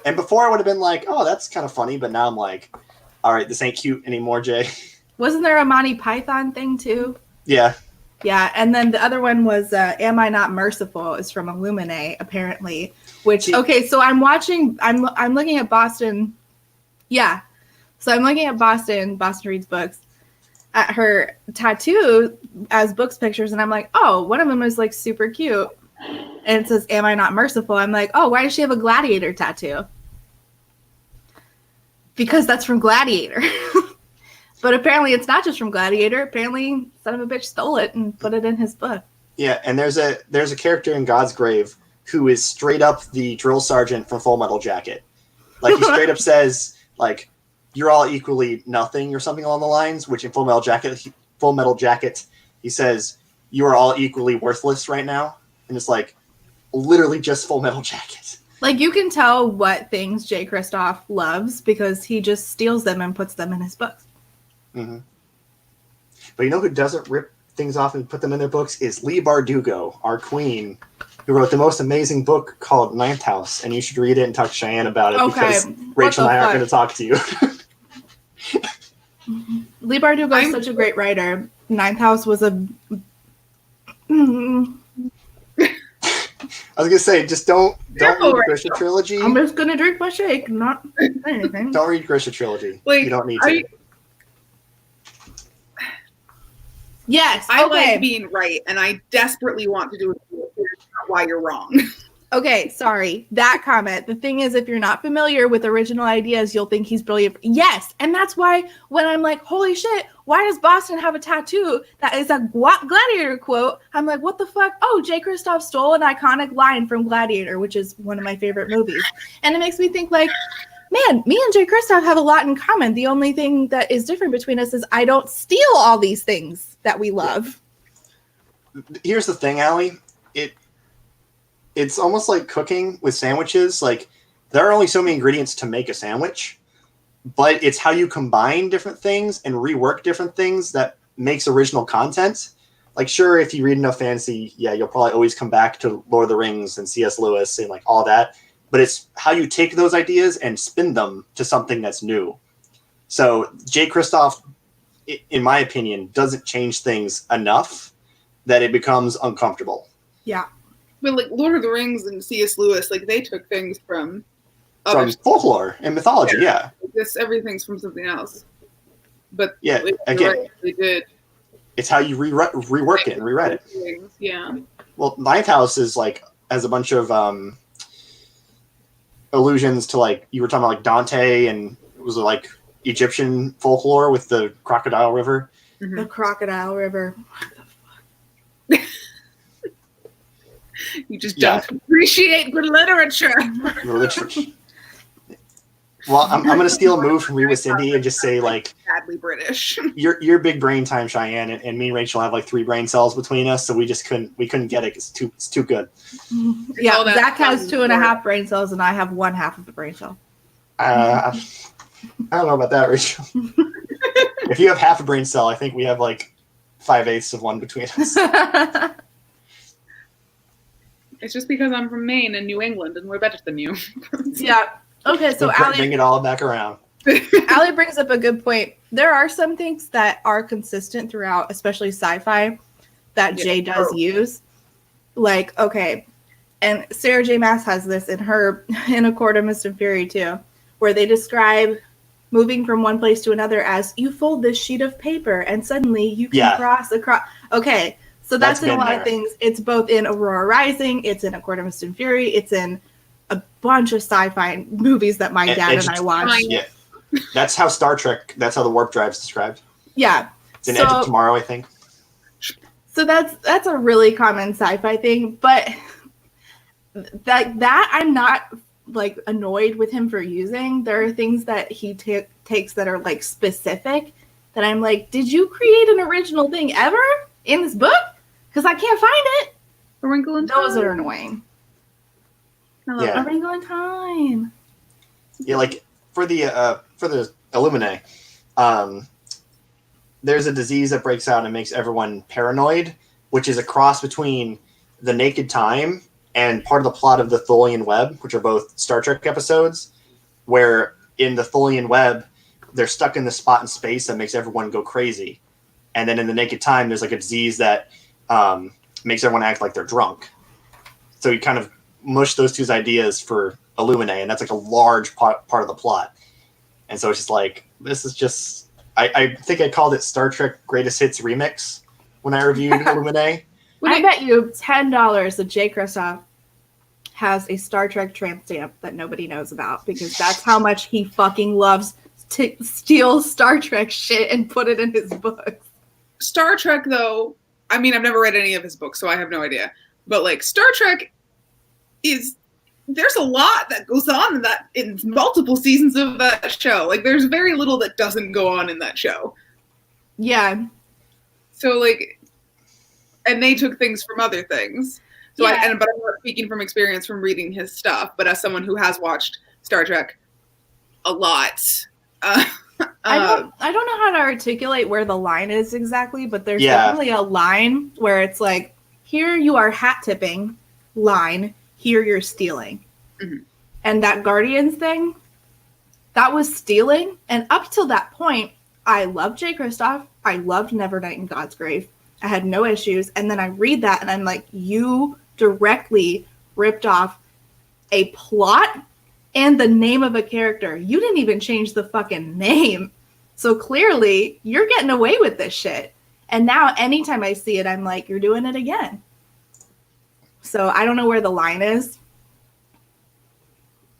And before I would have been like, oh, that's kind of funny, but now I'm like, all right, this ain't cute anymore, Jay. Wasn't there a Monty Python thing too? Yeah. Yeah, and then the other one was "Am I Not Merciful?" is from Illuminae, apparently. Which See- okay, so I'm looking at Boston. Yeah, so I'm looking at Boston reads books, at her tattoo as books pictures, and I'm like, oh, one of them is like super cute, and it says "Am I Not Merciful?" I'm like, oh, why does she have a gladiator tattoo? Because that's from Gladiator. But apparently it's not just from Gladiator. Apparently son of a bitch stole it and put it in his book. Yeah, and there's a character in God's Grave who is straight up the drill sergeant from Full Metal Jacket. Like he straight up says, like, you're all equally nothing or something along the lines, which in Full Metal Jacket, he says, you are all equally worthless right now. And it's like literally just Full Metal Jacket. Like you can tell what things Jay Kristoff loves because he just steals them and puts them in his books. Mm-hmm. But you know who doesn't rip things off and put them in their books is Lee Bardugo, our queen. who wrote the most amazing book called Ninth House, and you should read it and talk to Cheyenne about it Okay, because what Rachel and the I aren't fuck? going to talk to you. Lee Bardugo is such a great writer. Ninth House was a. I'm I was going to say, just don't Careful, read the Grisha trilogy. just gonna drink my shake, not say anything. Don't read Grisha trilogy. Like, you don't need I- to. Yes. I okay. like being right, and I desperately want to do it. Here's not why you're wrong. Okay, sorry. That comment. The thing is, if you're not familiar with original ideas, you'll think he's brilliant. Yes, and that's why when I'm like, holy shit, why does Boston have a tattoo that is a Gladiator quote? I'm like, what the fuck? Oh, Jay Kristoff stole an iconic line from Gladiator, which is one of my favorite movies. And it makes me think like, man, me and Jay Kristoff have a lot in common. The only thing that is different between us is I don't steal all these things that we love. Here's the thing, Allie. It's almost like cooking with sandwiches. Like, there are only so many ingredients to make a sandwich, but it's how you combine different things and rework different things that makes original content. Like, sure, if you read enough fantasy, yeah, you'll probably always come back to Lord of the Rings and C.S. Lewis and like all that. But it's how you take those ideas and spin them to something that's new. So Jay Kristoff, in my opinion, doesn't change things enough that it becomes uncomfortable. Yeah. But like Lord of the Rings and C.S. Lewis, like they took things from other From folklore and mythology, yeah. This everything's from something else. But Yeah, like, you're again, right, they did. it's how you rework it and rewrite it. Things, yeah. Well, Ninth House is like has a bunch of allusions to like you were talking about like Dante and it was like Egyptian folklore with the crocodile river. The Crocodile River. You just Yeah. don't appreciate good literature. Literally. Well, I'm going to steal a move from Reba Cindy and just say like Badly British. you're big brain time, Cheyenne, and me and Rachel have like 3 brain cells between us, so we couldn't get it. It's too good. Yeah, all that Zach has fun 2.5 brain cells, and I have 1/2 of the brain cell. I don't know about that, Rachel. If you have half a brain cell, I think we have like 5/8 of one between us. It's just because I'm from Maine and New England, and we're better than you. Yeah. Okay, so Bring it all back around. Allie brings up a good point. There are some things that are consistent throughout, especially sci-fi, that Yeah. Jay does use. Like, okay, and Sarah J. Maas has this in her In A Court of Mist and Fury too, where they describe moving from one place to another as you fold this sheet of paper and suddenly you can cross across. Okay, so that's in a been lot there. of things. It's both in Aurora Rising, it's in A Court of Mist and Fury, it's in a bunch of sci-fi movies that my dad and I watched. Yeah, that's how Star Trek. That's how the warp drive's described. Yeah. It's in Edge of Tomorrow, I think. So that's a really common sci-fi thing, but that I'm not like annoyed with him for using. There are things that he takes that are like specific that I'm like, did you create an original thing ever in this book? Because I can't find it. A Wrinkle in Time. Those are annoying. Hello. Yeah. A Wrinkle in Time. Yeah, like for the Illuminae, there's a disease that breaks out and makes everyone paranoid, which is a cross between the Naked Time and part of the plot of the Tholian Web, which are both Star Trek episodes, where in the Tholian Web, they're stuck in the spot in space that makes everyone go crazy. And then in the Naked Time, there's like a disease that makes everyone act like they're drunk. So you kind of mush those two ideas for Illuminae, and that's like a large part of the plot. And so it's just like, this is just, I think I called it Star Trek Greatest Hits Remix when I reviewed Illuminae. I bet you $10 that Jay Kristoff has a Star Trek tramp stamp that nobody knows about, because that's how much he fucking loves to steal Star Trek shit and put it in his books. Star Trek, though, I mean, I've never read any of his books, so I have no idea. But like Star Trek there's a lot that goes on in multiple seasons of that show. Like there's very little that doesn't go on in that show. Yeah. So like, and they took things from other things. So Yeah. but I'm not speaking from experience from reading his stuff, but as someone who has watched Star Trek a lot, I don't know how to articulate where the line is exactly, but there's definitely a line where it's like, here you are hat tipping, line, here you're stealing. Mhm. And that Guardians thing, that was stealing. And up till that point, I loved Jay Kristoff. I loved Nevernight in God's Grave. I had no issues. And then I read that and I'm like, you directly ripped off a plot and the name of a character. You didn't even change the fucking name. So clearly, you're getting away with this shit. And now anytime I see it, I'm like, you're doing it again. So I don't know where the line is,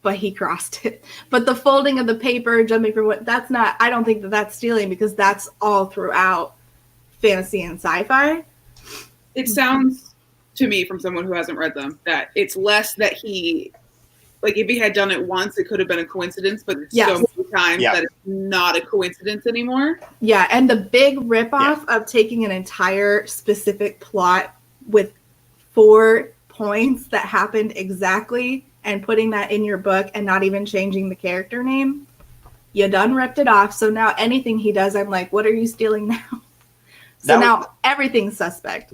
but he crossed it. But the folding of the paper, jumping from what, that's not, I don't think that that's stealing because that's all throughout fantasy and sci-fi. It sounds to me, from someone who hasn't read them, that it's less that he, like, if he had done it once, it could have been a coincidence, but it's so many times that it's not a coincidence anymore. Yeah, and the big ripoff of taking an entire specific plot with 4 points that happened exactly and putting that in your book and not even changing the character name, you done ripped it off. So now anything he does, I'm like, what are you stealing now? So now everything's suspect.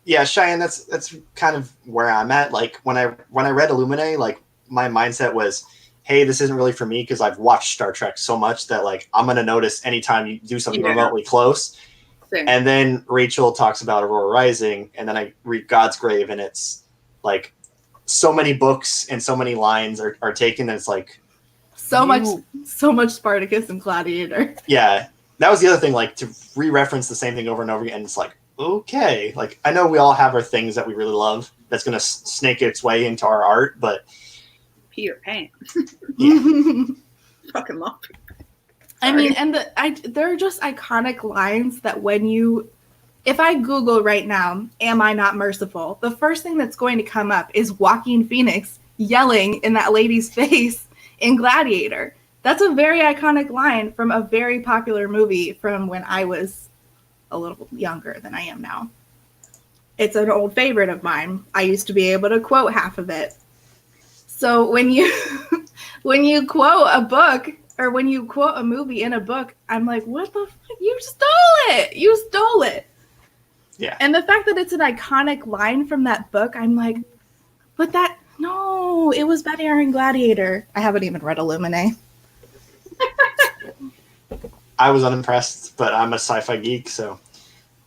Yeah, Cheyenne, that's kind of where I'm at. Like when I read Illuminae, like my mindset was, hey, this isn't really for me because I've watched Star Trek so much that like I'm gonna notice anytime you do something remotely close. Same. And then Rachel talks about Aurora Rising, and then I read God's Grave, and it's like so many books and so many lines are taken, and it's like so much Spartacus and Gladiator. Yeah, that was the other thing. Like to re-reference the same thing over and over again. It's like, okay, like I know we all have our things that we really love that's gonna snake its way into our art, but Peter Pan. Fucking love Peter Pan. I mean, and there are just iconic lines that if I Google right now, am I not merciful? The first thing that's going to come up is Joaquin Phoenix yelling in that lady's face in Gladiator. That's a very iconic line from a very popular movie from when I was a little younger than I am now. It's an old favorite of mine. I used to be able to quote half of it. So when you quote a book or when you quote a movie in a book, I'm like, what the fuck? You stole it. You stole it. Yeah. And the fact that it's an iconic line from that book, I'm like, but no, it was better in Gladiator. I haven't even read Illuminae. I was unimpressed, but I'm a sci-fi geek, so.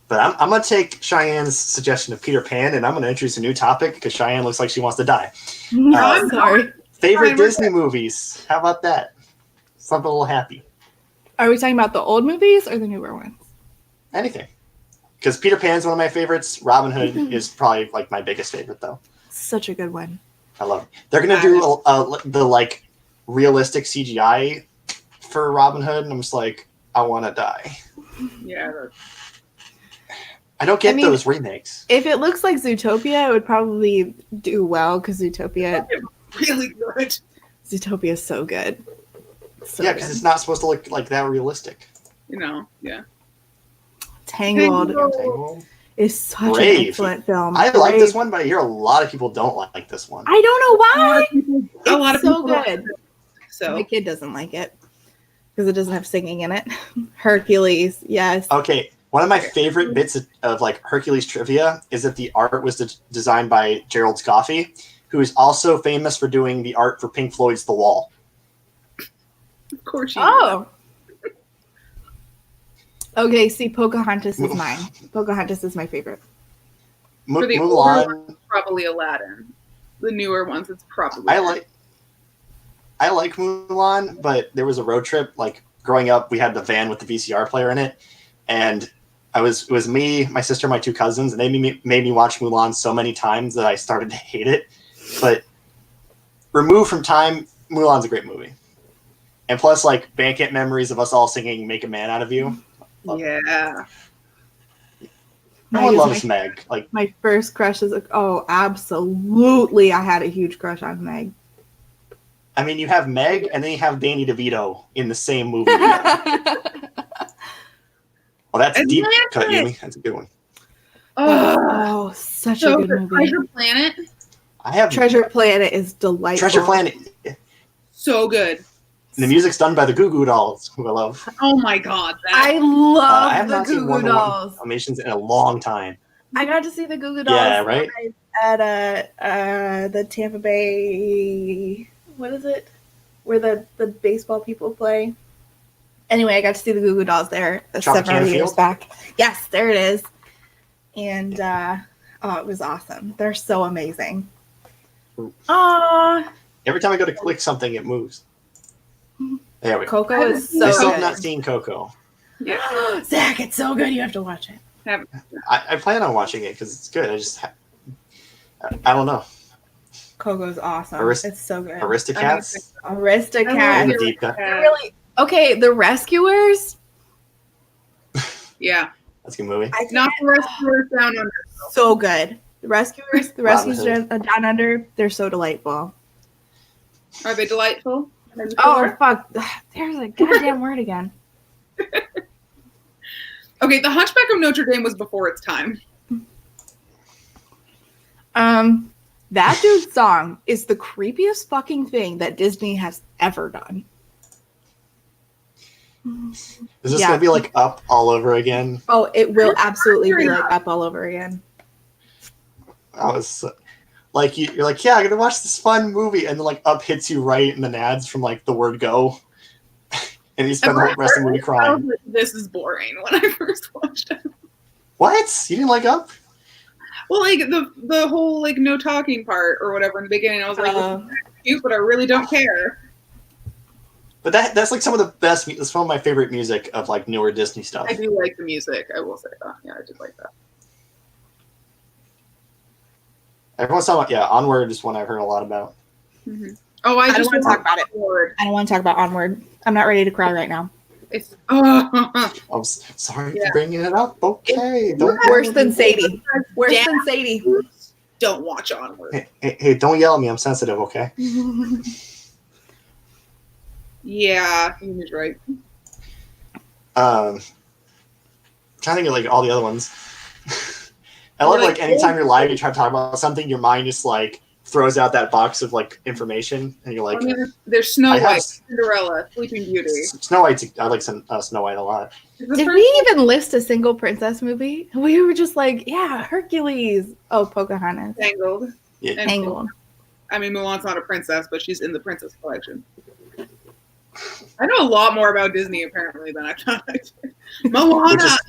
But I'm going to take Cheyenne's suggestion of Peter Pan, and I'm going to introduce a new topic because Cheyenne looks like she wants to die. I'm sorry. Favorite Disney movies. How about that? Something a little happy. Are we talking about the old movies or the newer ones? Anything. Because Peter Pan's one of my favorites. Robin Hood is probably like my biggest favorite, though. Such a good one. I love it. They're going to do the like realistic CGI for Robin Hood, and I'm just like, I want to die. Yeah. I I don't get mean, those remakes. If it looks like Zootopia, it would probably do well because Zootopia Really good. Zootopia is so good. So Yeah, because it's not supposed to look like that realistic. You know, yeah. Tangled Tangled. is such an Brave. excellent film. I like Brave. this one, but I hear a lot of people don't like this one. I don't know why. A lot of It's so people don't good. like it. So My kid doesn't like it because it doesn't have singing in it. Hercules, yes. Okay, one of my favorite bits of like Hercules trivia is that the art was designed by Gerald Scoffey, who is also famous for doing the art for Pink Floyd's The Wall. of course you Oh. Okay, see, Pocahontas is mine. Pocahontas is my favorite. For the Mulan. probably Aladdin. The newer ones, it's probably I like Mulan, but there was a road trip. Like growing up, we had the van with the VCR player in it, and it was me, my sister, my 2 cousins, and they made me watch Mulan so many times that I started to hate it. But removed from time, Mulan's a great movie, and plus, like Bandcamp memories of us all singing "Make a Man Out of You." Yeah. No one loves Meg. Like My first crush is absolutely. I had a huge crush on Meg. I mean, you have Meg, and then you have Danny DeVito in the same movie. Well, that's a deep cut, Yumi. That's a good one. Oh, such a good movie. Treasure Planet. I have Treasure Planet is delightful. Treasure Planet. So good. And the music's done by the Goo Goo Dolls, who I love. Oh my god. I I love have the not seen Goo Goo Wonder Dolls. Woman animations in a long time. I got to see the Goo Goo Dolls Yeah, right? at the Tampa Bay. What is it? Where the baseball people play. Anyway, I got to see the Goo Goo Dolls there several Tropicana years Field? back. Yes, there it is. And it was awesome. They're so amazing. Ooh. Aw, Every time I go to click something, it moves. There we go. Coco is I so still have not good. seen Coco. Yeah. Zach, it's so good. You have to watch it. I plan on watching it because it's good. I don't know. Coco's awesome. it's so good. Aristocats? I'm Aristocat. the deep cut. They're really okay. The Rescuers, Yeah. That's a good movie. Not the Rescuers Down Under. so good. The Rescuers, Robin Hood. Down Under, they're so delightful. Are they delightful? Oh fuck! There's a goddamn word again. Okay, The Hunchback of Notre Dame was before its time. That dude's song is the creepiest fucking thing that Disney has ever done. Is this Yeah. gonna be like Up all over again? Oh, it will absolutely be like Up all over again. I was like, you're like, yeah, I'm gonna watch this fun movie, and then like Up hits you right in the nads from like the word go, and you spend the rest of the movie I was crying. like, this is boring when I first watched it. What? You didn't like Up? Well, like the whole like no talking part or whatever in the beginning, I was like, this is cute, but I really don't care. But that's like some of the best. It's one of my favorite music of like newer Disney stuff. I do like the music. I will say that. Yeah, I did like that. Everyone's talking about, yeah, Onward is one I've heard a lot about. Mm-hmm. Oh, I don't just wanna talk about it. Onward. I don't want to talk about Onward. I'm not ready to cry right now. It's I'm sorry Yeah. for bringing it up. Okay, don't Worse than Sadie. Worse Yeah. than Sadie. don't watch Onward. Hey, don't yell at me. I'm sensitive. Okay. Yeah, he was right. Trying to think of like all the other ones. I Or, love like, like anytime you're live, you try to talk about something, your mind just like throws out that box of like information, and you're like, I mean, there's Snow I have White, Cinderella, Sleeping Beauty. Snow White. I like Snow White a lot. Is the Did first- we even list a single princess movie? We were just like, yeah, Hercules. Oh, Pocahontas. Tangled? Yeah. And- Tangled. I mean, Mulan's not a princess, but she's in the princess collection. I know a lot more about Disney apparently than I thought I did. Moana. Which is-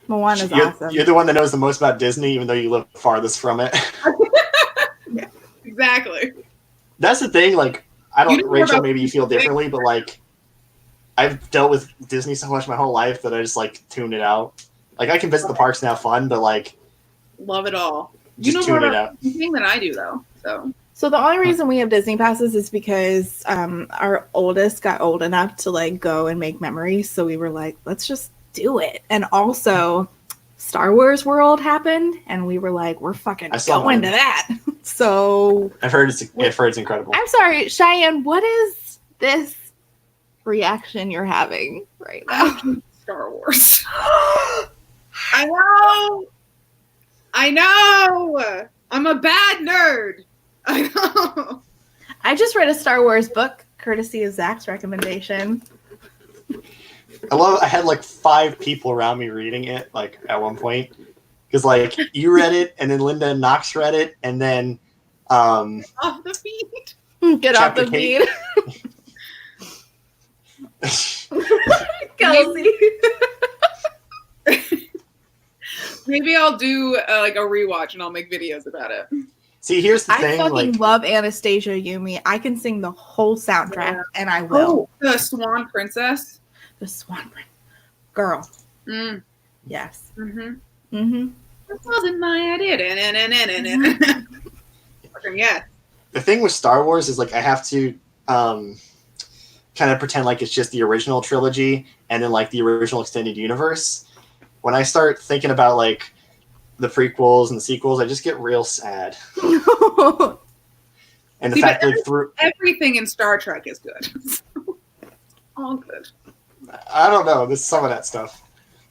Moana's You're, awesome. you're the one that knows the most about Disney, even though you live farthest from it. Exactly. That's the thing. Like, I You don't, know Rachel, about- maybe you feel differently, but like, I've dealt with Disney so much my whole life that I just like tune it out. Like, I can visit the parks and have fun, but like, Love it all. You just know tune more it about out. anything than I do, though. So So the only reason we have Disney passes is because our oldest got old enough to like go and make memories. So we were like, let's just do it. And also, Star Wars World happened, and we were like, we're fucking I saw going mine. to that. So I've heard it's incredible. I'm sorry, Cheyenne. What is this reaction you're having right now? Star Wars. I know. I'm a bad nerd. I know. I just read a Star Wars book, courtesy of Zach's recommendation. I had like 5 people around me reading it, like at one point, because like you read it, and then Linda and Knox read it, and then Off the feet. Get off Chapter the Kate. feed, Kelsey. Maybe I'll do like a rewatch and I'll make videos about it. see, here's the I thing, fucking like love Anastasia Yumi. I can sing the whole soundtrack, and I will. The Swan Princess. The Swan Prince. Girl. Mm. Yes. Mm-hmm. Mm-hmm. This wasn't my idea. Fucking yes. the thing with Star Wars is like I have to kind of pretend like it's just the original trilogy and then like the original extended universe. When I start thinking about like the prequels and the sequels, I just get real sad. And the See, fact but like through Everything in Star Trek is good. All good. I don't know, there's some of that stuff.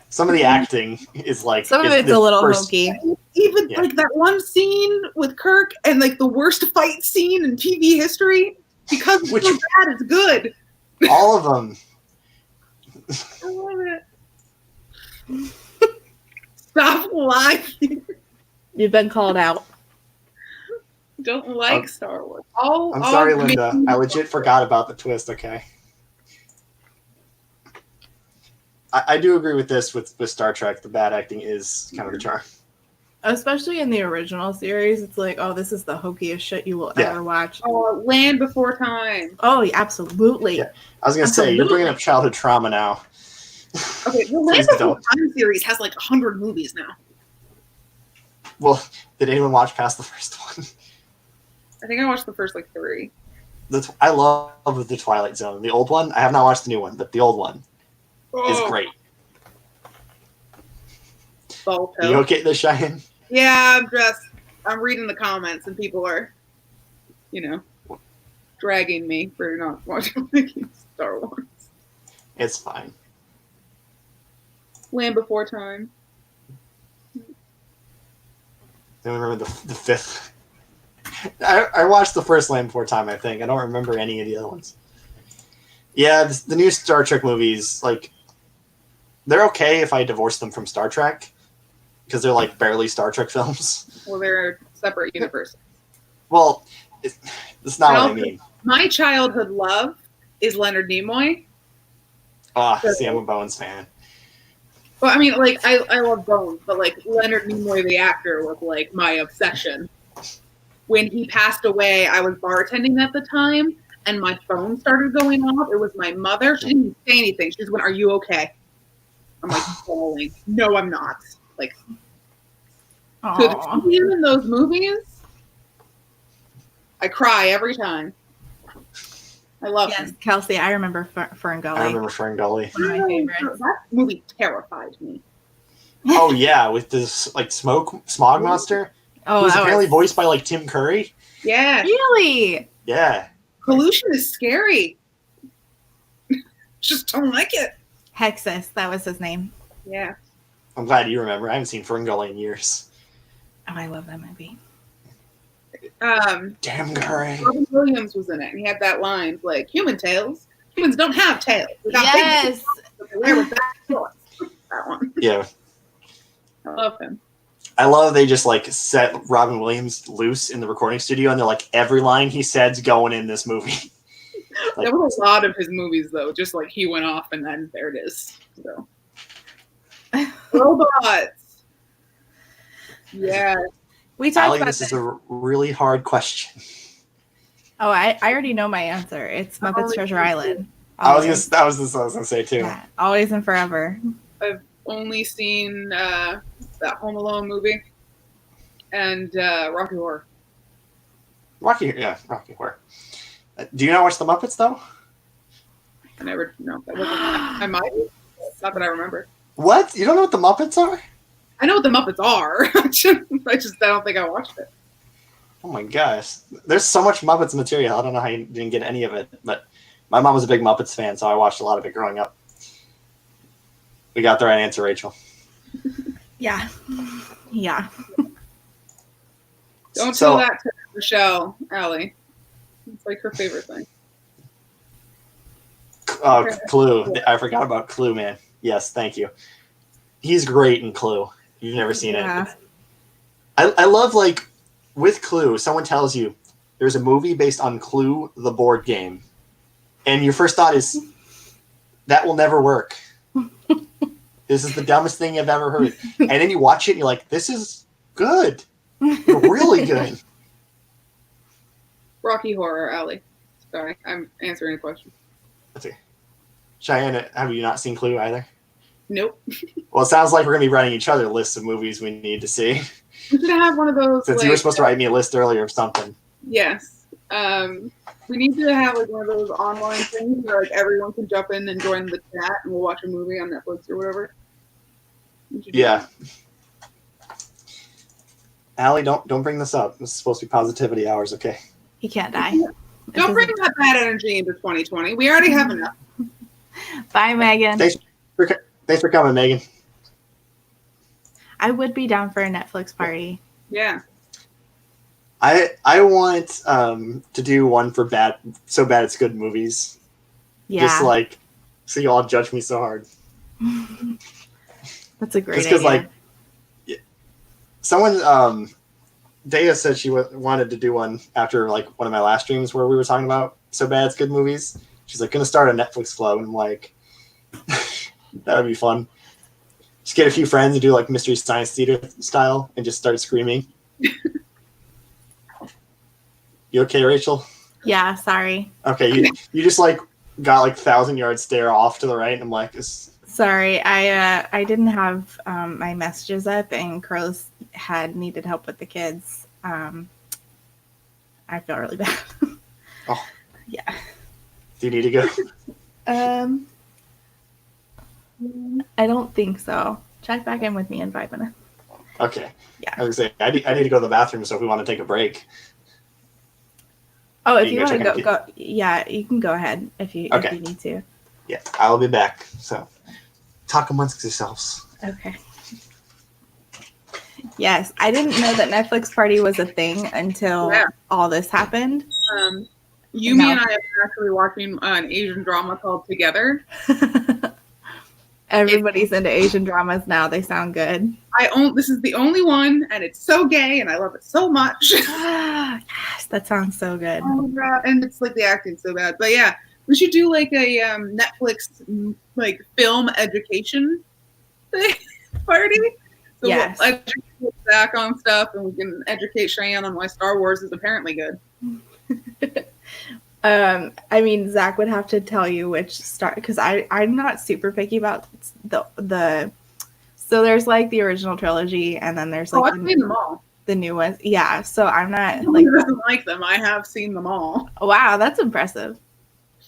Some of the acting is like Some of is it's the a little first- hokey. Even Yeah. like that one scene with Kirk and like the worst fight scene in TV history because it's Which- so bad, it's good. all of them. I love it. Stop lying. You've been called out. Don't like I'm- Star Wars. I'm sorry, Linda. I legit forgot about the twist. Okay. I do agree with this with Star Trek. The bad acting is kind of the charm. Especially in the original series, it's like, oh, this is the hokiest shit you will Yeah. ever watch. Oh, Land Before Time. Oh, yeah, absolutely. Yeah. I was gonna say you're bringing up childhood trauma now. Okay, the Land Please Before don't. Time series has like 100 movies now. Well, did anyone watch past the first one? I think I watched the first like 3. I love the Twilight Zone. The old one. I have not watched the new one, but the old one is great. Balto. Are you okay there, Cheyenne? Yeah, I'm reading the comments and people are, dragging me for not watching Star Wars. It's fine. Land Before Time. I don't remember the fifth. I watched the first Land Before Time, I think. I don't remember any of the other ones. Yeah, the new Star Trek movies, like, they're okay if I divorce them from Star Trek, because they're, like, barely Star Trek films. Well, they're separate universes. Well, it's not what I mean. My childhood love is Leonard Nimoy. See, I'm a Bones fan. Well, I mean, like, I love Bones, but, like, Leonard Nimoy, the actor, was, like, my obsession. When he passed away, I was bartending at the time, and my phone started going off. It was my mother. She didn't say anything. She just went, "Are you okay?" I'm like, bawling. No, I'm not. Like, to see him in those movies, I cry every time. I love Yes, him. Kelsey, I remember Ferngully. I remember Ferngully. One of my favorites. That movie terrified me. Oh, yeah, with this, like, smog monster. Oh, Who's that apparently was... voiced by, like, Tim Curry. Yeah. Really? Yeah. Pollution is scary. Just don't like it. Hexus, that was his name. Yeah. I'm glad you remember. I haven't seen Ferngully in years. Oh, I love that movie. Damn Curry. Robin Williams was in it, and he had that line like, "Human tails. Humans don't have tails. We got big Yes. tails, but they wear with back tails." That one. Yeah. I love him. I love they just, like, set Robin Williams loose in the recording studio, and they're like, every line he said's going in this movie. Like, There was a lot of his movies, though. Just like he went off, and then there it is. So. Robots. Yeah. We talked Allie, about this this. is a really hard question. Oh, I already know my answer. It's Muppets Always. Treasure Island. That was Always. what I was gonna say too. Yeah, always and forever. I've only seen that Home Alone movie and Rocky Horror. Rocky Horror. Do you not watch the Muppets though? I never, no, that wasn't. I might. It's not that I remember. What? You don't know what the Muppets are? I know what the Muppets are. I don't think I watched it. Oh my gosh. There's so much Muppets material. I don't know how you didn't get any of it, but my mom was a big Muppets fan, so I watched a lot of it growing up. We got the right answer, Rachel. Yeah. Yeah. Don't So- tell that to Michelle, Allie. It's like her favorite thing. Oh, Okay. Clue. I forgot about Clue, man. Yes, thank you. He's great in Clue. You've never seen Yeah. it. I love, like, with Clue, someone tells you there's a movie based on Clue, the board game. And your first thought is, that will never work. This is the dumbest thing I've ever heard. And then you watch it and you're like, this is good. Really good. Rocky Horror, Allie. Sorry, I'm answering a question. Cheyenne, have you not seen Clue either? Nope. Well, it sounds like we're going to be writing each other lists of movies we need to see. We should have one of those. Since you were supposed to write me a list earlier of something. Yes. We need to have like one of those online things where like everyone can jump in and join the chat, and we'll watch a movie on Netflix or whatever. We should do Yeah. Allie, don't bring this up. This is supposed to be positivity hours, okay? He can't die. that. Don't bring that bad energy into 2020. We already have enough. Bye, Megan. Thanks for coming, Megan. I would be down for a Netflix party. Yeah. I want to do one for bad, so bad it's good movies. Yeah. Just like, so you all judge me so hard. That's a great Just because, idea. like, Someone, Daya said she wanted to do one after like one of my last streams where we were talking about so bad it's good movies. She's like, gonna start a Netflix club, and I'm like, that would be fun. Just get a few friends and do like Mystery Science Theater style and just start screaming. You okay, Rachel? Yeah, sorry. Okay, you just like got like 1,000-yard stare off to the right, and I'm like, Sorry, I didn't have my messages up, and Carlos had needed help with the kids. I feel really bad. Oh. Yeah. do you need to go? I don't think so. Check back in with me in 5 minutes. Okay. Yeah. I was saying I need to go to the bathroom, so if we want to take a break. Oh, if You you can want to check go, yeah, you can go ahead if you Okay. need to. Yeah, I'll be back. So talk amongst yourselves. Okay. Yes, I didn't know that Netflix Party was a thing until Yeah. all this happened. Yumi No. and I have been actually watching an Asian drama called Together. Everybody's into Asian dramas now. They sound good. This is the only one, and it's so gay, and I love it so much. Yes, that sounds so good. And it's like the acting's so bad, but yeah, we should do like a Netflix like film education party. So Yes. we'll educate Zach on stuff, and we can educate Cheyenne on why Star Wars is apparently good. I mean, Zach would have to tell you which star, because I'm not super picky about the. So there's like the original trilogy, and then there's like I've seen them all. the new ones. Yeah, so I'm not Who like, doesn't like them? I have seen them all. wow, that's impressive.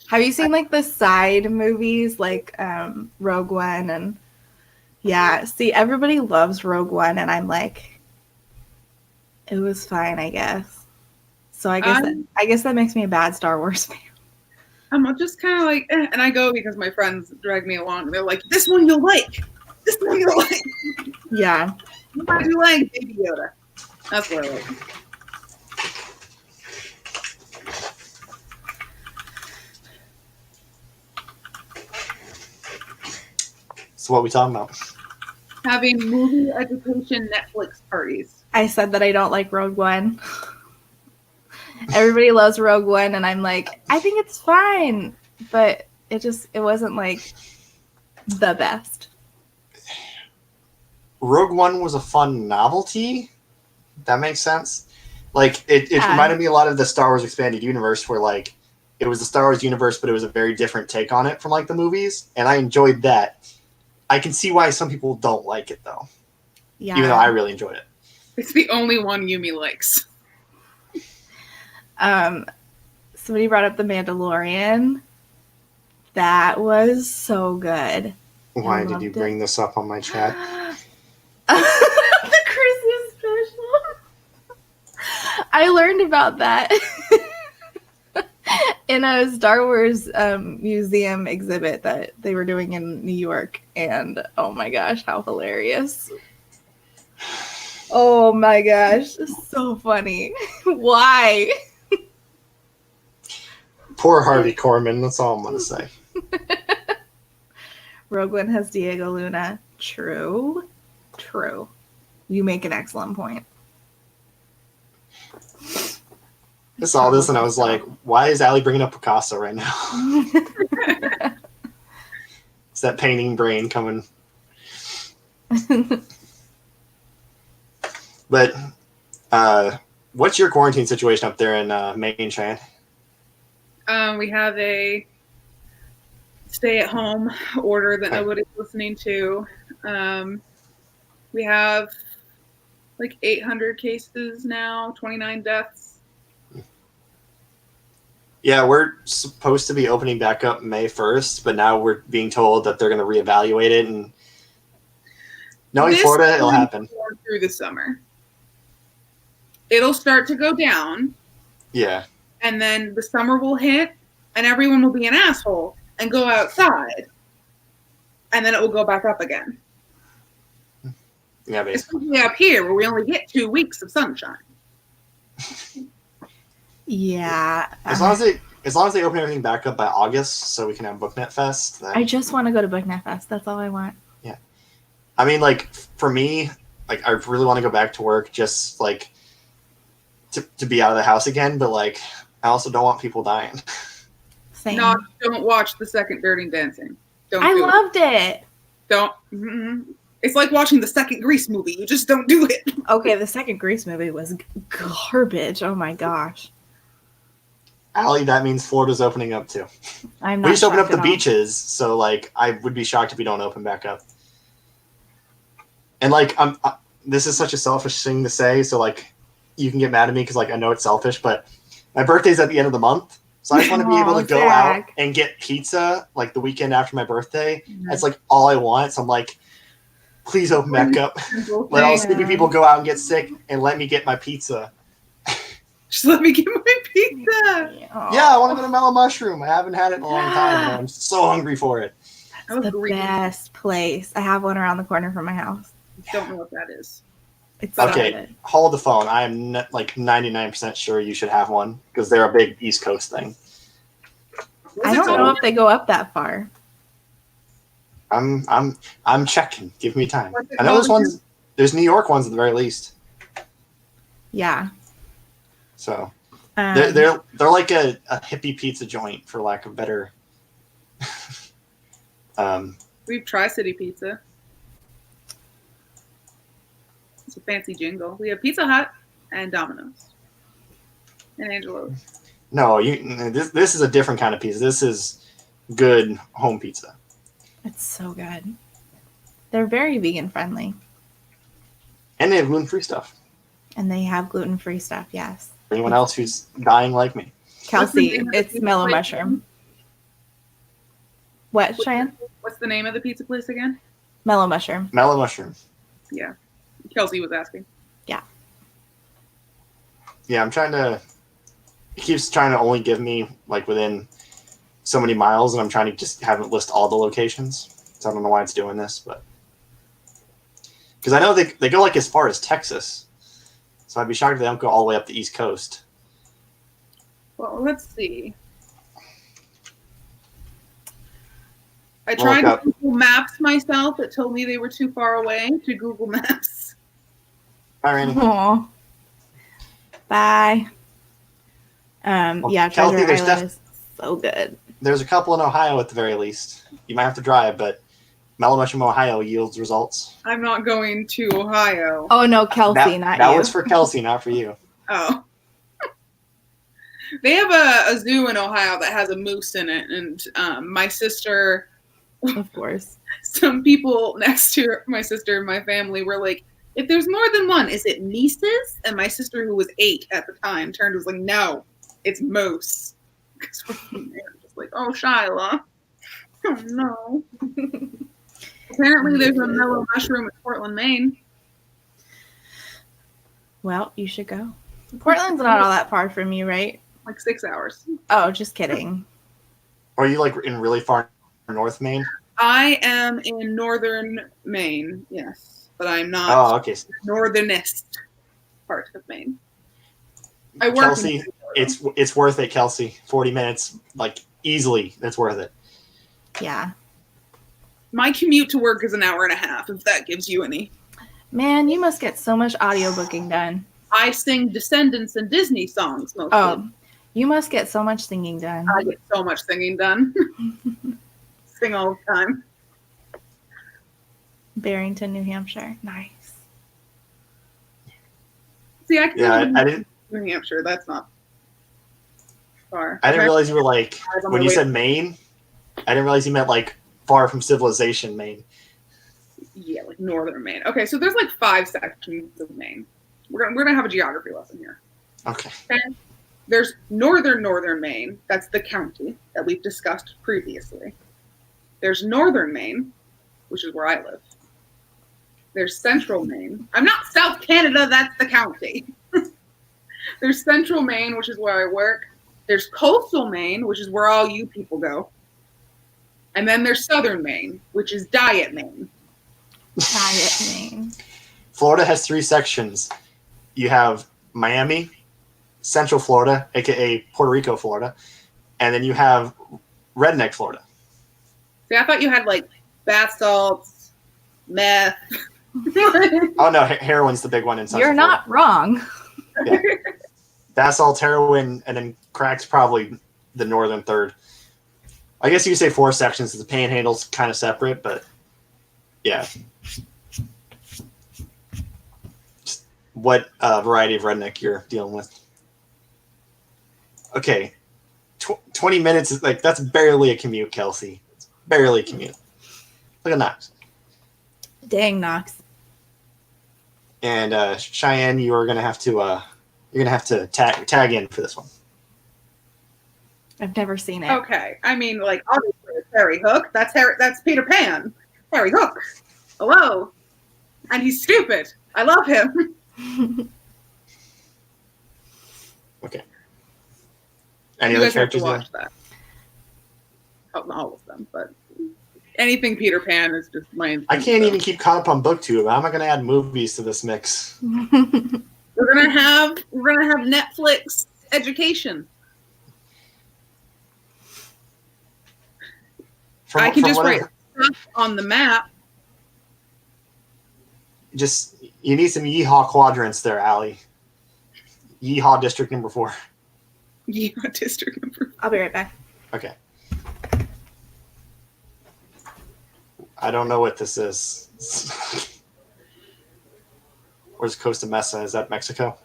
Have you seen like the side movies like Rogue One and yeah? See, everybody loves Rogue One, and I'm like, it was fine, I guess. So I guess that makes me a bad Star Wars fan. I'm just kind of like, and I go because my friends drag me along. They're like, "This one you'll like. This one you'll like." Yeah. What do you like, Baby Yoda? That's what I like. So what we talking about? Having movie education Netflix parties. I said that I don't like Rogue One. Everybody loves Rogue One, and I'm like, I think it's fine, but it wasn't like the best. Rogue One was a fun novelty. That makes sense. Like it Yeah. reminded me a lot of the Star Wars expanded universe, where like it was the Star Wars universe, but it was a very different take on it from like the movies, and I enjoyed that. I can see why some people don't like it though, Yeah. even though I really enjoyed it. It's the only one Yumi likes. Somebody brought up The Mandalorian. That was so good. Why I did you loved it. bring this up on my chat? The Christmas special. I learned about that in a Star Wars museum exhibit that they were doing in New York, and oh my gosh, how hilarious! Oh my gosh, it's so funny. Why? Poor Harvey Korman. That's all I'm gonna say. Rogue One has Diego Luna. True. You make an excellent point. I saw this and I was like, why is Allie bringing up Picasso right now? It's that painting brain coming. But what's your quarantine situation up there in Maine, Cheyenne? We have a stay-at-home order that Okay. nobody's listening to. We have like 800 cases now, 29 deaths. Yeah, we're supposed to be opening back up May 1st, but now we're being told that they're going to reevaluate it. And knowing This Florida, it'll one happen. Through the summer. It'll start to go down, Yeah. and then the summer will hit, and everyone will be an asshole and go outside, and then it will go back up again. Yeah, basically. Especially up here, where we only get 2 weeks of sunshine. Yeah. As long as they open everything back up by August, so we can have BookNet Fest. Then, I just want to go to BookNet Fest. That's all I want. I mean, like for me, like I really want to go back to work just like to be out of the house again, but like I also don't want people dying. Same. No, don't watch the second Dirty Dancing. Don't. I do it. loved it. Don't. It's like watching the second Grease movie. You just don't do it. Okay, the second Grease movie was garbage. Oh my gosh. Allie, that means Florida's opening up too. I'm not We just opened up shocked the at all. beaches, so like I would be shocked if we don't open back up. And like this is such a selfish thing to say, so like you can get mad at me because like I know it's selfish, but my birthday's at the end of the month, so I just want to be able to go out Zach. and get pizza like the weekend after my birthday. That's like all I want. So I'm like, please open back up. Let all the sleepy people go out and get sick, and let me get my pizza. Just let me get my pizza. Oh, Yeah, I want to go to Mellow Mushroom. I haven't had it in a long time, and I'm so hungry for it. I was the green. best place. I have one around the corner from my house. Don't know what that is. It's so Okay. good. Hold the phone. I am like 99% sure you should have one because they're a big East Coast thing. I don't know if they go up that far. I'm checking. Give me time. What's it I know there's called? ones. There's New York ones at the very least. Yeah. So Um, they're like a hippie pizza joint for lack of better. We have Tri-City Pizza. It's a fancy jingle. We have Pizza Hut and Domino's and Angelo's. No, this is a different kind of pizza. This is good home pizza. It's so good. They're very vegan friendly. And they have gluten-free stuff. And they have gluten-free stuff, yes. For anyone else who's dying like me. Kelsey, name of the it's pizza mellow place? mushroom. What, Cheyenne? What's the name of the pizza place again? Mellow mushroom. Mellow Mushroom. Yeah. Kelsey was asking. Yeah, I'm trying to. It keeps trying to only give me like within so many miles, and I'm trying to just have it list all the locations. So I don't know why it's doing this, but because I know they go like as far as Texas, so I'd be shocked if they don't go all the way up the East Coast. Well, let's see. I Look tried up. Google Maps myself. It told me they were too far away to Google Maps. All right, Randy. Aw. Bye. Well, Yeah, Kelsey, Treasure there's Island is so good. There's a couple in Ohio at the very least. You might have to drive, but Mellow Mushroom, Ohio yields results. I'm not going to Ohio. Oh no, Kelsey, that not that you. was for Kelsey, not for you. Oh. They have a zoo in Ohio that has a moose in it, and my sister, Of course. some people next to my sister and my family were like, if there's more than one, is it Mises? And my sister, who was 8 at the time, turned and was like, no, it's moose. Because we're just like, oh, Shyla. Oh, no. Apparently there's a Mellow Mushroom in Portland, Maine. Well, you should go. Portland's not all that far from you, right? Like 6 hours. Oh, just kidding. Or are you like in really far north Maine? I am in northern Maine, yes. But I'm not Oh, okay. northernest part of Maine. I work Kelsey, it's worth it, Kelsey. 40 minutes, like easily, that's worth it. Yeah. My commute to work is an hour and a half, if that gives you any. Man, you must get so much audiobooking done. I sing Descendants and Disney songs mostly. Oh, you must get so much singing done. I get so much singing done. Sing all the time. Barrington, New Hampshire. Nice. See, I can Yeah, live in I didn't New Hampshire. That's not far. I didn't realize you were like On when my you way- said Maine, I didn't realize you meant like far from civilization, Maine. Yeah, like northern Maine. Okay, so there's like 5 sections of Maine. We're gonna have a geography lesson here. Okay. There's northern Maine. That's the county that we've discussed previously. There's northern Maine, which is where I live. There's central Maine. I'm not South Canada, that's the county. There's central Maine, which is where I work. There's coastal Maine, which is where all you people go. And then there's southern Maine, which is Diet Maine. Diet name. Florida has 3 sections. You have Miami, Central Florida, aka Puerto Rico, Florida, and then you have Redneck Florida. See, I thought you had like bath salts, meth, Oh no, heroin's the big one in Central You're not wrong. Bath salts, heroin, and then crack's probably the northern third. I guess you could say 4 sections. The panhandle's kind of separate, but yeah. Just what variety of redneck you're dealing with? Okay, 20 minutes is like that's barely a commute, Kelsey. It's barely a commute. Look at Knox. Dang, Knox. And Cheyenne, you're gonna have to tag in for this one. I've never seen it. Okay, I mean, like obviously it's Harry Hook. That's Peter Pan. Harry Hook. Hello, and he's stupid. I love him. Okay. Any You other guys have to characters? watch that. Oh, not all of them, but anything Peter Pan is just my. I can't even keep caught up on BookTube. How am I going to add movies to this mix? We're gonna have Netflix education. I can just write stuff on the map. Just you need some yeehaw quadrants there, Allie. Yeehaw District number 4. Yeah, district number. I'll be right back. Okay. I don't know what this is. Where's Costa Mesa? Is that Mexico?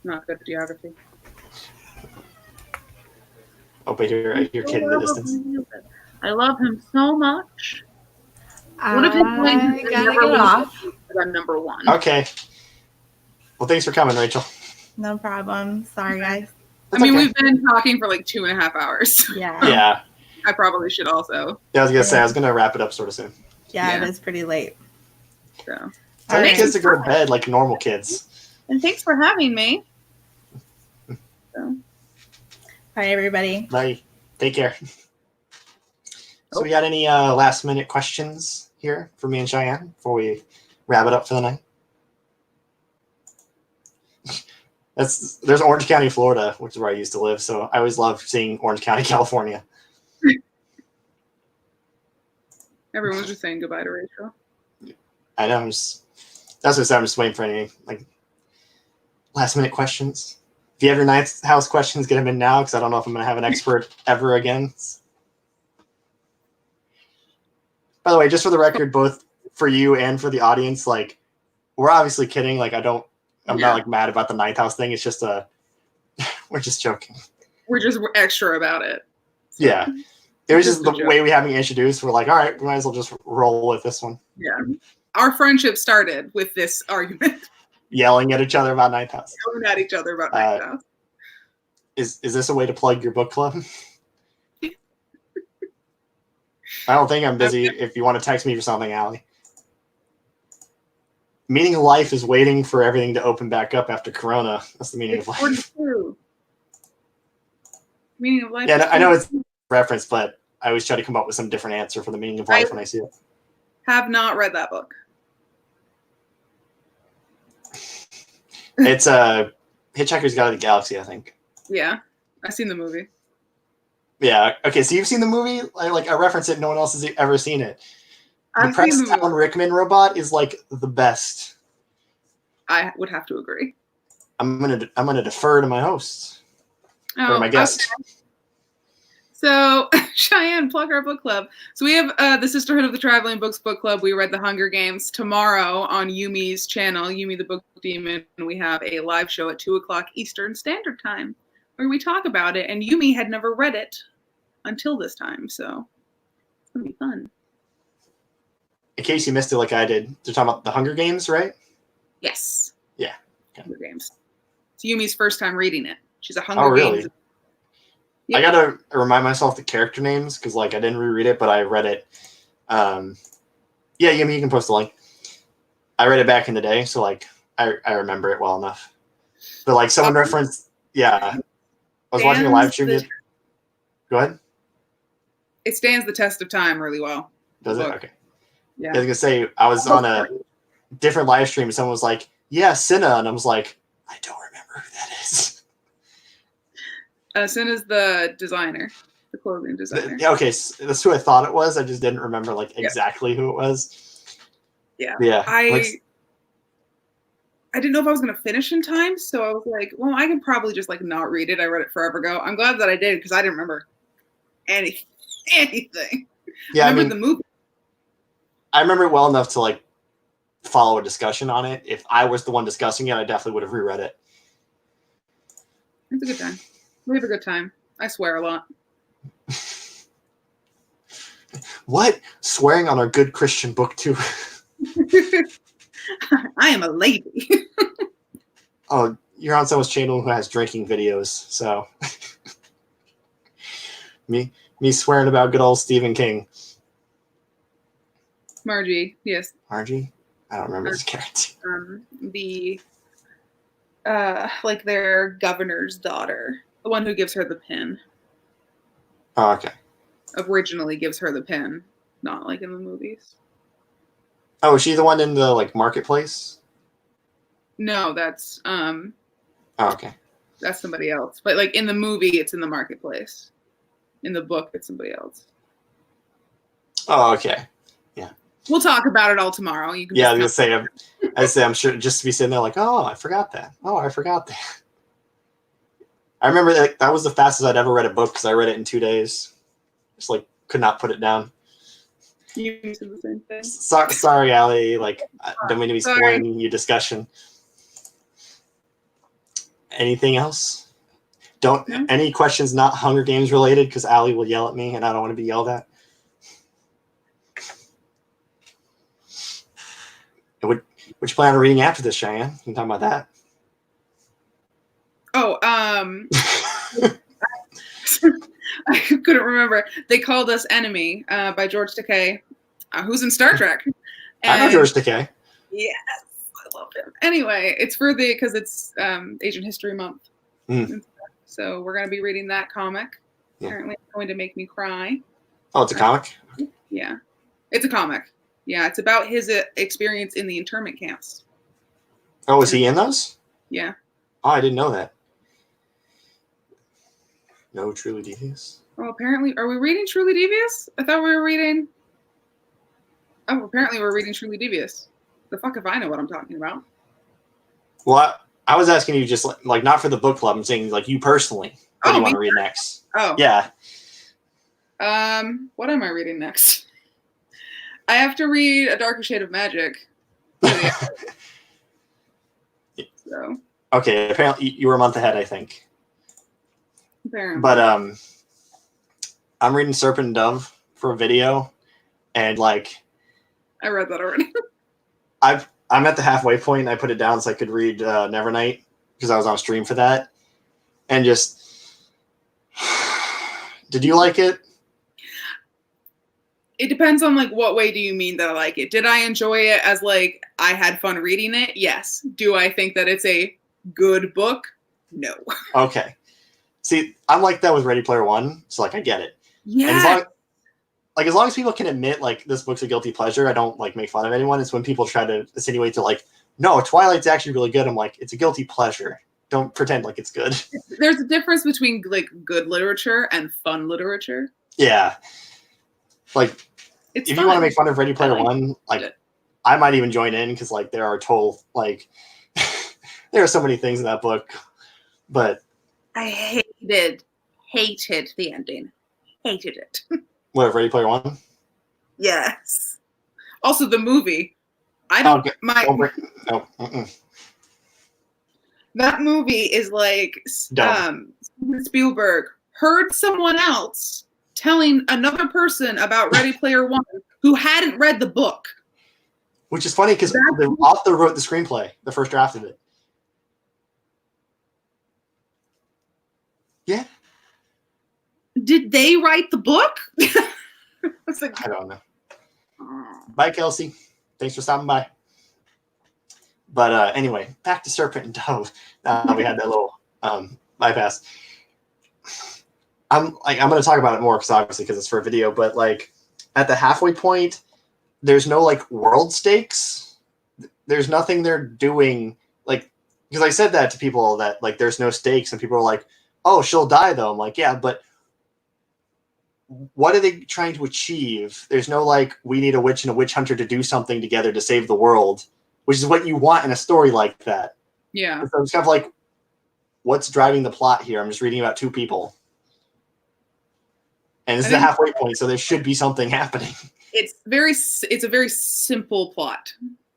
Not good geography. Oh, but I hear kid in the distance. I love him so much. What if I gotta get off. I'm number 1. Okay. Well, thanks for coming, Rachel. No problem. Sorry, guys. I mean, okay. we've been talking for like 2.5 hours. Yeah. Yeah. I probably should also. Yeah, I was gonna say I was gonna wrap it up sort of soon. Yeah, Yeah. it is pretty late. So. All Tell your right. kids to go to bed like normal kids. And thanks for having me. Bye, everybody. Bye. Take care. So we got any last minute questions here for me and Cheyenne before we wrap it up for the night? There's Orange County, Florida, which is where I used to live. So I always love seeing Orange County, California. Everyone's just saying goodbye to Rachel. I know. That's what I said. I'm just waiting for any like last minute questions. If you have your ninth house questions, get them in now because I don't know if I'm going to have an expert ever again. By the way, just for the record, both for you and for the audience, like we're obviously kidding. Like I'm not like mad about the ninth house thing. It's just we're just joking. We're just extra about it. Yeah. It was just Just a the joke. way we have me introduced. We're like, all right, we might as well just roll with this one. Yeah. Our friendship started with this argument. Yelling at each other about ninth house. Going at each other about Night House. Is this a way to plug your book club? I don't think I'm busy. If you want to text me for something, Allie. Meaning of life is waiting for everything to open back up after Corona. That's the meaning of life. 42. Meaning of life. Yeah, I know it's a reference, but I always try to come up with some different answer for the meaning of life when I see it. Have not read that book. It's Hitchhiker's Guide to the Galaxy, I think. Yeah. I've seen the movie. Yeah. Okay, so you've seen the movie? I reference it. No one else has ever seen it. The I've seen the Preston movie. Rickman robot is like the best. I would have to agree. I'm gonna defer to my hosts or my guest. Okay. So, Cheyenne, plug our book club. So we have the Sisterhood of the Traveling Books book club. We read The Hunger Games tomorrow on Yumi's channel, Yumi the Book Demon. We have a live show at 2:00 Eastern Standard Time where we talk about it. And Yumi had never read it until this time, so it's gonna be fun. In case you missed it, like I did, they're talking about the Hunger Games, right? Yes. Yeah. Okay. Hunger Games. It's Yumi's first time reading it. She's a Hunger Oh, really? Games. Yeah. I gotta remind myself the character names because, like, I didn't reread it, but I read it. Yeah, you can post the link. I read it back in the day, so like I remember it well enough. But like someone referenced, yeah, I was watching a live stream. Go ahead. It stands the test of time really well. Does it? Book. Okay. Yeah. I was gonna say I was on a different live stream and someone was like, "Yeah, Cinna," and I was like, "I don't remember who that is." Sin is the designer. the clothing designer. Okay, so that's who I thought it was. I just didn't remember like Yeah. exactly who it was. Yeah. Yeah. I didn't know if I was gonna finish in time, so I was like, well, I can probably just like not read it. I read it forever ago. I'm glad that I did because I didn't remember anything. Yeah, I I remember mean, the movie. I remember it well enough to like follow a discussion on it. If I was the one discussing it, I definitely would have reread it. It's a good time. We have a good time. I swear a lot. What? Swearing on our good Christian book too. I am a lady. Oh, you're on someone's channel who has drinking videos, so me swearing about good old Stephen King. Margie, yes. Margie? I don't remember this character. The like their governor's daughter, the one who gives her the pin, Oh, okay. originally gives her the pin, not like in the movies. Oh, is she the one in the like marketplace? No, that's Oh, okay. that's somebody else. But like in the movie, it's in the marketplace. In the book, it's somebody else. Oh, okay. We'll talk about it all tomorrow. You can Yeah, I just was gonna say, I'm sure just to be sitting there like, oh, I forgot that. Oh, I forgot that. I remember that was the fastest I'd ever read a book because I read it in 2 days. Just like could not put it down. you do the same thing. Sorry, Allie. Like, I don't mean to be Sorry. spoiling your discussion. Anything else? No. Any questions not Hunger Games related? Because Allie will yell at me, and I don't want to be yelled at. What you plan on reading after this, Cheyenne? You can talk about that. Oh, I couldn't remember. They Called Us Enemy by George Takei, who's in Star Trek. I know And- George Takei. Yes, I love him. Anyway, it's because it's Asian History Month. Mm. So we're going to be reading that comic. Yeah. Apparently it's going to make me cry. Oh, it's a comic? Yeah. It's a comic. Yeah, it's about his experience in the internment camps. Oh, was he in those? Yeah. Oh, I didn't know that. No, Truly Devious? Oh, apparently, are we reading Truly Devious? I thought we were reading. Oh, apparently we're reading Truly Devious. The fuck if I know what I'm talking about. Well, I was asking you just like not for the book club. I'm saying like you personally. What do you want to read next? Oh. Yeah. What am I reading next? I have to read A Darker Shade of Magic. So, Okay, apparently you were a month ahead, I think. apparently. But I'm reading Serpent and Dove for a video, and like I read that already. I'm at the halfway point. And I put it down so I could read Nevernight because I was on stream for that, and just did you like it? It depends on like what way do you mean that I like it. Did I enjoy it as like I had fun reading it? Yes. Do I think that it's a good book? No. Okay. See, I'm like that with Ready Player One, so like I get it. And Yeah. as long as people can admit like this book's a guilty pleasure, I don't like make fun of anyone. It's when people try to insinuate to like, no, Twilight's actually really good. I'm like, it's a guilty pleasure. Don't pretend like it's good. There's a difference between like good literature and fun literature. Yeah. Like It's if fun. you want to make fun of Ready Player I like One, like it. I might even join in because like there are like there are so many things in that book. But I hated the ending. Hated it. what, Ready Player One? Yes. Also the movie. I don't Okay. my Don't break, no. Mm-mm. that movie is like Dumb. Steven Spielberg heard someone else telling another person about Ready Player One who hadn't read the book. Which is funny because the author wrote the screenplay, the first draft of it. Yeah, Did they write the book? It's like, I don't know. Bye, Kelsey. Thanks for stopping by. But anyway, back to Serpent and Dove. We had that little bypass. I'm going to talk about it more because it's for a video. But like at the halfway point, there's no like world stakes. There's nothing they're doing. Like because I said that to people that like there's no stakes, and people are like, "Oh, she'll die though." I'm like, "Yeah, but what are they trying to achieve? There's no like, we need a witch and a witch hunter to do something together to save the world, which is what you want in a story like that. Yeah. So it's kind of like, what's driving the plot here? I'm just reading about two people. And this is the halfway point, so there should be something happening. It's a very simple plot.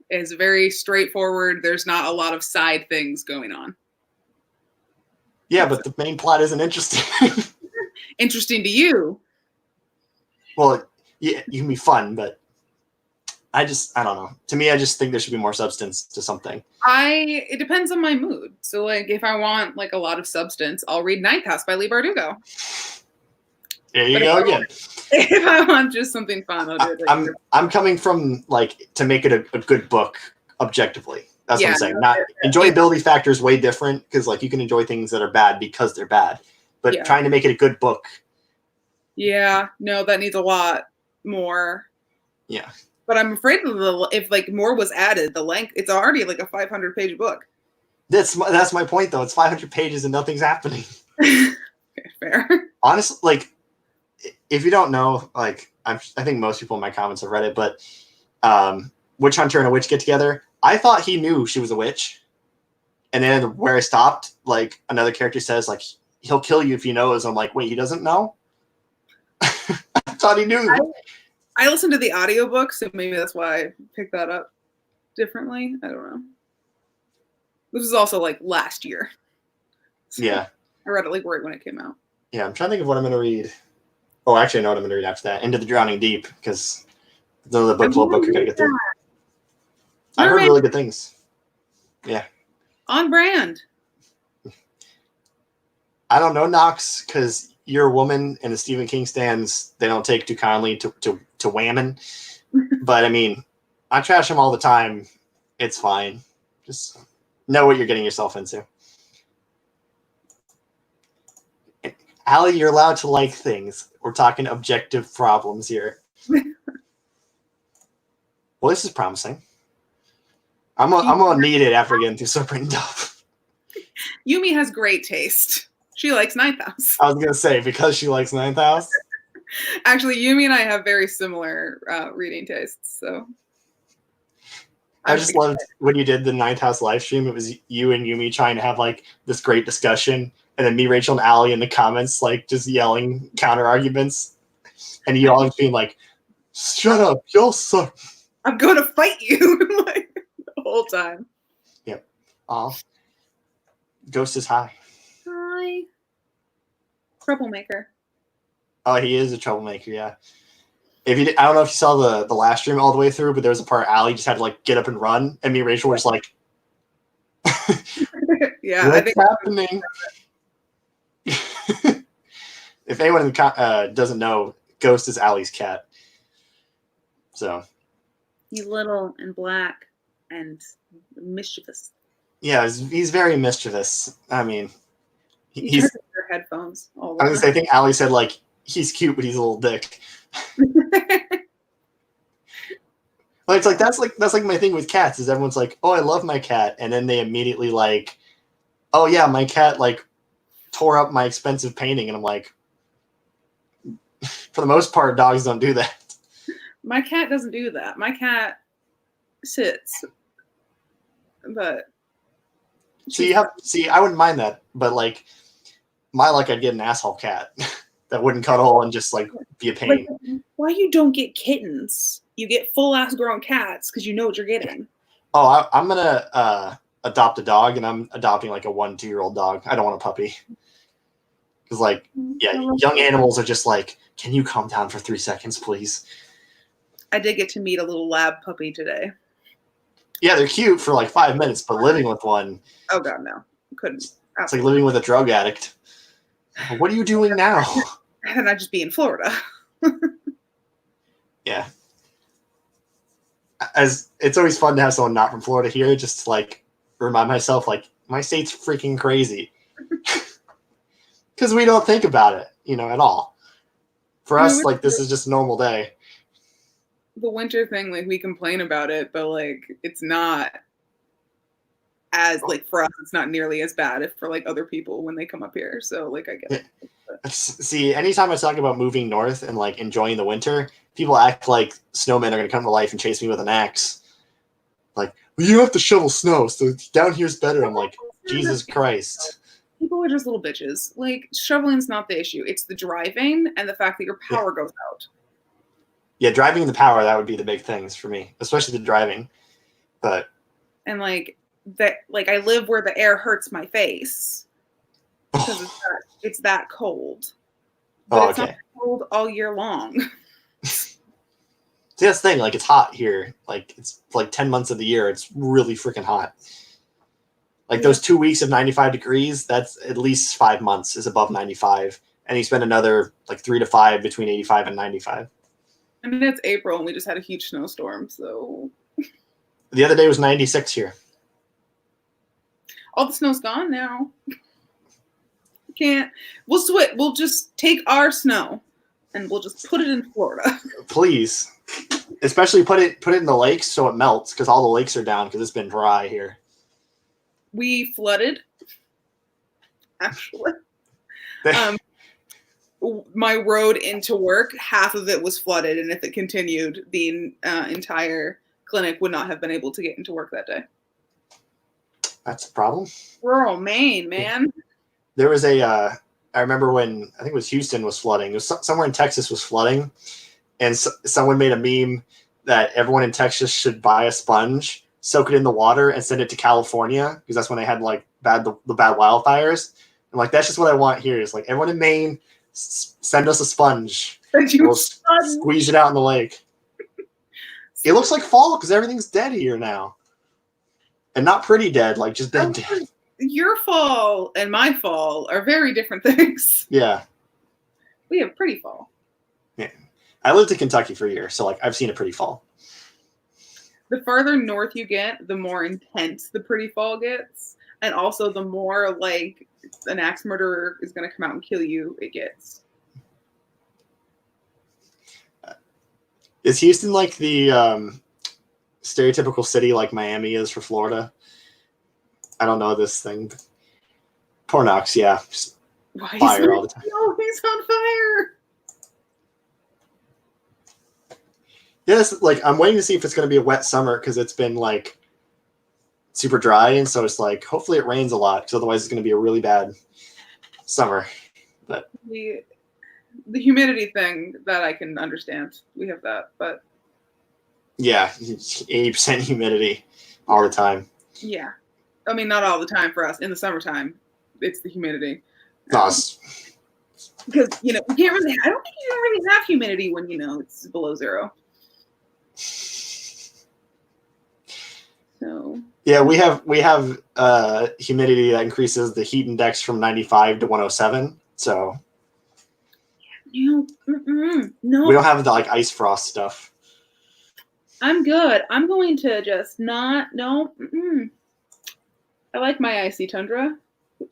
It's very straightforward. There's not a lot of side things going on. Yeah, but the main plot isn't interesting. Interesting to you. Well, yeah, you can be fun, but I don't know. To me, I just think there should be more substance to something. It depends on my mood. So like if I want like a lot of substance, I'll read Ninth House by Leigh Bardugo. There you go again. If I want just something fun, I'll do it. I'm coming from like to make it a good book objectively. That's what I'm saying. Not enjoyability factor is way different because like you can enjoy things that are bad because they're bad, but trying to make it a good book. Yeah, no, that needs a lot more. Yeah, but I'm afraid if like more was added, the length, it's already like a 500-page book. That's my point though. It's 500 pages and nothing's happening. Fair. Honestly, like if you don't know, like I think most people in my comments have read it, but witch hunter and a witch get together. I thought he knew she was a witch, and then where I stopped, like another character says, like he'll kill you if he knows. I'm like, wait, he doesn't know? I thought he knew. I listened to the audiobook, so maybe that's why I picked that up differently. I don't know. This was also like last year. So yeah. I read it like right when it came out. Yeah, I'm trying to think of what I'm going to read. Oh, actually, I know what I'm going to read after that. Into the Drowning Deep, because the book club book I got to get through. I heard really good things. Yeah. On brand. I don't know, Knox, because you're a woman and the Stephen King stands, they don't take too kindly to whamming. But I mean, I trash him all the time. It's fine. Just know what you're getting yourself into. Allie, you're allowed to like things. We're talking objective problems here. Well, this is promising. I'm gonna need it after getting through Super Duff. Yumi has great taste. She likes Ninth House. I was gonna say because she likes Ninth House. Actually, Yumi and I have very similar reading tastes. So I just loved when you did the Ninth House live stream. It was you and Yumi trying to have like this great discussion, and then me, Rachel, and Allie in the comments like just yelling counter arguments, and you all being like, "Shut up, you'll suck. I'm going to fight you." Like the whole time. Yep. Ghost is high. Hi. Troublemaker. Oh, he is a troublemaker. Yeah. I don't know if you saw the last stream all the way through, but there was a part Allie just had to like get up and run, and me and Rachel were just like, "Yeah, what's happening?" If anyone doesn't know, Ghost is Allie's cat. So he's little and black and mischievous. Yeah, he's very mischievous. I mean, he's your headphones. I was gonna say, I think Allie said like he's cute, but he's a little dick. Well, it's like that's like my thing with cats is everyone's like, oh, I love my cat, and then they immediately like, oh yeah, my cat like tore up my expensive painting, and I'm like, for the most part, dogs don't do that. My cat doesn't do that. My cat sits, but see, I wouldn't mind that, but like my luck, I'd get an asshole cat that wouldn't cuddle and just like be a pain. Like, why you don't get kittens? You get full ass grown cats because you know what you're getting. Oh, I'm gonna adopt a dog, and I'm adopting like a 1-2-year-old dog. I don't want a puppy. Because like, yeah, young animals are just like, can you calm down for 3 seconds, please? I did get to meet a little lab puppy today. Yeah, they're cute for like 5 minutes, but living with one, oh god, no, couldn't. It's like living with a drug addict. What are you doing now? And I'd just be in Florida. Yeah. As it's always fun to have someone not from Florida here, just to like remind myself, like, my state's freaking crazy. Because we don't think about it, at all. For us, like, this is just a normal day. The winter thing, like, we complain about it, but like, it's not as like for us, it's not nearly as bad if for like other people when they come up here. So like I get it. See, anytime I talk about moving north and like enjoying the winter, people act like snowmen are going to come to life and chase me with an axe. Like, well, you have to shovel snow, so down here's better. I'm like, Jesus Christ. People are just little bitches. Like shoveling's not the issue. It's the driving and the fact that your power goes out. Yeah, driving in the power, that would be the big things for me, especially the driving. But And like that, like I live where the air hurts my face because it's that cold. But it's not cold all year long. See, that's the thing. Like, it's hot here. Like, it's like 10 months of the year. It's really freaking hot. Like, those 2 weeks of 95 degrees, that's at least 5 months is above 95. And you spend another, like, 3 to 5 between 85 and 95. I mean, it's April, and we just had a huge snowstorm, so... The other day was 96 here. All the snow's gone now. Can't... We'll switch. We'll just take our snow, and we'll just put it in Florida. Please. Especially put it in the lakes so it melts, because all the lakes are down because it's been dry here. We flooded, actually. My road into work, half of it was flooded, and if it continued, the entire clinic would not have been able to get into work that day. That's a problem. Rural Maine, man. There was I remember when, I think it was Houston was flooding. It was somewhere in Texas was flooding, and someone made a meme that everyone in Texas should buy a sponge, soak it in the water, and send it to California, because that's when they had like the bad wildfires. And like, that's just what I want here is like, everyone in Maine, send us a sponge. We'll squeeze it out in the lake. It looks like fall because everything's dead here now. And not pretty dead, like just dead. Your fall and my fall are very different things. Yeah. We have pretty fall. Yeah. I lived in Kentucky for a year, so like I've seen a pretty fall. The further north you get, the more intense the pretty fall gets. And also the more like an axe murderer is going to come out and kill you, it gets. Is Houston like the stereotypical city like Miami is for Florida? I don't know this thing. Pornox, yeah. Just Why fire all the time. He's on fire. Yeah, like I'm waiting to see if it's going to be a wet summer because it's been like super dry, and so it's like hopefully it rains a lot because otherwise it's going to be a really bad summer. But The humidity thing that I can understand, we have that, but yeah, 80% humidity all the time. yeah, I mean not all the time for us. In the summertime, it's the humidity. Nice. Because you know you can't really. I don't think you can really have humidity when you know it's below zero. So Yeah, we have humidity that increases the heat index from 95 to 107. So no, no, we don't have the like ice frost stuff. I'm good. I'm going to just not. No, I like my icy tundra.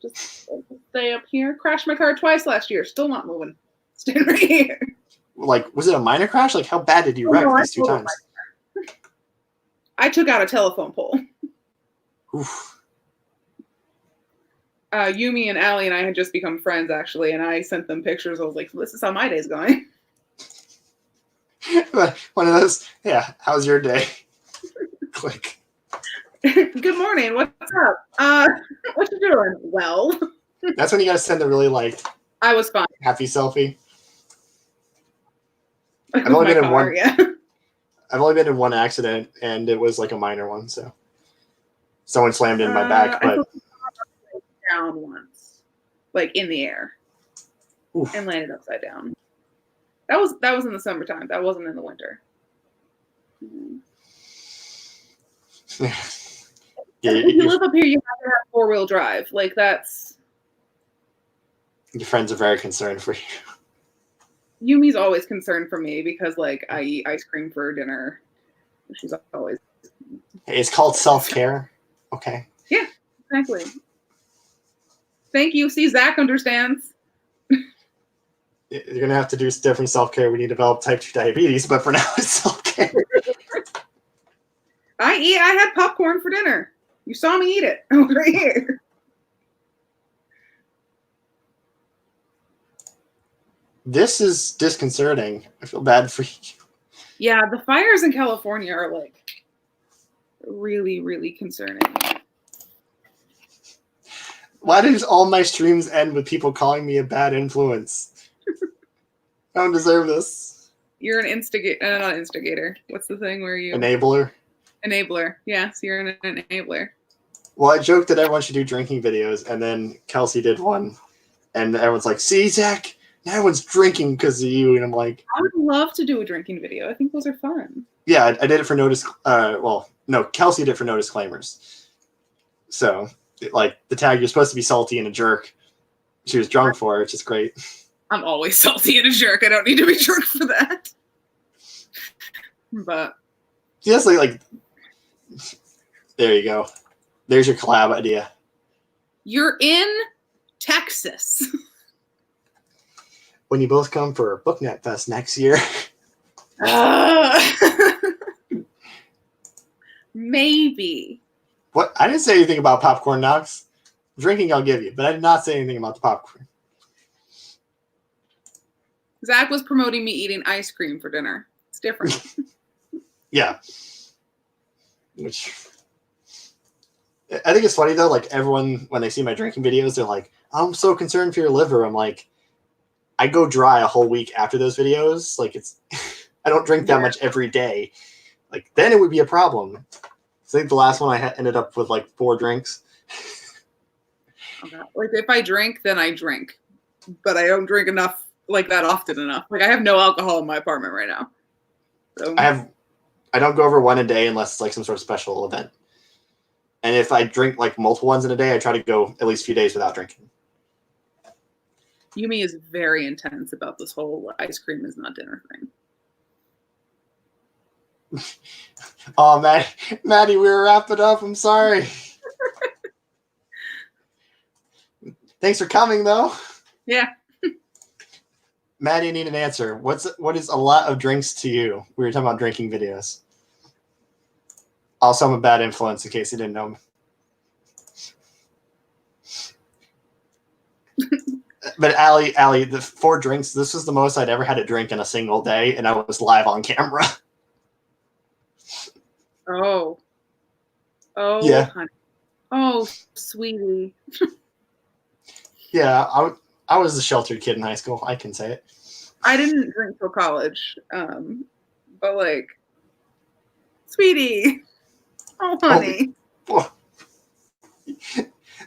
Just stay up here. Crashed my car twice last year. Still not moving. Staying right here. Like, was it a minor crash? Like, how bad did you wreck these two times? I took out a telephone pole. Oof. Yumi and Allie and I had just become friends, actually, and I sent them pictures. I was like, this is how my day's going. One of those, yeah, how's your day? Click. Good morning. What's up? What you doing? Well. That's when you gotta send a really, like, I was fine. happy selfie. I've only been in one. Yeah. I've only been in one accident, and it was like a minor one. So someone slammed in my back, I but down once, like in the air, oof. and landed upside down. That was in the summertime. That wasn't in the winter. Yeah, If you live up here, you have to have 4-wheel drive. Like that's. your friends are very concerned for you. Yumi's always concerned for me because like I eat ice cream for dinner. She's always. Hey, it's called self-care. Okay. Yeah, exactly. Thank you. See, Zach understands. You're gonna have to do different self-care when you develop type 2 diabetes, but for now it's self-care. I had popcorn for dinner. You saw me eat it. It was right here. This is disconcerting. I feel bad for you. Yeah, the fires in California are like really, really concerning. Why does all my streams end with people calling me a bad influence? I don't deserve this. You're an instigator, not instigator. What's the thing where you Enabler. enabler? Yeah, so you're an enabler. Well, I joked that everyone should do drinking videos, and then Kelsey did one, and everyone's like, "See, Zach, now everyone's drinking because of you," and I'm like, I would love to do a drinking video. I think those are fun. "Yeah, I did it for well, no, Kelsey did it for no disclaimers." So, like, the tag, "You're supposed to be salty and a jerk." She was drunk for it, which is great. I'm always salty and a jerk. I don't need to be jerk for that. But Yes, like, there you go. There's your collab idea. you're in Texas. When you both come for BookNet Fest next year. Maybe. What? I didn't say anything about popcorn, Knox. Drinking, I'll give you, but I did not say anything about the popcorn. Zach was promoting me eating ice cream for dinner. It's different. Yeah. Which I think it's funny though. Like everyone, when they see my drinking videos, they're like, "I'm so concerned for your liver." I'm like, I go dry a whole week after those videos. Like it's, I don't drink that much every day. Like then it would be a problem. I think the last one I ended up with like 4 drinks. Okay. Like if I drink, then I drink, but I don't drink enough like that often enough. Like I have no alcohol in my apartment right now. So I don't go over 1 a day unless it's like some sort of special event. And if I drink like multiple ones in a day, I try to go at least a few days without drinking. Yumi is very intense about this whole ice cream is not dinner thing. Oh, Maddie, we were wrapping up. I'm sorry. Thanks for coming, though. Yeah. Maddie, I need an answer. What is a lot of drinks to you? We were talking about drinking videos. Also, I'm a bad influence, in case you didn't know. But Allie, the 4 drinks, this was the most I'd ever had to drink in a single day, and I was live on camera. Oh. Oh, Yeah. honey. Oh, sweetie. Yeah, I was a sheltered kid in high school. I can say it. I didn't drink till college. But like, sweetie. Oh, honey.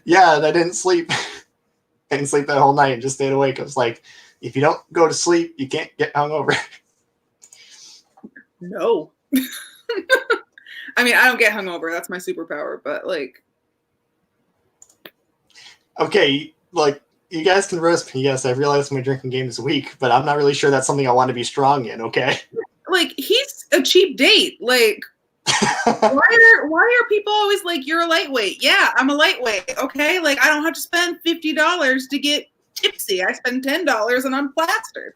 Yeah, and I didn't sleep. I didn't sleep that whole night and just stayed awake. I was like, if you don't go to sleep, you can't get hungover. No. I mean, I don't get hungover. That's my superpower. But like, Okay, like, you guys can roast me. Yes, I realize my drinking game is weak, but I'm not really sure that's something I want to be strong in, okay? like he's a cheap date. Like, why are people always like, you're a lightweight? Yeah, I'm a lightweight. Okay, like I don't have to spend $50 to get tipsy. I spend $10 and I'm plastered.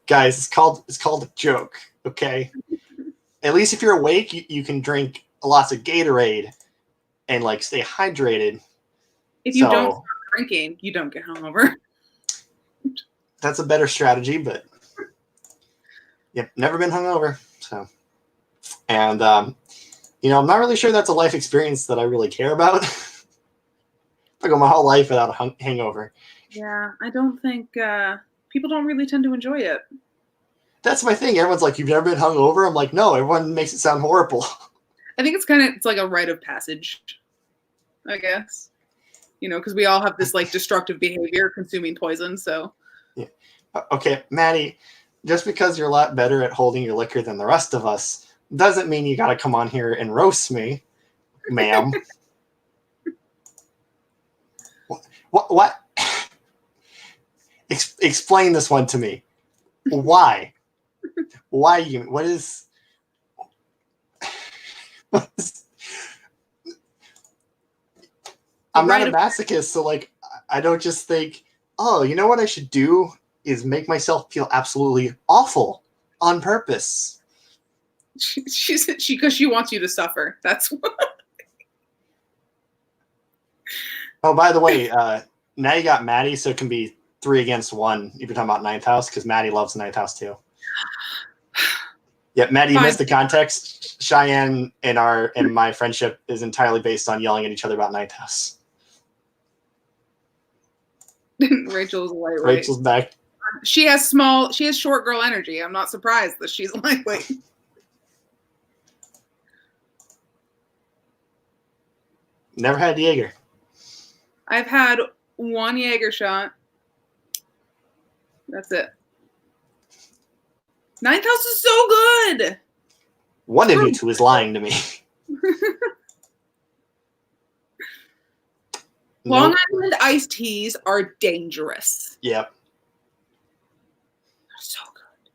Guys, it's called a joke, okay? At least if you're awake, you can drink lots of Gatorade and like stay hydrated. If you don't stop drinking, you don't get hungover. That's a better strategy, but yep, never been hungover. So, and you know, I'm not really sure that's a life experience that I really care about. I go my whole life without a hangover. Yeah, I don't think people don't really tend to enjoy it. That's my thing. Everyone's like, "You've never been hungover?" I'm like, "No." Everyone makes it sound horrible. I think it's like a rite of passage, I guess. You know, because we all have this like destructive behavior, consuming poison. So, yeah. Okay, Maddie, just because you're a lot better at holding your liquor than the rest of us doesn't mean you got to come on here and roast me, ma'am. What? Explain this one to me. Why? Why you? What is? I'm not a masochist, so like I don't just think, oh, you know what I should do is make myself feel absolutely awful on purpose. because she wants you to suffer. That's what. Oh, by the way, now you got Maddie, so it can be 3 against 1 if you're talking about Ninth House, because Maddie loves Ninth House too. Yep, Maddie, you missed the context. Cheyenne and my friendship is entirely based on yelling at each other about Ninth House. Rachel's lightweight. Rachel's back. She has short girl energy. I'm not surprised that she's lightweight. Never had Jaeger. I've had 1 Jaeger shot. That's it. Ninth House is so good. One of you two is lying to me. Long Nope. Island iced teas are dangerous. Yep. They're so good.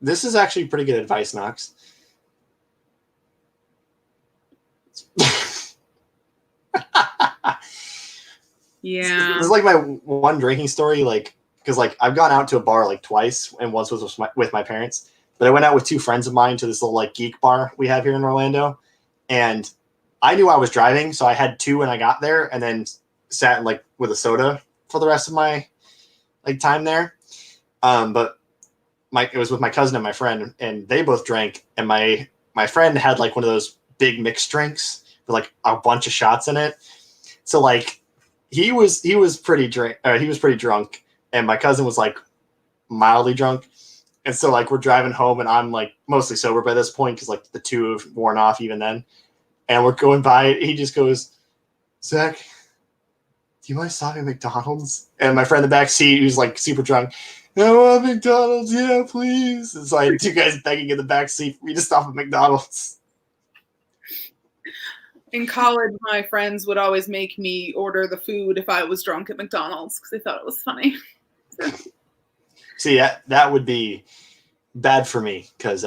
This is actually pretty good advice, Knox. Yeah. This is like my one drinking story, like, because like I've gone out to a bar like twice, and once was with my parents, but I went out with 2 friends of mine to this little like geek bar we have here in Orlando, and I knew I was driving, so I had 2 when I got there, and then sat like with a soda for the rest of my like time there. But it was with my cousin and my friend, and they both drank, and my friend had like one of those big mixed drinks with like a bunch of shots in it. So like he was pretty drunk, and my cousin was like mildly drunk. And so like we're driving home, and I'm like mostly sober by this point because like the 2 have worn off even then. And we're going by, he just goes, "Zach, do you mind stopping at McDonald's?" And my friend in the back seat, who's like super drunk, "I want McDonald's, yeah, please." And so I had 2 guys begging in the back seat for me to stop at McDonald's. In college, my friends would always make me order the food if I was drunk at McDonald's because they thought it was funny. See, that would be bad for me because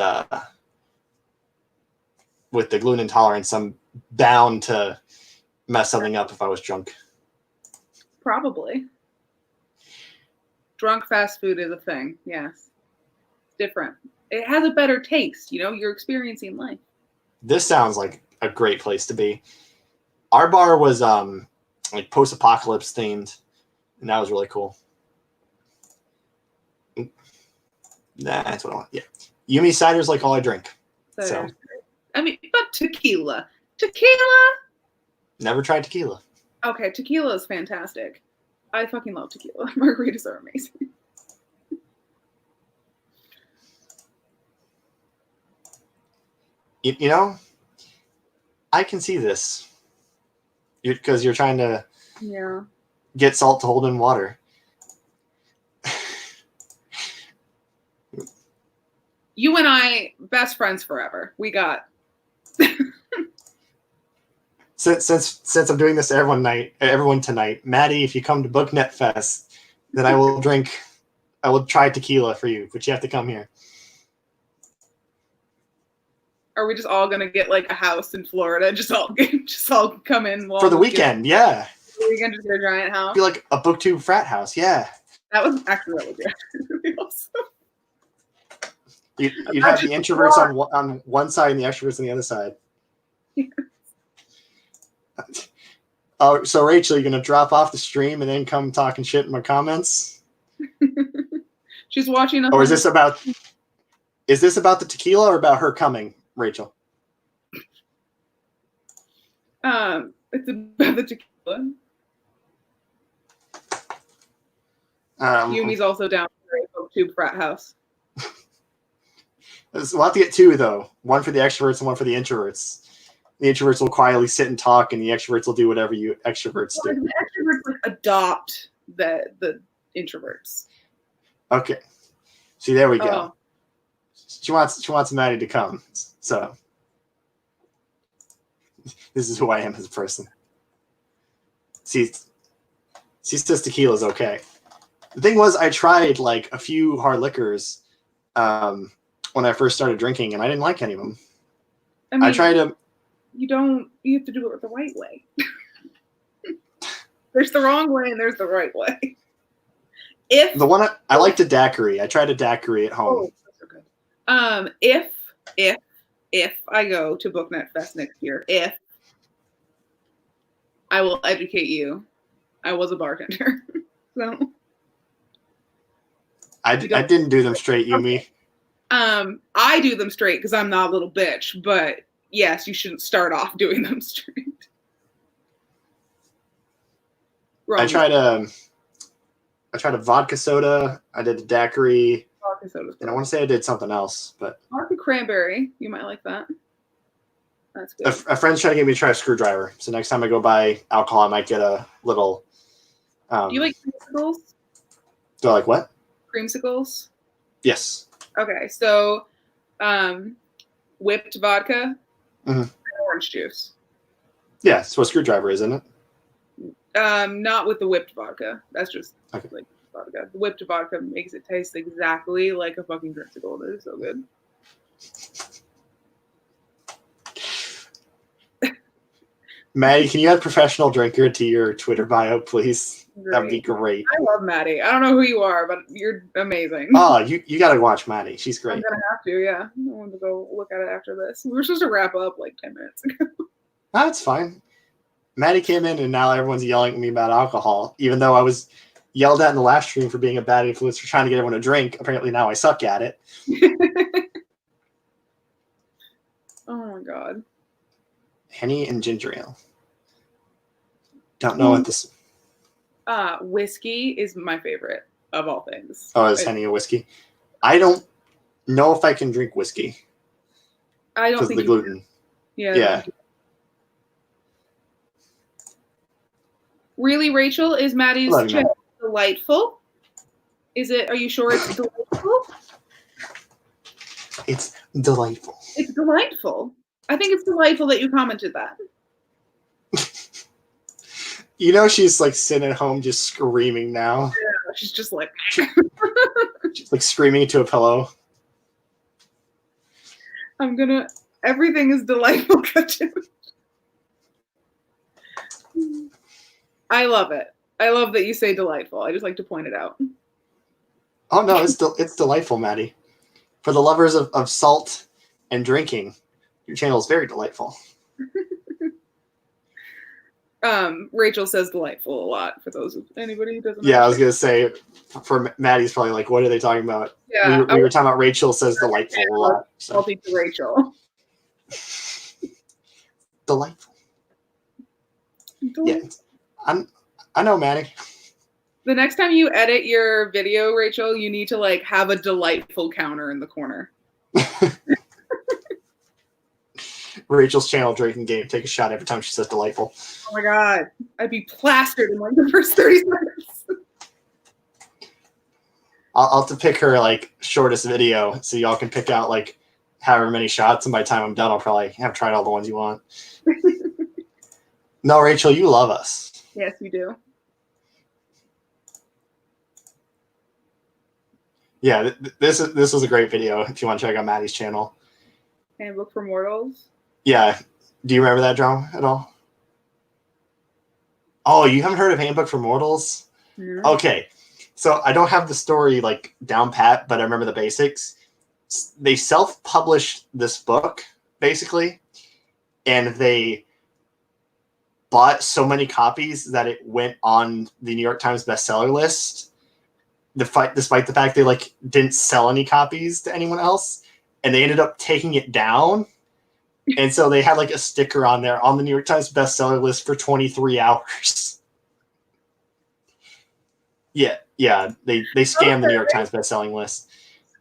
with the gluten intolerance, I'm bound to mess something up if I was drunk. Probably. Drunk fast food is a thing, yes. Different. It has a better taste, you're experiencing life. This sounds like a great place to be. Our bar was like post-apocalypse themed, and that was really cool. That's what I want. Yeah. Yumi cider's like all I drink. So I mean, but tequila. Tequila? Never tried tequila. Okay, tequila is fantastic. I fucking love tequila. Margaritas are amazing. You know, I can see this. Because you're trying to get salt to hold in water. You and I, best friends forever. We got. Since I'm doing this to everyone tonight, Maddie, if you come to BookNet Fest, then I will try tequila for you, but you have to come here. Are we just all gonna get like a house in Florida? Just all come in For the weekend, yeah. For the weekend, just get a giant house. Be like a BookTube frat house, yeah. That was actually really good. Awesome. You'd have the introverts on one side and the extroverts on the other side. Oh, so Rachel, you're gonna drop off the stream and then come talking shit in my comments? She's watching. Or is this about the tequila or about her coming, Rachel? It's about the tequila. Yumi's also down for a BookTube frat house. We'll have to get 2 though. One for the extroverts and one for the introverts. The introverts will quietly sit and talk, and the extroverts will do whatever you extroverts do. The extroverts like adopt the introverts. Okay. See, there we go. Oh. She wants Maddie to come. So this is who I am as a person. See, says tequila's okay. The thing was, I tried like a few hard liquors when I first started drinking, and I didn't like any of them. I mean, I tried to. You have to do it the right way. There's the wrong way and there's the right way. I liked a daiquiri. I tried a daiquiri at home. Oh, that's so good. If if I go to BookNet Fest next year, I will educate you. I was a bartender. So I didn't do them straight, Yumi. I do them straight because I'm not a little bitch, but yes, you shouldn't start off doing them straight. I tried a vodka soda. I did a daiquiri, vodka soda's and I want to say I did something else, but vodka cranberry. You might like that. That's good. a friend's trying to get me to try a screwdriver. So next time I go buy alcohol, I might get a little. Do you like creamsicles? Do I like what? Creamsicles. Yes. Okay, so whipped vodka, Mhm. and orange juice. Yeah, that's what a screwdriver is, isn't it? Not with the whipped vodka. That's just Okay. like vodka. The whipped vodka makes it taste exactly like a fucking creamsicle. It is so good. Maddie, can you add professional drinker to your Twitter bio, please? That would be great. I love Maddie. I don't know who you are, but you're amazing. Oh, you got to watch Maddie. She's great. I'm gonna have to, yeah. I want to go look at it after this. We were supposed to wrap up like 10 minutes ago. That's fine. Maddie came in, and now everyone's yelling at me about alcohol, even though I was yelled at in the last stream for being a bad influence for trying to get everyone to drink. Apparently now I suck at it. Oh my god. Henny and ginger ale. Don't know what this. Whiskey is my favorite of all things. Oh, is Henny a whiskey? I don't know if I can drink whiskey I don't because of think the you gluten. Yeah. Yeah. Really, Rachel, is Maddie's Love you, channel delightful? Is it? Are you sure it's delightful? It's delightful. It's delightful. I think it's delightful that you commented that. You know she's like sitting at home just screaming now. She's just like, She's like screaming into a pillow. everything is delightful. I love it. I love that you say delightful. I just like to point it out. Oh no, it's delightful, Maddie. For the lovers of salt and drinking, your channel is very delightful. Rachel says delightful a lot for those of anybody who doesn't know. Yeah, I was gonna say for Maddie's probably like, what are they talking about? Yeah, we were talking about Rachel says delightful a lot. So. Salty to Rachel. Delightful. Yeah, I know, Maddie. The next time you edit your video, Rachel, you need to like have a delightful counter in the corner. Rachel's channel drinking game. Take a shot every time she says delightful. Oh my god, I'd be plastered in like the first 30 seconds. I'll have to pick her like shortest video so y'all can pick out like however many shots, and by the time I'm done, I'll probably have tried all the ones you want. No, Rachel, you love us. Yes, you do. Yeah, this was a great video. If you want to check out Maddie's channel. Handbook for Mortals. Yeah, do you remember that drama at all? Oh, you haven't heard of Handbook for Mortals? No. Okay, so I don't have the story like down pat, but I remember the basics. They self-published this book basically, and they bought so many copies that it went on the New York Times bestseller list. Despite the fact they like didn't sell any copies to anyone else, and they ended up taking it down. And so they had like a sticker on there on the New York Times bestseller list for 23 hours. Yeah, they scammed the New York Times bestselling list.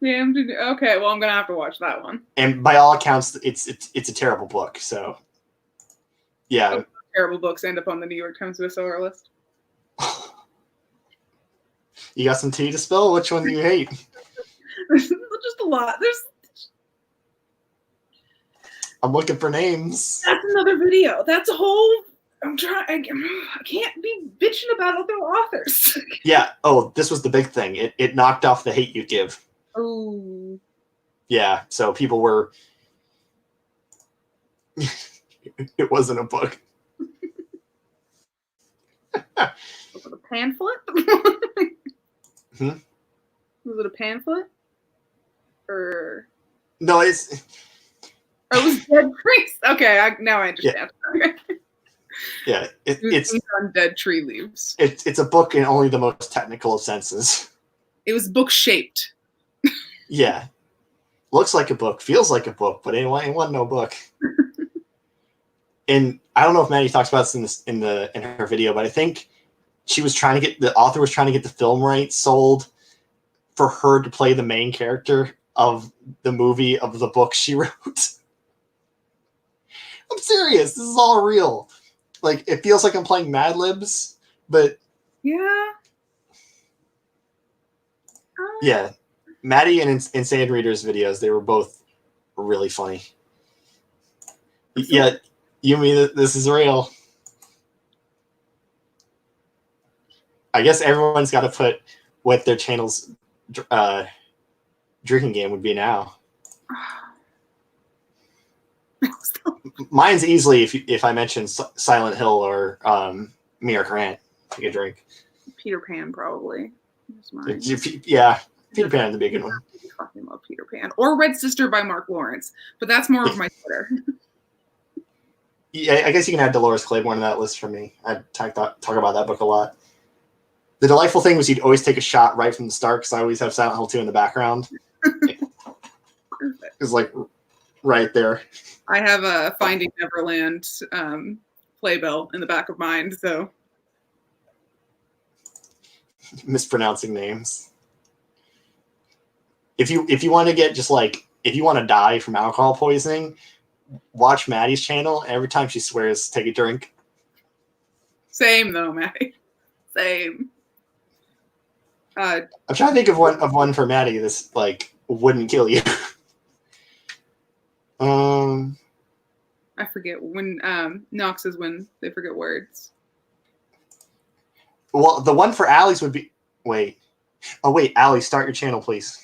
Scammed. Okay, well I'm gonna have to watch that one. And by all accounts, it's a terrible book. So, yeah. Terrible books end up on the New York Times bestseller list. You got some tea to spill? Which one do you hate? There's just a lot. I'm looking for names. That's another video. That's a whole. I can't be bitching about other authors. Yeah. Oh, this was the big thing. It knocked off the hate you give. Oh. Yeah. So people were. It wasn't a book. Was it a pamphlet? Was it a pamphlet? Or no, it's Oh, it was dead trees. Okay, now I understand. Okay. Yeah, it's on dead tree leaves. it's a book in only the most technical of senses. It was book shaped. Yeah, looks like a book, feels like a book, but it wasn't no book. And I don't know if Maddie talks about this in her video, but I think the author was trying to get the film rights sold for her to play the main character of the movie of the book she wrote. I'm serious. This is all real. Like, it feels like I'm playing Mad Libs, but Yeah. yeah, Maddie and Insane Readers videos, they were both really funny. Yeah, Yumi, this is real. I guess everyone's got to put what their channel's drinking game would be now. Mine's easily if I mention Silent Hill or Me or Grant, take a drink. Peter Pan, probably. That's mine. Yeah, Peter Pan is a big one. I fucking love Peter Pan. Or Red Sister by Mark Lawrence, but that's more of my Twitter. Yeah, I guess you can add Dolores Claiborne to that list for me. I talk about that book a lot. The delightful thing was you'd always take a shot right from the start because I always have Silent Hill 2 in the background. It's like right there. I have a Finding Neverland playbill in the back of mine, so Mispronouncing names. If you want to get just like if you want to die from alcohol poisoning, watch Maddie's channel. Every time she swears, take a drink. same though, Maddie. Same. I'm trying to think of one for Maddie. This like wouldn't kill you. I forget when Nox is when they forget words. Well, the one for Allie's would be wait. Oh wait, Allie, start your channel, please.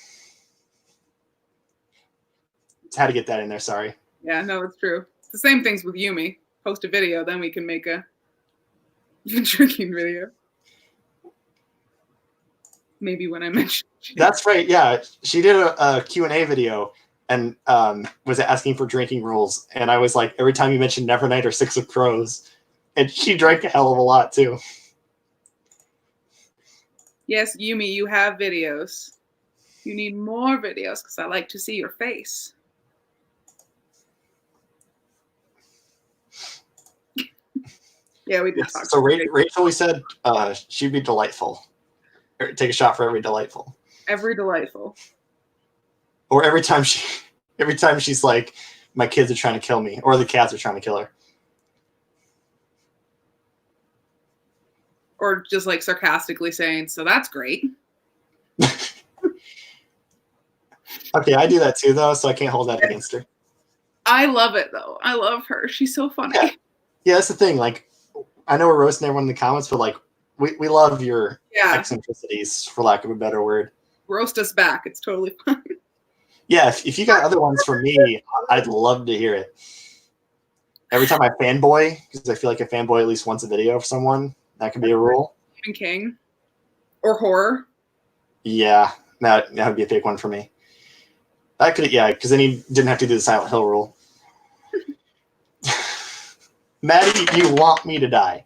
Had to get that in there. Sorry. Yeah, no, it's true. It's the same things with Yumi. Post a video, then we can make a drinking video. Maybe when I mention. That's right. Yeah, she did a Q&A video and was asking for drinking rules. And I was like, every time you mentioned Nevernight or Six of Crows, and she drank a hell of a lot too. Yes, Yumi, you have videos. You need more videos because I like to see your face. Yeah, we did talk. So Rachel always said she'd be delightful. Or take a shot for every delightful. Every delightful. Or every time she's like, my kids are trying to kill me, or the cats are trying to kill her. Or just like sarcastically saying, so that's great. Okay, I do that too though, so I can't hold that against her. I love it though. I love her. She's so funny. Yeah, that's the thing. Like, I know we're roasting everyone in the comments, but like, we love your eccentricities, for lack of a better word. Roast us back. It's totally fine. Yeah, if you got other ones from me, I'd love to hear it. Every time I fanboy, because I feel like I fanboy at least once a video for someone, that could be a rule. Stephen King. Or horror. Yeah, that would be a big one for me. That could, yeah, because then he didn't have to do the Silent Hill rule. Maddie, do you want me to die?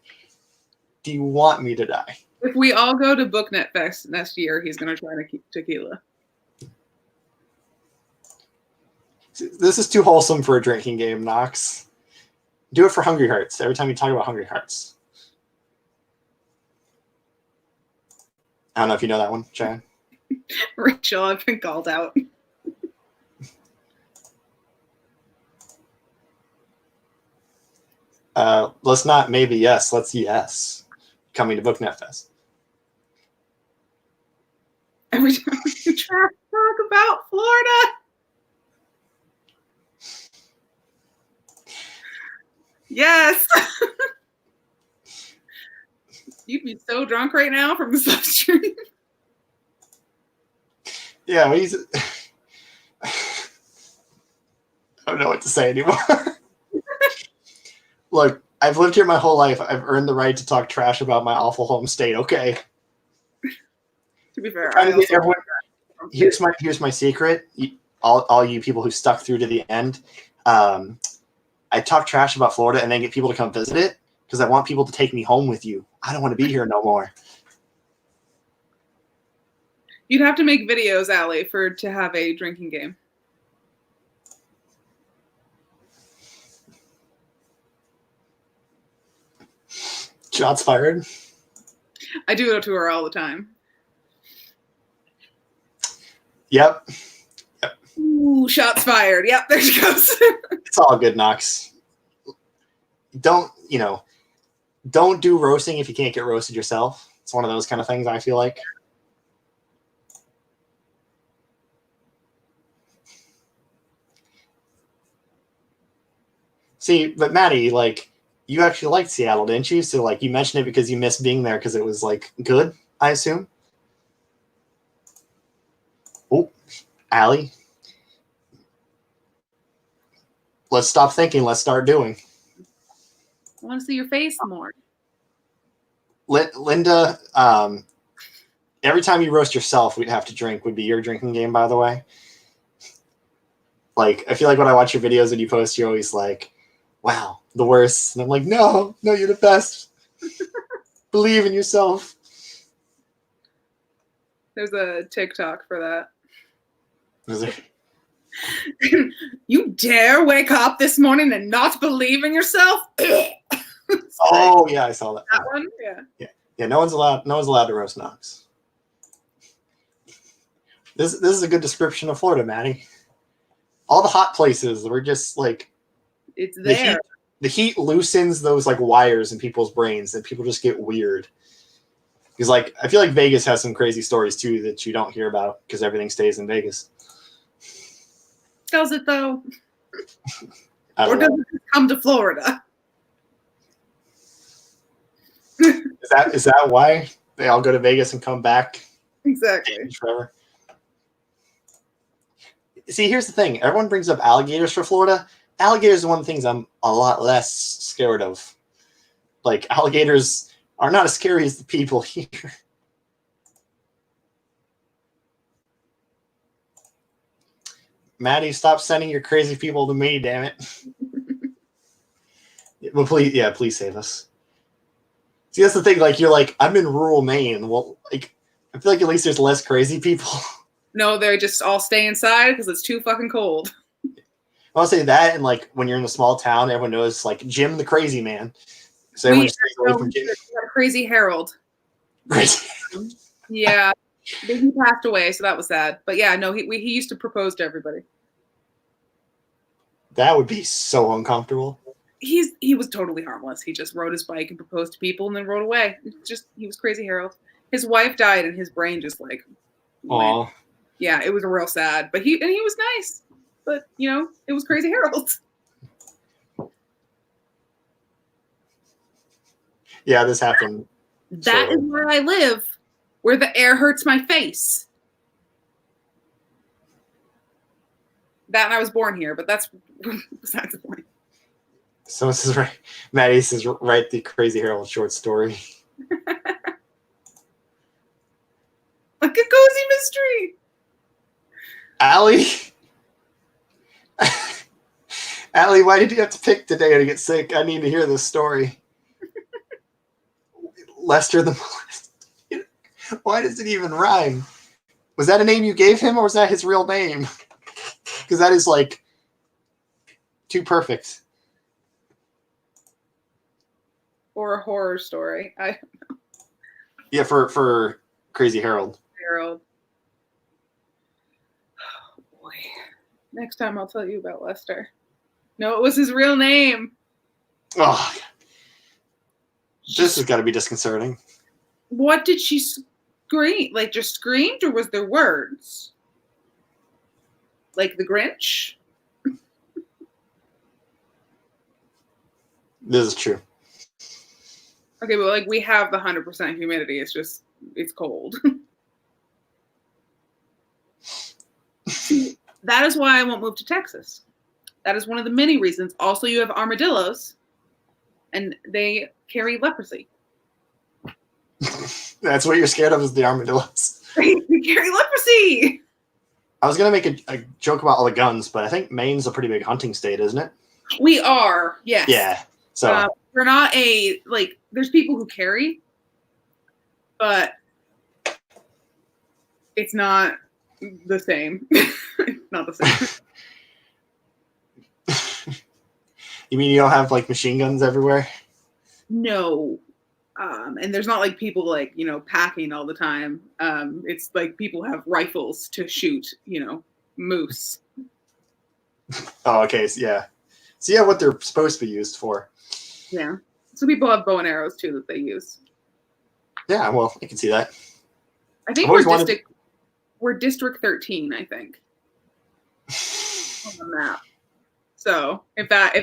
Do you want me to die? If we all go to BookNet Fest next year, he's going to try tequila. This is too wholesome for a drinking game, Nox. Do it for Hungry Hearts. Every time you talk about Hungry Hearts. I don't know if you know that one, Chad. Rachel, I've been called out. Let's not maybe yes. Let's yes. Coming to BookNet Fest. Every time we try to talk about Florida. Yes. You'd be so drunk right now from the sub stream. Yeah, I don't know what to say anymore. Look, I've lived here my whole life. I've earned the right to talk trash about my awful home state. Okay. To be fair, here's my secret. All you people who stuck through to the end. I talk trash about Florida and then get people to come visit it because I want people to take me home with you. I don't want to be here no more. You'd have to make videos, Allie, to have a drinking game. Shots fired. I do go to her all the time. Yep. Ooh, shots fired. Yep, there she goes. It's all good, Knox. Don't do roasting if you can't get roasted yourself. It's one of those kind of things, I feel like. See, but Maddie, like, you actually liked Seattle, didn't you? So, like, you mentioned it because you missed being there because it was, like, good, I assume? Oh, Allie. Let's stop thinking. Let's start doing. I want to see your face more. Linda, every time you roast yourself, we'd have to drink would be your drinking game, by the way. Like, I feel like when I watch your videos and you post, you're always like, wow, the worst. And I'm like, no, you're the best. Believe in yourself. There's a TikTok for that. Is there? You dare wake up this morning and not believe in yourself? Oh, yeah, I saw that. That one? Yeah. Yeah, no one's allowed to roast Knox. This is a good description of Florida, Maddie. All the hot places were just like It's there. The heat loosens those like wires in people's brains and people just get weird. Because like I feel like Vegas has some crazy stories too that you don't hear about because everything stays in Vegas. Does it though? I Or don't does know. it come to Florida? Is that why they all go to Vegas and come back Exactly. forever? See, here's the thing. Everyone brings up alligators for Florida. Alligators are one of the things I'm a lot less scared of. Like, alligators are not as scary as the people here. Maddie, stop sending your crazy people to me, damn it. Well, please save us. See, that's the thing. Like, you're like, I'm in rural Maine. Well, like, I feel like at least there's less crazy people. No, they just all stay inside because it's too fucking cold. I'll say that, and like when you're in a small town, everyone knows like Jim the Crazy Man. So everyone stays away from Jim. Crazy Harold. Crazy. Yeah, he passed away, so that was sad. But yeah, no, he used to propose to everybody. That would be so uncomfortable. He was totally harmless. He just rode his bike and proposed to people and then rode away. He was Crazy Harold. His wife died and his brain just like went. Aw. Yeah, it was real sad. But he was nice. But it was Crazy Harold. Yeah, this happened. That is where I live, where the air hurts my face. That and I was born here, but that's besides the point. So this is right. Maddie says, write the Crazy Harold short story. Like a cozy mystery. Allie? Allie, why did you have to pick today to get sick? I need to hear this story. Lester the Molest. Why does it even rhyme? Was that a name you gave him or was that his real name? Because that is like too perfect. Or a horror story. Yeah, for Crazy Harold. Harold. Oh boy. Next time I'll tell you about Lester. No, it was his real name. Oh, this has got to be disconcerting. What did she scream? Like just screamed, or was there words? Like the Grinch? This is true. Okay, but like we have the 100% humidity. It's cold. That is why I won't move to Texas. That is one of the many reasons. Also, you have armadillos, and they carry leprosy. That's what you're scared of is the armadillos. They carry leprosy. I was gonna make a joke about all the guns, but I think Maine's a pretty big hunting state, isn't it? We are, yes. Yeah. So We're not there's people who carry, but it's not the same. Not the same. you mean you don't have like machine guns everywhere? No. And there's not like people like, packing all the time. It's like people have rifles to shoot, moose. Oh, okay. So, yeah. So yeah, what they're supposed to be used for. Yeah. So people have bow and arrows too that they use. Yeah, well, I can see that. I think I've always we're District 13, I think. On the map. So if that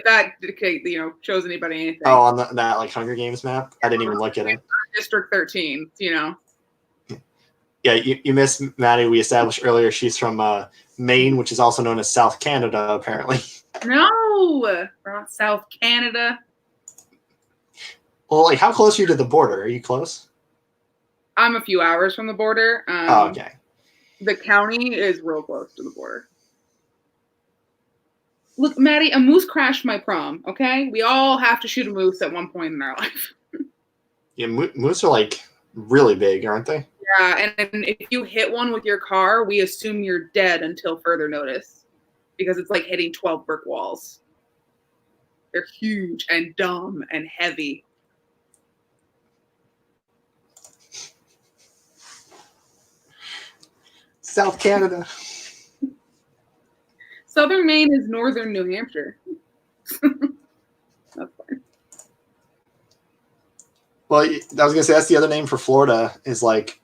shows anybody anything. Oh, on that like Hunger Games map? I didn't even look at it. District 13, Yeah, you missed Maddie. We established earlier she's from Maine, which is also known as South Canada, apparently. No, we're not South Canada. Well, like, how close are you to the border? Are you close? I'm a few hours from the border. Oh, okay. The county is real close to the border. Look, Maddie, a moose crashed my prom, okay? We all have to shoot a moose at one point in our life. Yeah, moose are like really big, aren't they? Yeah, and if you hit one with your car, we assume you're dead until further notice because it's like hitting 12 brick walls. They're huge and dumb and heavy. South Canada. Southern Maine is northern New Hampshire. That's fine. Well, I was gonna say that's the other name for Florida is like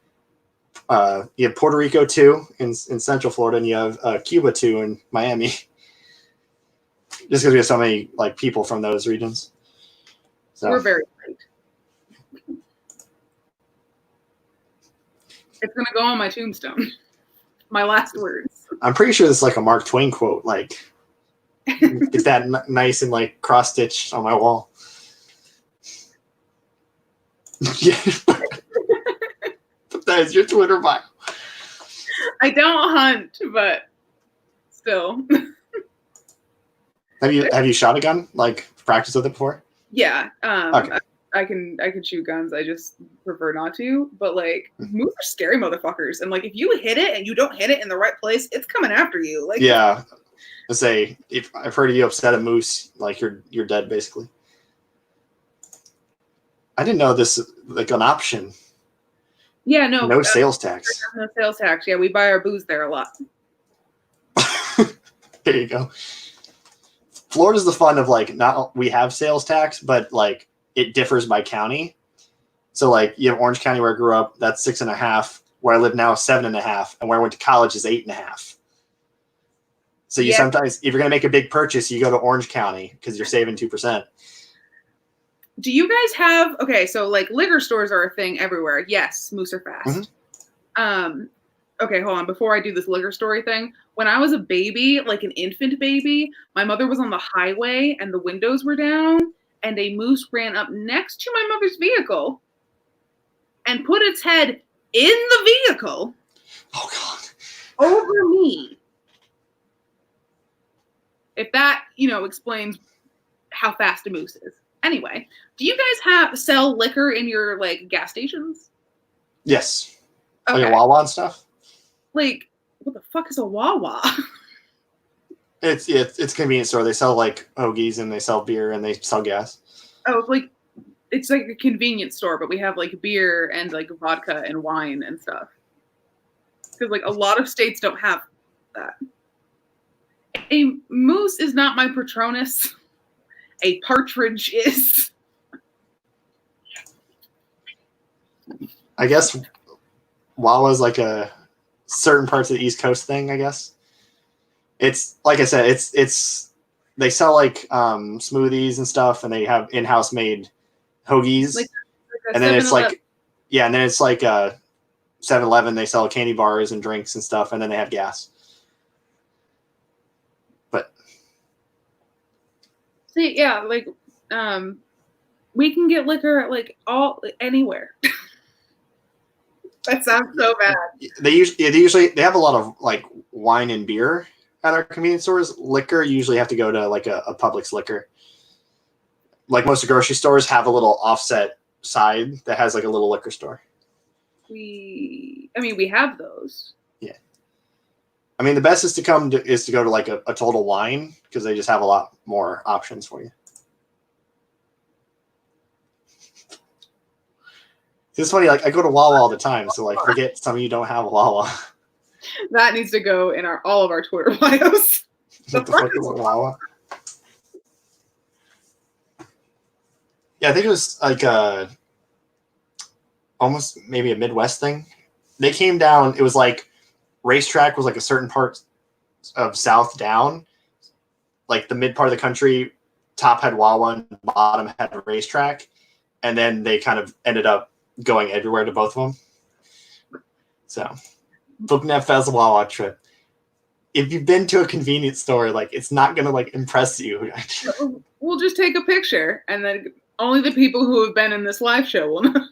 you have Puerto Rico too in Central Florida, and you have Cuba too in Miami. Just because we have so many like people from those regions. So We're very late. It's gonna go on my tombstone. My last words. I'm pretty sure this is like a Mark Twain quote. Like, get that nice and like cross stitched on my wall. Yeah. That is your Twitter bio. I don't hunt, but still. Have you shot a gun? Like practiced with it before? Yeah. Okay. I can shoot guns. I just prefer not to. But like moose are scary motherfuckers. And like if you hit it and you don't hit it in the right place, it's coming after you. Like Yeah. I say if I've heard of you upset a moose, like you're dead basically. I didn't know this like an option. Yeah, no Sales tax. No sales tax. Yeah, we buy our booze there a lot. There you go. Florida's the fun of like not we have sales tax, but like it differs by county. So like you have Orange County where I grew up, that's 6.5. Where I live now is 7.5, and where I went to college is 8.5. So you sometimes, if you're gonna make a big purchase, you go to Orange County because you're saving 2%. Do you guys have so like liquor stores are a thing everywhere. Yes, moose are fast. Mm-hmm. Okay, hold on. Before I do this liquor story thing, when I was a baby, like an infant baby, my mother was on the highway and the windows were down, and a moose ran up next to my mother's vehicle and put its head in the vehicle. Oh God. Over me. If that, explains how fast a moose is. Anyway, do you guys sell liquor in your like gas stations? Yes. Okay. Like a Wawa and stuff? Like, what the fuck is a Wawa? It's a convenience store. They sell like hoagies and they sell beer and they sell gas. Oh, it's like a convenience store, but we have like beer and like vodka and wine and stuff. Because like a lot of states don't have that. A moose is not my Patronus. A partridge is. I guess Wawa's like a certain parts of the East Coast thing, I guess. It's like I said, it's they sell like smoothies and stuff, and they have in-house made hoagies. And then it's like 7-Eleven, they sell candy bars and drinks and stuff, and then they have gas. But see, yeah, like we can get liquor at like anywhere. That sounds so bad. They usually have a lot of like wine and beer at our convenience stores. Liquor, you usually have to go to like a Publix liquor. Like most grocery stores have a little offset side that has like a little liquor store. We have those. Yeah. I mean, the best is to go to like a Total Wine because they just have a lot more options for you. It's funny, like I go to Wawa all the time, so like forget some of you don't have a Wawa. That needs to go in all of our Twitter bios. What the fuck is a Wawa? Yeah, I think it was like almost maybe a Midwest thing. They came down, it was like racetrack was like a certain part of South down. Like the mid part of the country, top had Wawa and bottom had a racetrack. And then they kind of ended up going everywhere to both of them. So, Booknet Fest Wawa trip. If you've been to a convenience store, like it's not gonna like impress you. We'll just take a picture, and then only the people who have been in this live show will know.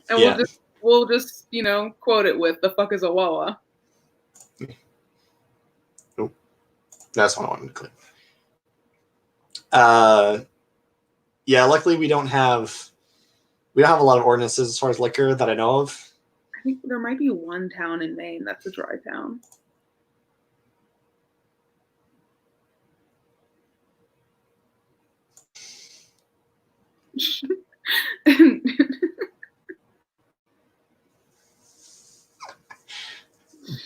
And Yeah. we'll just quote it with "the fuck is a Wawa." Oh, that's what I wanted to click. Yeah, luckily we don't have a lot of ordinances as far as liquor that I know of. I think there might be one town in Maine that's a dry town.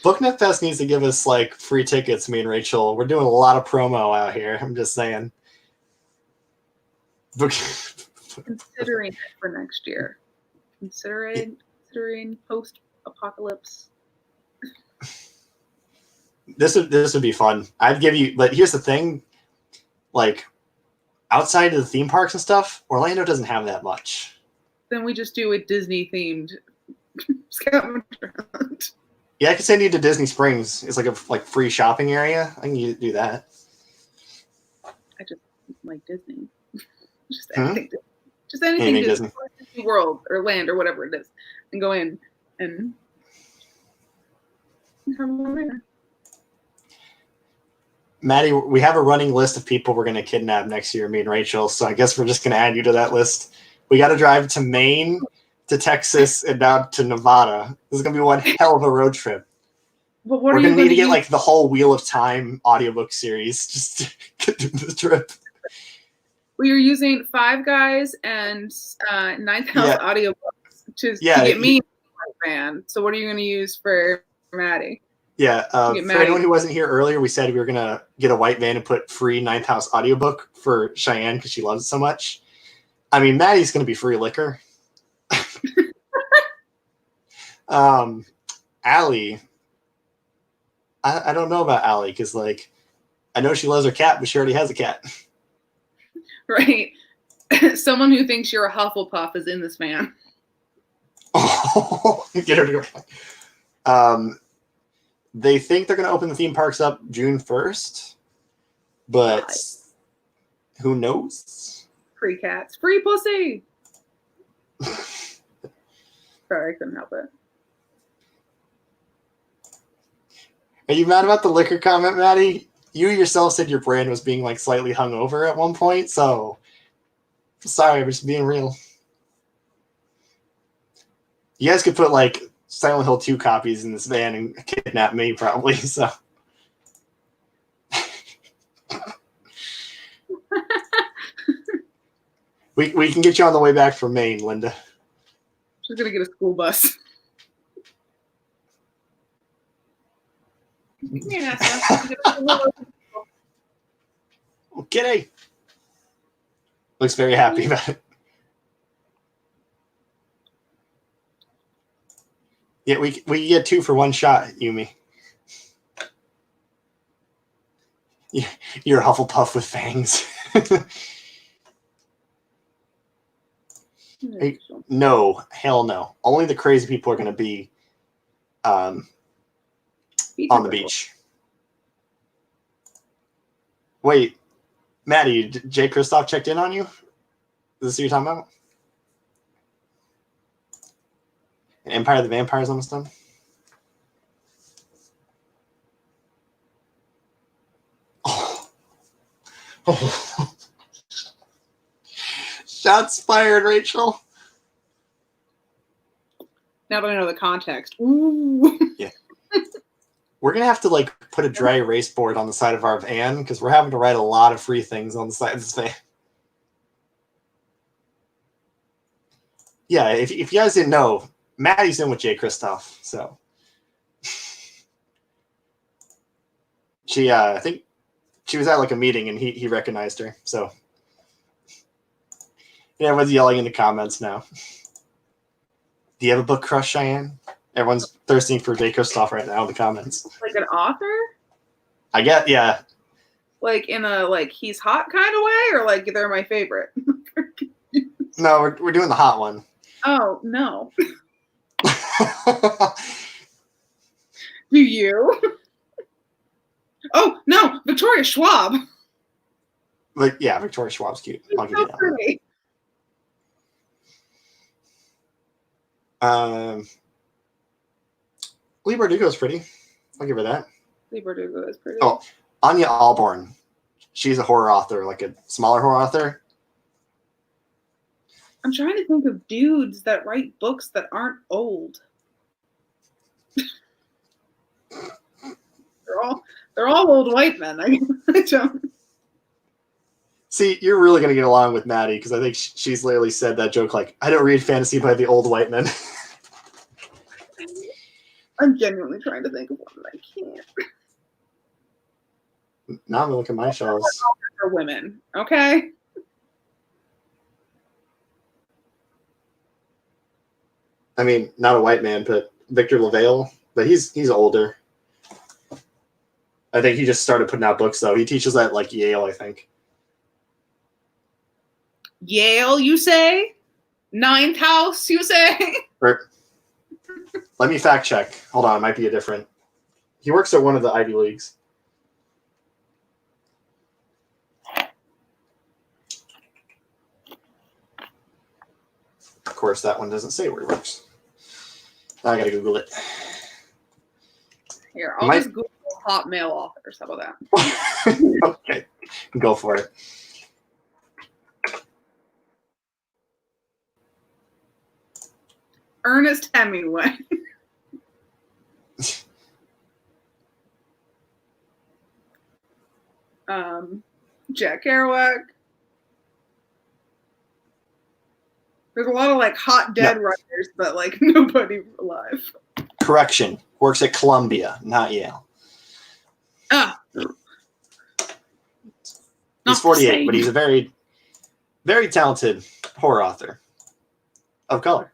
Booknet Fest needs to give us like free tickets, me and Rachel. We're doing a lot of promo out here. I'm just saying. Considering it for next year. Considering post-apocalypse. This would be fun. I'd give you, but here's the thing, like outside of the theme parks and stuff, Orlando doesn't have that much. Then we just do a Disney-themed scavenger hunt. Yeah, I could send you to Disney Springs. It's like a free shopping area. I can do that. I just like Disney. Just Hmm? anything. Just anything Anything Disney. Disney. Disney World or Land or whatever it is, and go in and have one there. Maddie, we have a running list of people we're going to kidnap next year, me and Rachel. So I guess we're just going to add you to that list. We got to drive to Maine, to Texas, and down to Nevada. This is going to be one hell of a road trip. But what We're are you going to need to get use? like the whole Wheel of Time audiobook series just to get through the trip. We are using Five Guys and Ninth House Yeah. audiobooks to Yeah, get me a fan. So what are you going to use for Maddie? Yeah, Get for Maddie. anyone who wasn't here earlier, we said we were going to get a white van and put free Ninth House audiobook for Cheyenne because she loves it so much. I mean, Maddie's going to be free liquor. Allie, I don't know about Allie because, like, I know she loves her cat, but she already has a cat. Right. Someone who thinks you're a Hufflepuff is in this van. Get her to go. They think they're going to open the theme parks up June 1st, but who knows? Free cats. Free pussy. Sorry, I couldn't help it. Are you mad about the liquor comment, Maddie? You yourself said your brand was being like slightly hungover at one point, so sorry, I'm just being real. You guys could put like Silent Hill 2 copies in this van and kidnap me probably, so. we can get you on the way back from Maine, Linda. She's going to get a school bus. Kitty looks very happy about it. Yeah, we get 2 for 1 shot, Yumi. You're a Hufflepuff with fangs. No, hell no. Only the crazy people are going to be on the beach. Wait, Maddie, Jay Kristoff checked in on you? Is this what you're talking about? Empire of the Vampires almost done? Shots fired, Rachel. Now that I know the context. Ooh. We're gonna have to like put a dry erase board on the side of our van because we're having to write a lot of free things on the side of this van. Yeah, if you guys didn't know, Maddie's in with Jay Kristoff, so she I think she was at like a meeting and he recognized her. So yeah, everyone's yelling in the comments now. Do you have a book crush, Cheyenne? Everyone's thirsting for Jay Kristoff right now in the comments. Like an author? I get, yeah. Like in a like he's hot kind of way, or like they're my favorite? No, we're doing the hot one. Oh no. Do you? Oh no, Victoria Schwab. Like, yeah, Victoria Schwab's cute. She's I'll give so you that one. pretty. Lee Bardugo's pretty. I'll give her that. Lee Bardugo is pretty. Oh, Anya Alborn. She's a horror author, like a smaller horror author. I'm trying to think of dudes that write books that aren't old. they're all old white men. I don't. See, you're really going to get along with Maddie because I think she's literally said that joke like, I don't read fantasy by the old white men. I'm genuinely trying to think of one, and I can't. Now I'm going to look at my shelves. For women, okay? I mean, not a white man, but Victor LaValle. But he's older. I think he just started putting out books, though. He teaches at, like, Yale, I think. Yale, you say? Ninth House, you say? Let me fact check. Hold on, it might be a different. He works at one of the Ivy Leagues. Of course, that one doesn't say where he works. Now I gotta Google it. Here, I'll just Google hot male authors. How about that? Okay, go for it. Ernest Hemingway. Jack Kerouac. There's a lot of like hot dead writers, but like nobody alive. Correction. Works at Columbia, not Yale. Ah. He's 48, but he's a very, very talented horror author of color.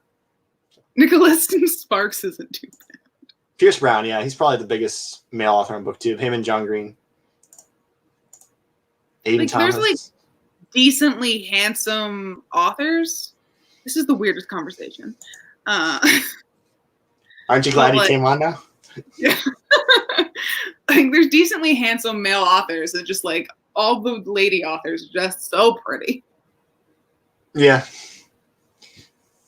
Nicholas Sparks isn't too bad. Pierce Brown, yeah, he's probably the biggest male author on BookTube. Him and John Green. Aiden Like, Thomas. there's like decently handsome authors. This is the weirdest conversation. Aren't you glad he came on now? Yeah. Like there's decently handsome male authors and just like all the lady authors are just so pretty. Yeah.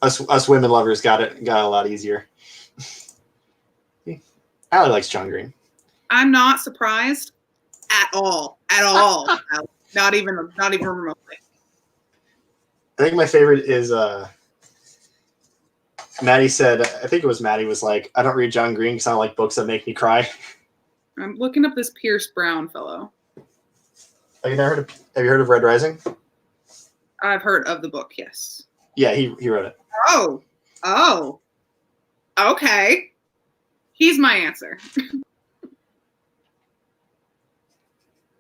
Us women lovers got a lot easier. Allie likes John Green. I'm not surprised at all. At all. Not even remotely. I think my favorite is Maddie said, I think it was Maddie was like, I don't read John Green because I don't like books that make me cry. I'm looking up this Pierce Brown fellow. Have you heard of Red Rising? I've heard of the book, yes. Yeah, he wrote it. Oh. Okay. He's my answer.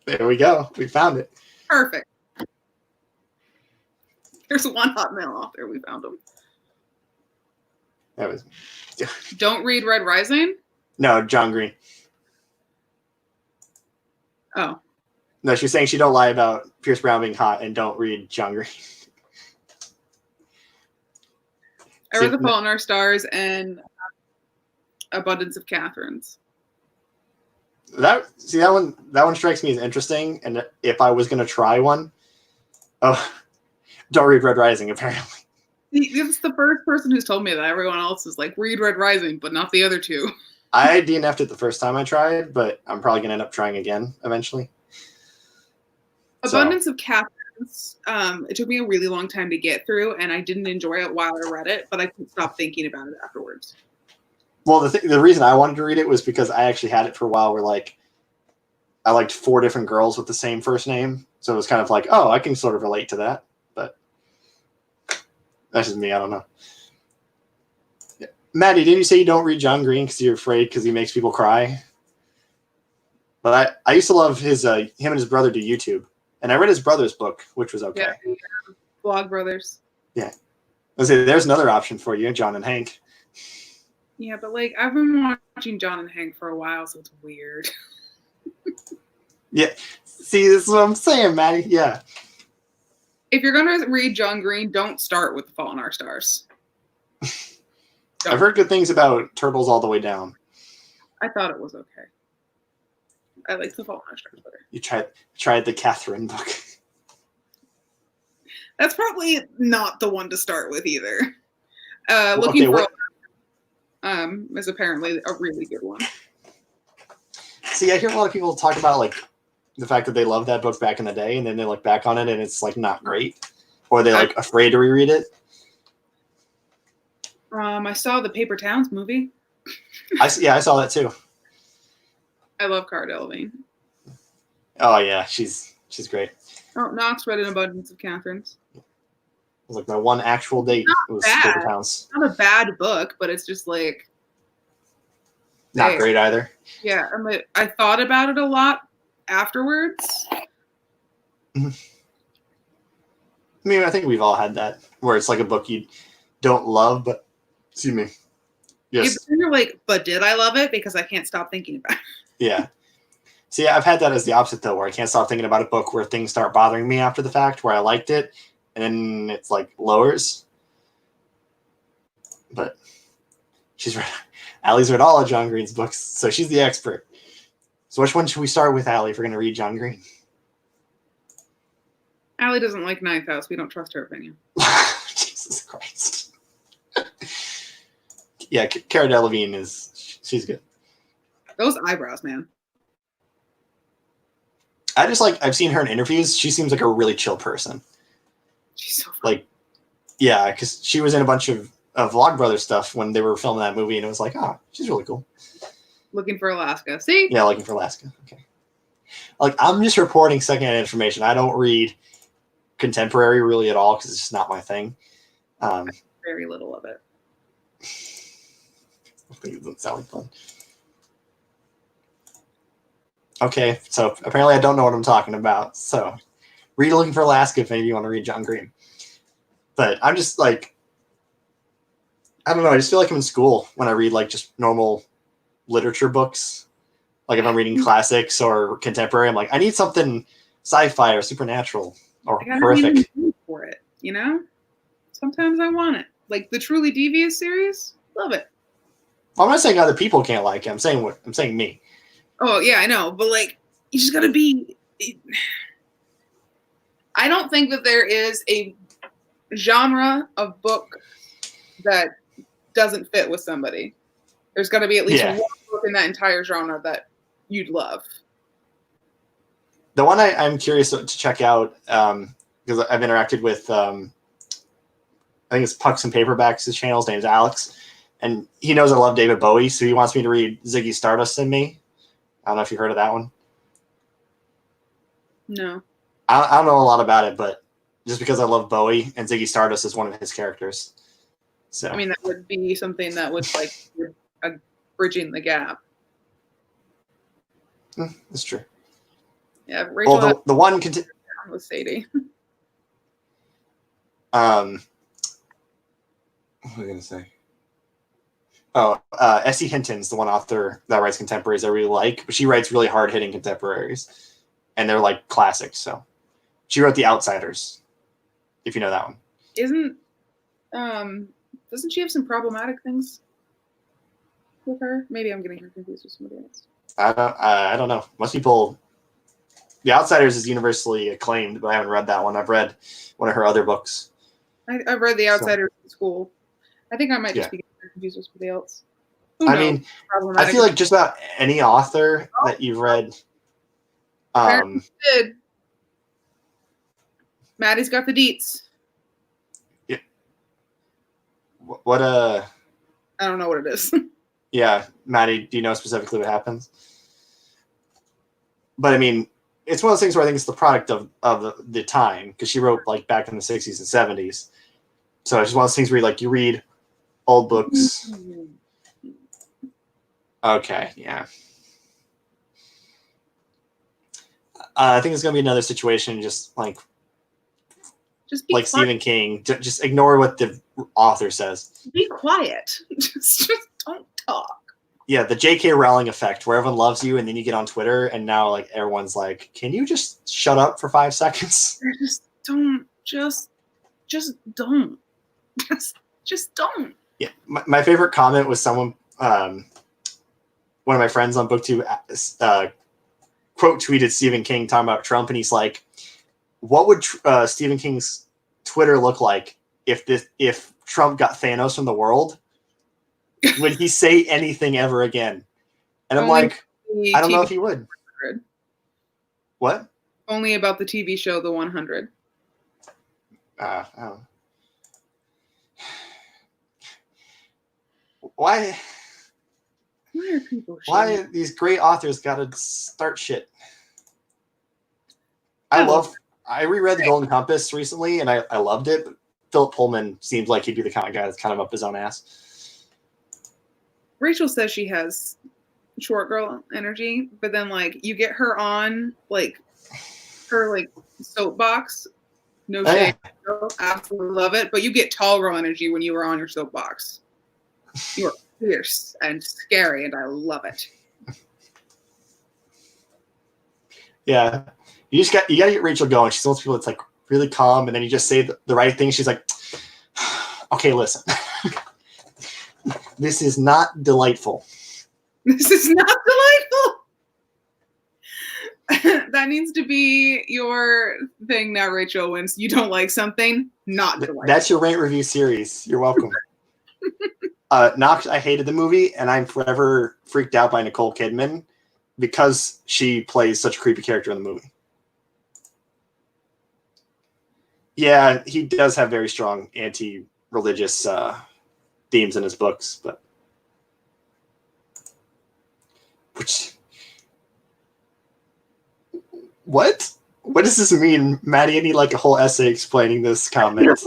There we go. We found it. Perfect. There's one hot male author. We found him. That was Don't read Red Rising? no John Green. Oh. No, she's saying she don't lie about Pierce Brown being hot and don't read John Green. I read The Fault in Our Stars and Abundance of Catherines. That one strikes me as interesting, and if I was gonna try one, don't read Red Rising, apparently. It's the first person who's told me that. Everyone else is like, read Red Rising, but not the other two. I DNF'd it the first time I tried, but I'm probably gonna end up trying again eventually. So- Abundance of Catherines. It took me a really long time to get through, and I didn't enjoy it while I read it, but I couldn't stop thinking about it afterwards. Well, the reason I wanted to read it was because I actually had it for a while where like I liked 4 different girls with the same first name. So it was kind of like, oh, I can sort of relate to that. But that's just me. I don't know. Yeah. Maddie, didn't you say you don't read John Green because you're afraid because he makes people cry? But I used to love his him and his brother do YouTube. And I read his brother's book, which was okay. Yeah. Vlog Brothers. I was say, there's another option for you, John and Hank. Yeah, but like I've been watching John and Hank for a while, so it's weird. Yeah. See, this is what I'm saying, Maddie. Yeah. If you're gonna read John Green, don't start with The Fault in Our Stars. I've heard good things about Turtles All the Way Down. I thought it was okay. I like The Fault in Our Stars better. You tried the Catherine book. That's probably not the one to start with either. Well, Looking okay, for is apparently a really good one. See, I hear a lot of people talk about like the fact that they loved that book back in the day, and then they look back on it and it's like not great, or they're like afraid to reread it. I saw the Paper Towns movie. I saw that too. I love Cara Delevingne. Oh yeah, she's great. Oh, Knox read An Abundance of Catherines. It was like my one actual date. It was bad. Paper Towns. Not a bad book, but it's just like Not there. great either. Yeah, I thought about it a lot afterwards. I mean, I think we've all had that where it's like a book you don't love, but excuse me. Yes. You're like, but did I love it? Because I can't stop thinking about it. Yeah. See, I've had that as the opposite though, where I can't stop thinking about a book where things start bothering me after the fact, where I liked it, and then it's like lowers. But Allie's read all of John Green's books, so she's the expert. So which one should we start with, Allie, if we're going to read John Green? Allie doesn't like Ninth House. We don't trust her opinion. Jesus Christ. Yeah, Cara Delevingne she's good. Those eyebrows, man. I've seen her in interviews. She seems like a really chill person. She's so funny. Like, yeah, because she was in a bunch of Vlog Brothers stuff when they were filming that movie, and it was like, oh, she's really cool. Looking for Alaska. See? Yeah, Looking for Alaska. Okay. Like, I'm just reporting secondhand information. I don't read contemporary really at all because it's just not my thing. Very little of it. It doesn't sound like fun. Okay, so apparently I don't know what I'm talking about. So read Looking for Alaska if any of you want to read John Green. But I'm just like, I don't know. I just feel like I'm in school when I read like just normal literature books. Like if I'm reading classics or contemporary, I'm like, I need something sci-fi or supernatural or I gotta horrific. be in the mood for it, you know? Sometimes I want it. Like the Truly Devious series, love it. Well, I'm not saying other people can't like it. I'm saying me. Oh yeah, I know, but like you just gotta be. I don't think that there is a genre of book that doesn't fit with somebody. There's got to be at least one book in that entire genre that you'd love. The one I'm curious to check out because I've interacted with I think it's Pucks and Paperbacks. His channel's name's Alex, and he knows I love David Bowie, so he wants me to read Ziggy Stardust and Me. I don't know if you've heard of that one. No. I don't know a lot about it, but just because I love Bowie and Ziggy Stardust is one of his characters. So I mean, that would be something that would like bridging the gap. that's true. Yeah, Rachel Well, the one with Sadie. what was I going to say? Oh, Essie Hinton's the one author that writes contemporaries I really like, but she writes really hard-hitting contemporaries, and they're like classics. So she wrote The Outsiders, if you know that one. Doesn't she have some problematic things with her? Maybe I'm getting her confused with somebody else. I don't know. Most people, The Outsiders is universally acclaimed, but I haven't read that one. I've read one of her other books. I've read The Outsiders in school. I think I might just be getting her confused with somebody else. I mean, I feel like just about any author that you've read. Did. Maddie's got the deets. What I don't know what it is. Yeah, Maddie, do you know specifically what happens? But I mean, it's one of those things where I think it's the product of the time, because she wrote like back in the 60s and 70s. So it's just one of those things where you read old books. Okay, yeah. I think it's going to be another situation just like Just be like quiet. Stephen King. Just ignore what the author says. Be quiet. Just don't talk. Yeah, the J.K. Rowling effect, where everyone loves you, and then you get on Twitter, and now like everyone's like, "Can you just shut up for 5 seconds?" Just don't. Just don't. Just don't. Yeah, my favorite comment was someone, one of my friends on BookTube, quote tweeted Stephen King talking about Trump, and he's like, "What would Stephen King's Twitter look like if Trump got Thanos from the world? Would he say anything ever again?" And I'm Only like, I don't know if he would. 100. What? Only about the TV show The 100. I don't know. Why Why are people? Why these great authors gotta start shit? I reread The Golden Compass recently, and I loved it. But Philip Pullman seems like he'd be the kind of guy that's kind of up his own ass. Rachel says she has short girl energy, but then like you get her on like her like soapbox. No Oh, shade, absolutely love it. But you get tall girl energy when you are on your soapbox. You are fierce and scary, and I love it. Yeah, you gotta get Rachel going. She's one of those people that's like really calm, and then you just say the right thing. She's like, "Okay, listen, this is not delightful." This is not delightful. That needs to be your thing now, Rachel. When you don't like something, not delightful. That's your rant review series. You're welcome. Knox, I hated the movie, and I'm forever freaked out by Nicole Kidman because she plays such a creepy character in the movie. Yeah, he does have very strong anti-religious themes in his books, but what does this mean, Maddie? I need like a whole essay explaining this comment.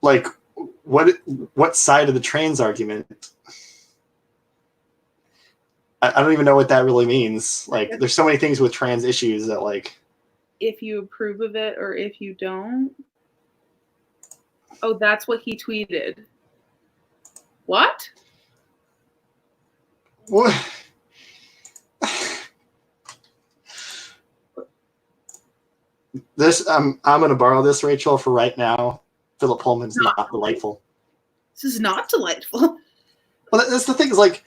Like, what side of the trans argument? I don't even know what that really means. Like, there's so many things with trans issues that like. If you approve of it or if you don't. Oh, that's what he tweeted. What? What? This I'm gonna borrow this, Rachel, for right now. Philip Pullman's not delightful. This is not delightful. Well, that's the thing, is like,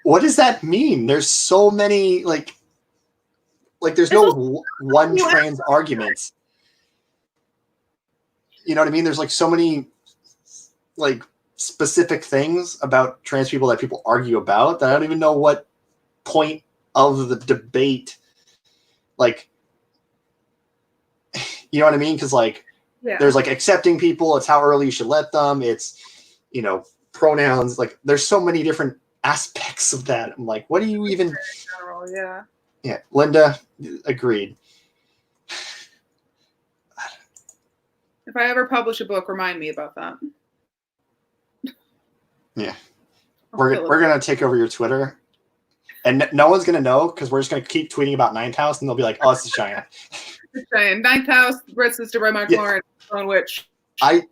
what does that mean? There's so many like there's no one trans argument. You know what I mean? There's like so many like specific things about trans people that people argue about that I don't even know what point of the debate, like, you know what I mean? Because like, Yeah. there's like accepting people, it's how early you should let them, it's, you know, pronouns, like there's so many different aspects of that. I'm like, what do you even? In general, yeah. Yeah, Linda, agreed. If I ever publish a book, remind me about that. Yeah, we're gonna take over your Twitter, and no one's gonna know because we're just gonna keep tweeting about Ninth House, and they'll be like, "Oh, it's a Cheyenne." Cheyenne. Ninth House, Red Sister by Mark Yeah. Lawrence, on which I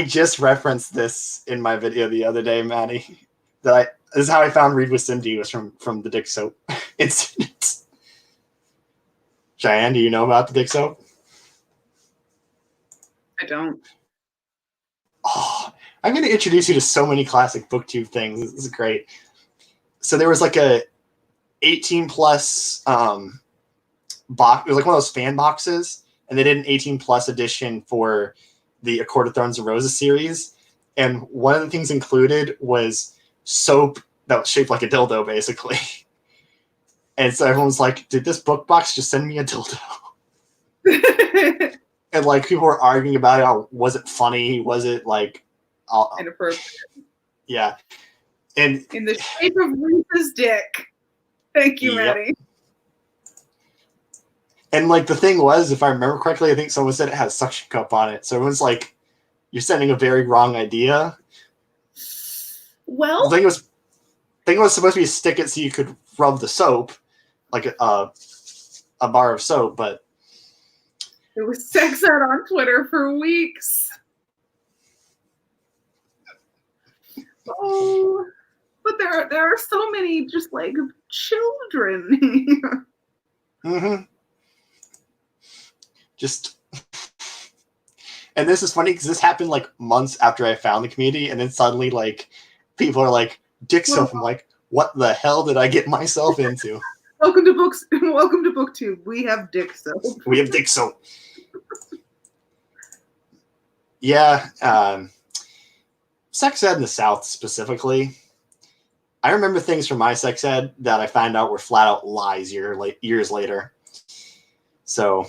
just referenced this in my video the other day, Maddie. This is how I found Read with Cindy, was from the Dick Soap incident. Cheyenne, do you know about the Dick Soap? I don't. Oh, I'm going to introduce you to so many classic BookTube things. This is great. So there was like a 18 plus box. It was like one of those fan boxes, and they did an 18 plus edition for the A Court of Thorns and Roses series. And one of the things included was soap that was shaped like a dildo, basically. And so everyone's like, did this book box just send me a dildo? And like people were arguing about it. Oh, was it funny? Was it like, Inappropriate. yeah. And In the shape of Reese's dick. Thank you, Yep. Maddie. And like the thing was, if I remember correctly, I think someone said it had a suction cup on it. So it was like, you're sending a very wrong idea. Well, The thing was supposed to be stick it so you could rub the soap, like a bar of soap. But there was sex ed on Twitter for weeks. Oh, but there are so many just like children. just, and this is funny because this happened like months after I found the community, and then suddenly like people are like dick soap. I'm like, what the hell did I get myself into? Welcome to BookTube. We have dick soap. We have dick soap. Yeah, sex ed in the South specifically. I remember things from my sex ed that I found out were flat out lies years later. So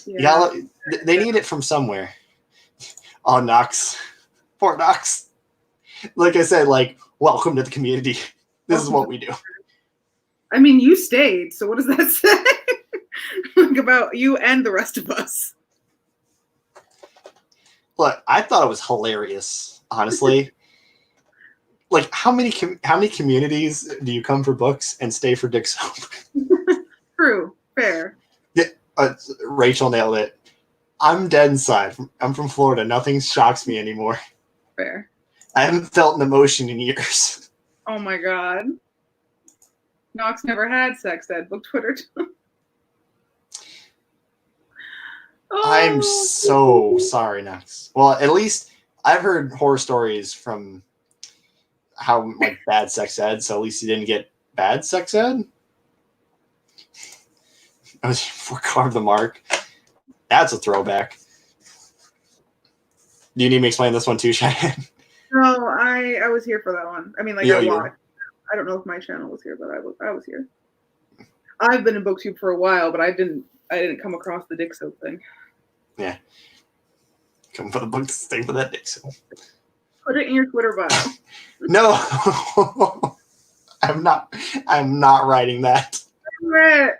Yeah. they need it from somewhere. Oh, Knox. Poor Knox. Like I said, like, welcome to the community. This is what we do. I mean, you stayed, so what does that say? Like about you and the rest of us. Look, I thought it was hilarious, honestly. Like, how many communities do you come for books and stay for dick soap? True. Fair. Rachel nailed it. I'm dead inside. I'm from Florida. Nothing shocks me anymore. Fair. I haven't felt an emotion in years. Oh my god. Knox never had sex ed. Book Twitter. I'm Oh. so sorry, Knox. Well, at least I've heard horror stories from how like bad sex ed, so at least you didn't get bad sex ed. I was for Carve the Mark. That's a throwback. Do you need me to explain this one too, Cheyenne? No, I was here for that one. I mean, like Yeah, I you were. watched. I don't know if my channel was here, but I was here. I've been in BookTube for a while, but I didn't come across the dick soap thing. Yeah. Come for the book to stay for that dick soap. Put it in your Twitter bio. No, I'm not writing that. Right.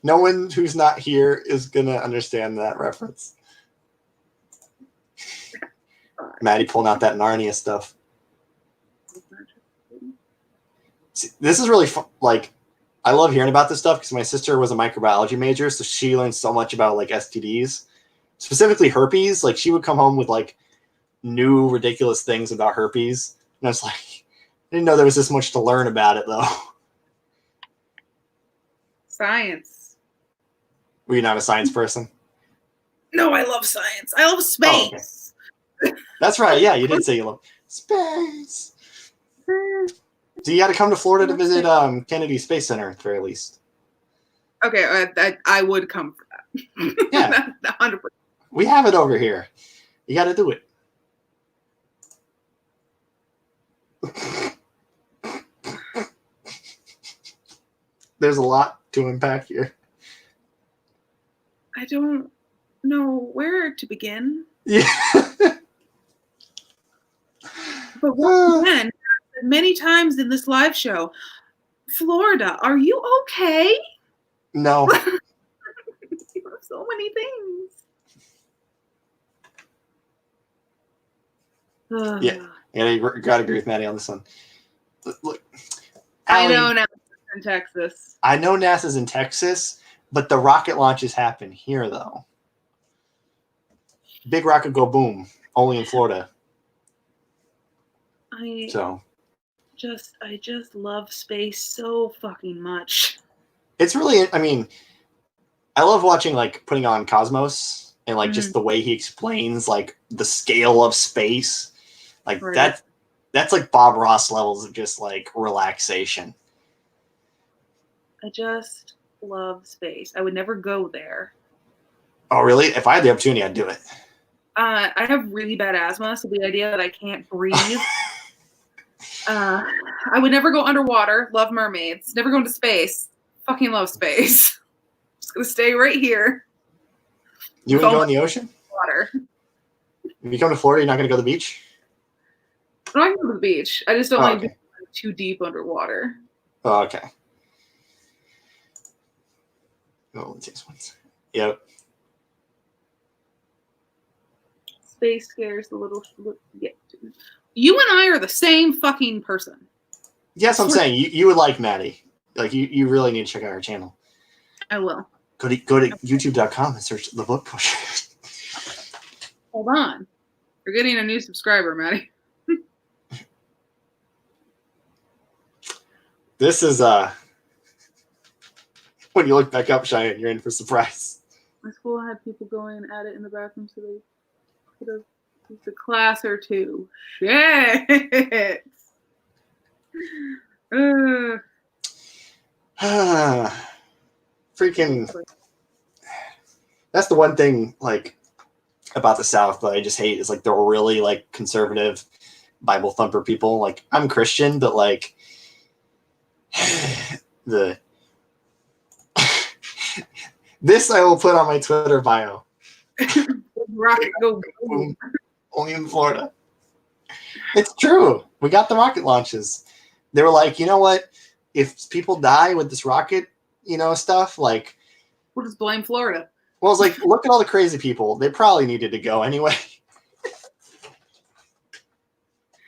No one who's not here is gonna understand that reference. Maddie pulling out that Narnia stuff. See, this is really fun. Like, I love hearing about this stuff because my sister was a microbiology major, so she learned so much about like STDs, specifically herpes. Like, she would come home with like new ridiculous things about herpes, and I was like, I didn't know there was this much to learn about it though. Science. Were you not a science person? No, I love science. I love space. Oh, okay. That's right. Yeah, you did say you love space. So you got to come to Florida to visit Kennedy Space Center at the very least. Okay, I would come for that. Yeah. 100%. We have it over here. You got to do it. There's a lot to unpack here. I don't know where to begin. Yeah. But once again, many times in this live show, Florida, are you okay? No. You have so many things. Yeah. Yeah, you got to agree with Maddie on this one. Look, I Allie, know now in Texas. I know NASA's in Texas, but the rocket launches happen here, though. Big rocket go boom, only in Florida. I So just love space so fucking much. it's really, I mean, I love watching like putting on Cosmos and like just the way he explains like the scale of space. Like Right. that's like Bob Ross levels of just like relaxation. I just love space. I would never go there. Oh, really? If I had the opportunity, I'd do it. I have really bad asthma, so the idea that I can't breathe. I would never go underwater. Love mermaids. Never go into space. fucking love space. Just gonna stay right here. You want to go in the ocean? Water. If you come to Florida, you're not going to go to the beach? I'm not going to the beach. I just don't Oh, like okay. being too deep underwater. Oh, okay. Oh, it takes one. Yep. Space scares the little. Yeah. You and I are the same fucking person. Yes, I'm saying you would like Maddie. Like you really need to check out her channel. I will. Go to youtube.com and search the book pusher. Hold on. You're getting a new subscriber, Maddie. This is when you look back up, Cheyenne, you're in for a surprise. My school had people going at it in the bathroom, so they could have used a class or two. Shit. Freaking. That's the one thing like about the South that I just hate is like they're really like conservative Bible thumper people. Like I'm Christian, but like the this I will put on my Twitter bio. Rocket go. Boom. Only in Florida. It's true. We got the rocket launches. They were like, you know what? If people die with this rocket, stuff like, We'll just blame Florida. well, it's like, look at all the crazy people. They probably needed to go anyway.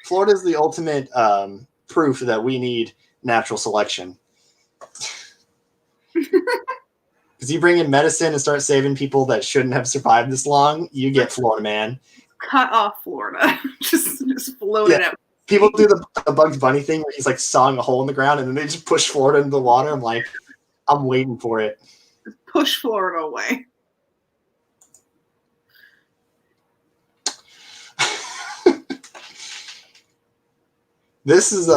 Florida's the ultimate proof that we need natural selection. Because you bring in medicine and start saving people that shouldn't have survived this long, you get Florida, man. Cut off Florida. just float it out. People do the Bugs Bunny thing where he's like sawing a hole in the ground and then they just push Florida into the water. I'm like, I'm waiting for it. Just push Florida away. This is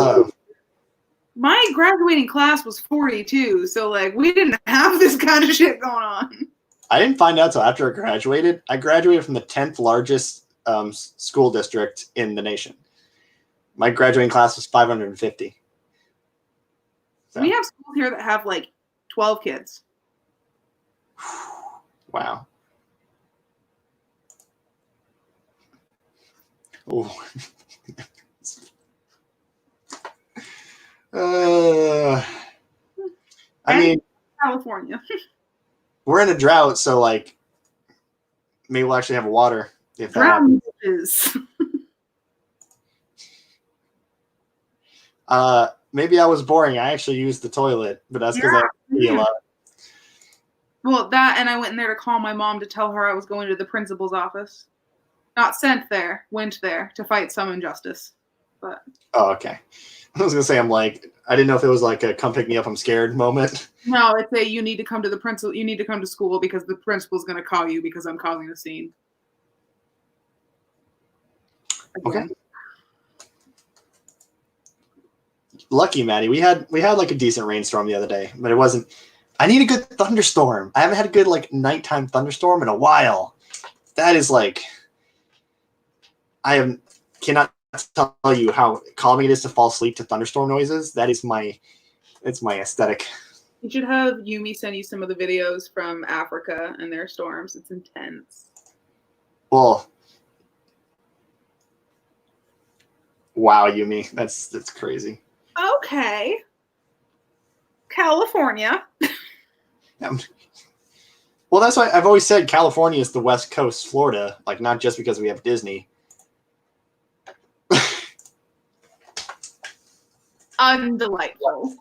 My graduating class was 42, so like we didn't have this kind of shit going on. I didn't find out until after I graduated. I graduated from the 10th largest school district in the nation. My graduating class was 550. So, We have schools here that have like 12 kids. wow. Ooh. I mean, California. we're in a drought, so like maybe we'll actually have water if that Drought happens. is. Maybe I was boring. I actually used the toilet, but that's because I pee a lot. Well, that and I went in there to call my mom to tell her I was going to the principal's office. Not sent there, went there to fight some injustice. But Oh, okay. I was gonna say I'm like I didn't know if it was like a come pick me up, I'm scared moment. no, it's a you need to come to the principal. You need to come to school because the principal's going to call you because I'm causing a scene. Okay. Lucky, Maddie. We had like a decent rainstorm the other day, but it wasn't. I need a good thunderstorm. I haven't had a good like nighttime thunderstorm in a while. That is like cannot tell you how calming it is to fall asleep to thunderstorm noises. That is it's my aesthetic. You should have Yumi send you some of the videos from Africa and their storms. It's intense. Well, wow, Yumi, that's crazy. Okay. California. Well, that's why I've always said California is the West Coast Florida, like not just because we have Disney. Undelightful.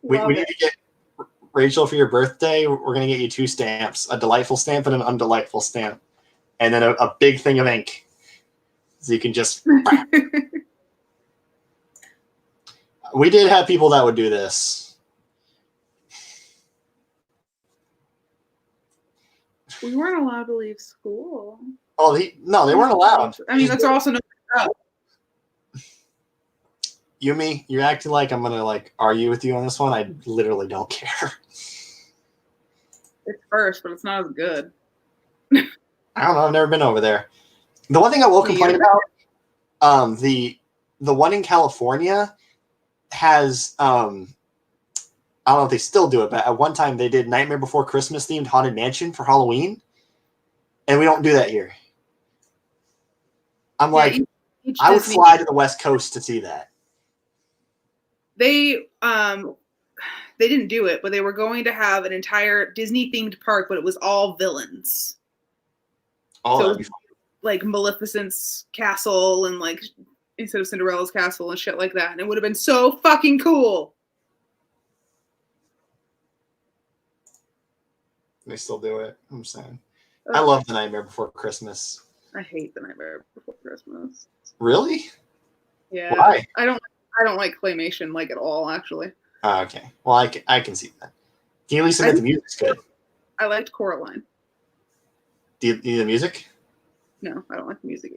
We Love need it. to get Rachel for your birthday. We're going to get you 2 stamps, a delightful stamp and an undelightful stamp, and then a big thing of ink. So you can just. We did have people that would do this. We weren't allowed to leave school. Oh, no, they weren't allowed. I mean, that's also no. Yumi, you're acting like I'm going to like argue with you on this one. I literally don't care. It's first, but it's not as good. I don't know. I've never been over there. The one thing I will complain about, the one in California has I don't know if they still do it, but at one time they did Nightmare Before Christmas themed Haunted Mansion for Halloween, and we don't do that here. I'm like, Each I would Disney- fly to the West Coast to see that. They didn't do it, but they were going to have an entire Disney themed park, but it was all villains. Oh, So- that'd be fun. Like Maleficent's castle and like instead of Cinderella's castle and shit like that. And it would have been so fucking cool. They still do it. I'm saying. I love The Nightmare Before Christmas. I hate The Nightmare Before Christmas. Really? Yeah. Why? I don't like claymation like at all, actually. Oh, okay. Well, I can see that. Can you at least admit the music's good? I liked Coraline. Do you need the music? No, I don't like the music.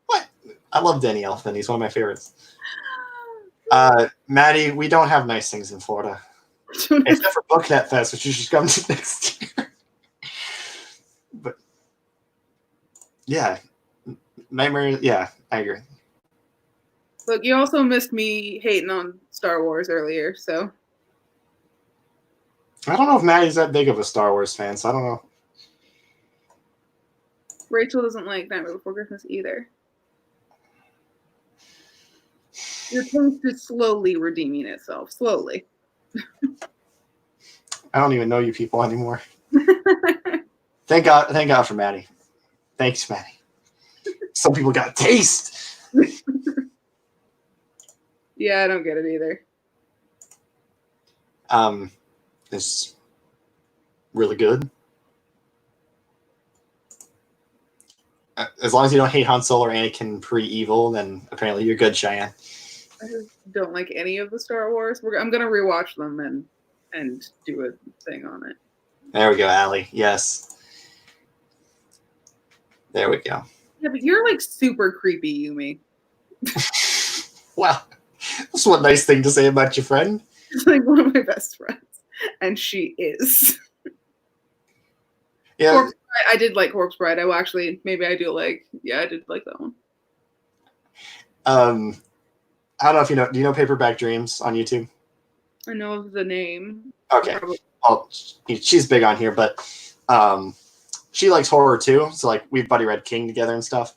What? I love Danny Elfman. He's one of my favorites. Maddie, we don't have nice things in Florida. Except for Booknet Fest, which you should come to next year. But yeah. Nightmare, yeah, I agree. Look, you also missed me hating on Star Wars earlier, so I don't know if Maddie's that big of a Star Wars fan, so I don't know. Rachel doesn't like Nightmare Before Christmas either. Your taste is slowly redeeming itself. Slowly. I don't even know you people anymore. Thank God for Maddie. Thanks, Maddie. Some people got taste. Yeah, I don't get it either. It's really good. As long as you don't hate Han Solo or Anakin pre-evil, then apparently you're good, Cheyenne. I just don't like any of the Star Wars. I'm gonna rewatch them and do a thing on it. There we go, Allie. Yes. There we go. Yeah, but you're like super creepy, Yumi. Wow. That's one nice thing to say about your friend. She's like one of my best friends, and she is. Yeah. Corpse Bride, I did like Corpse Bride. I actually maybe I do like. Yeah, I did like that one. I don't know if you know. Do you know Paperback Dreams on YouTube? I know the name. Okay. Probably. Well, she's big on here, but she likes horror too. So like we've buddy read King together and stuff.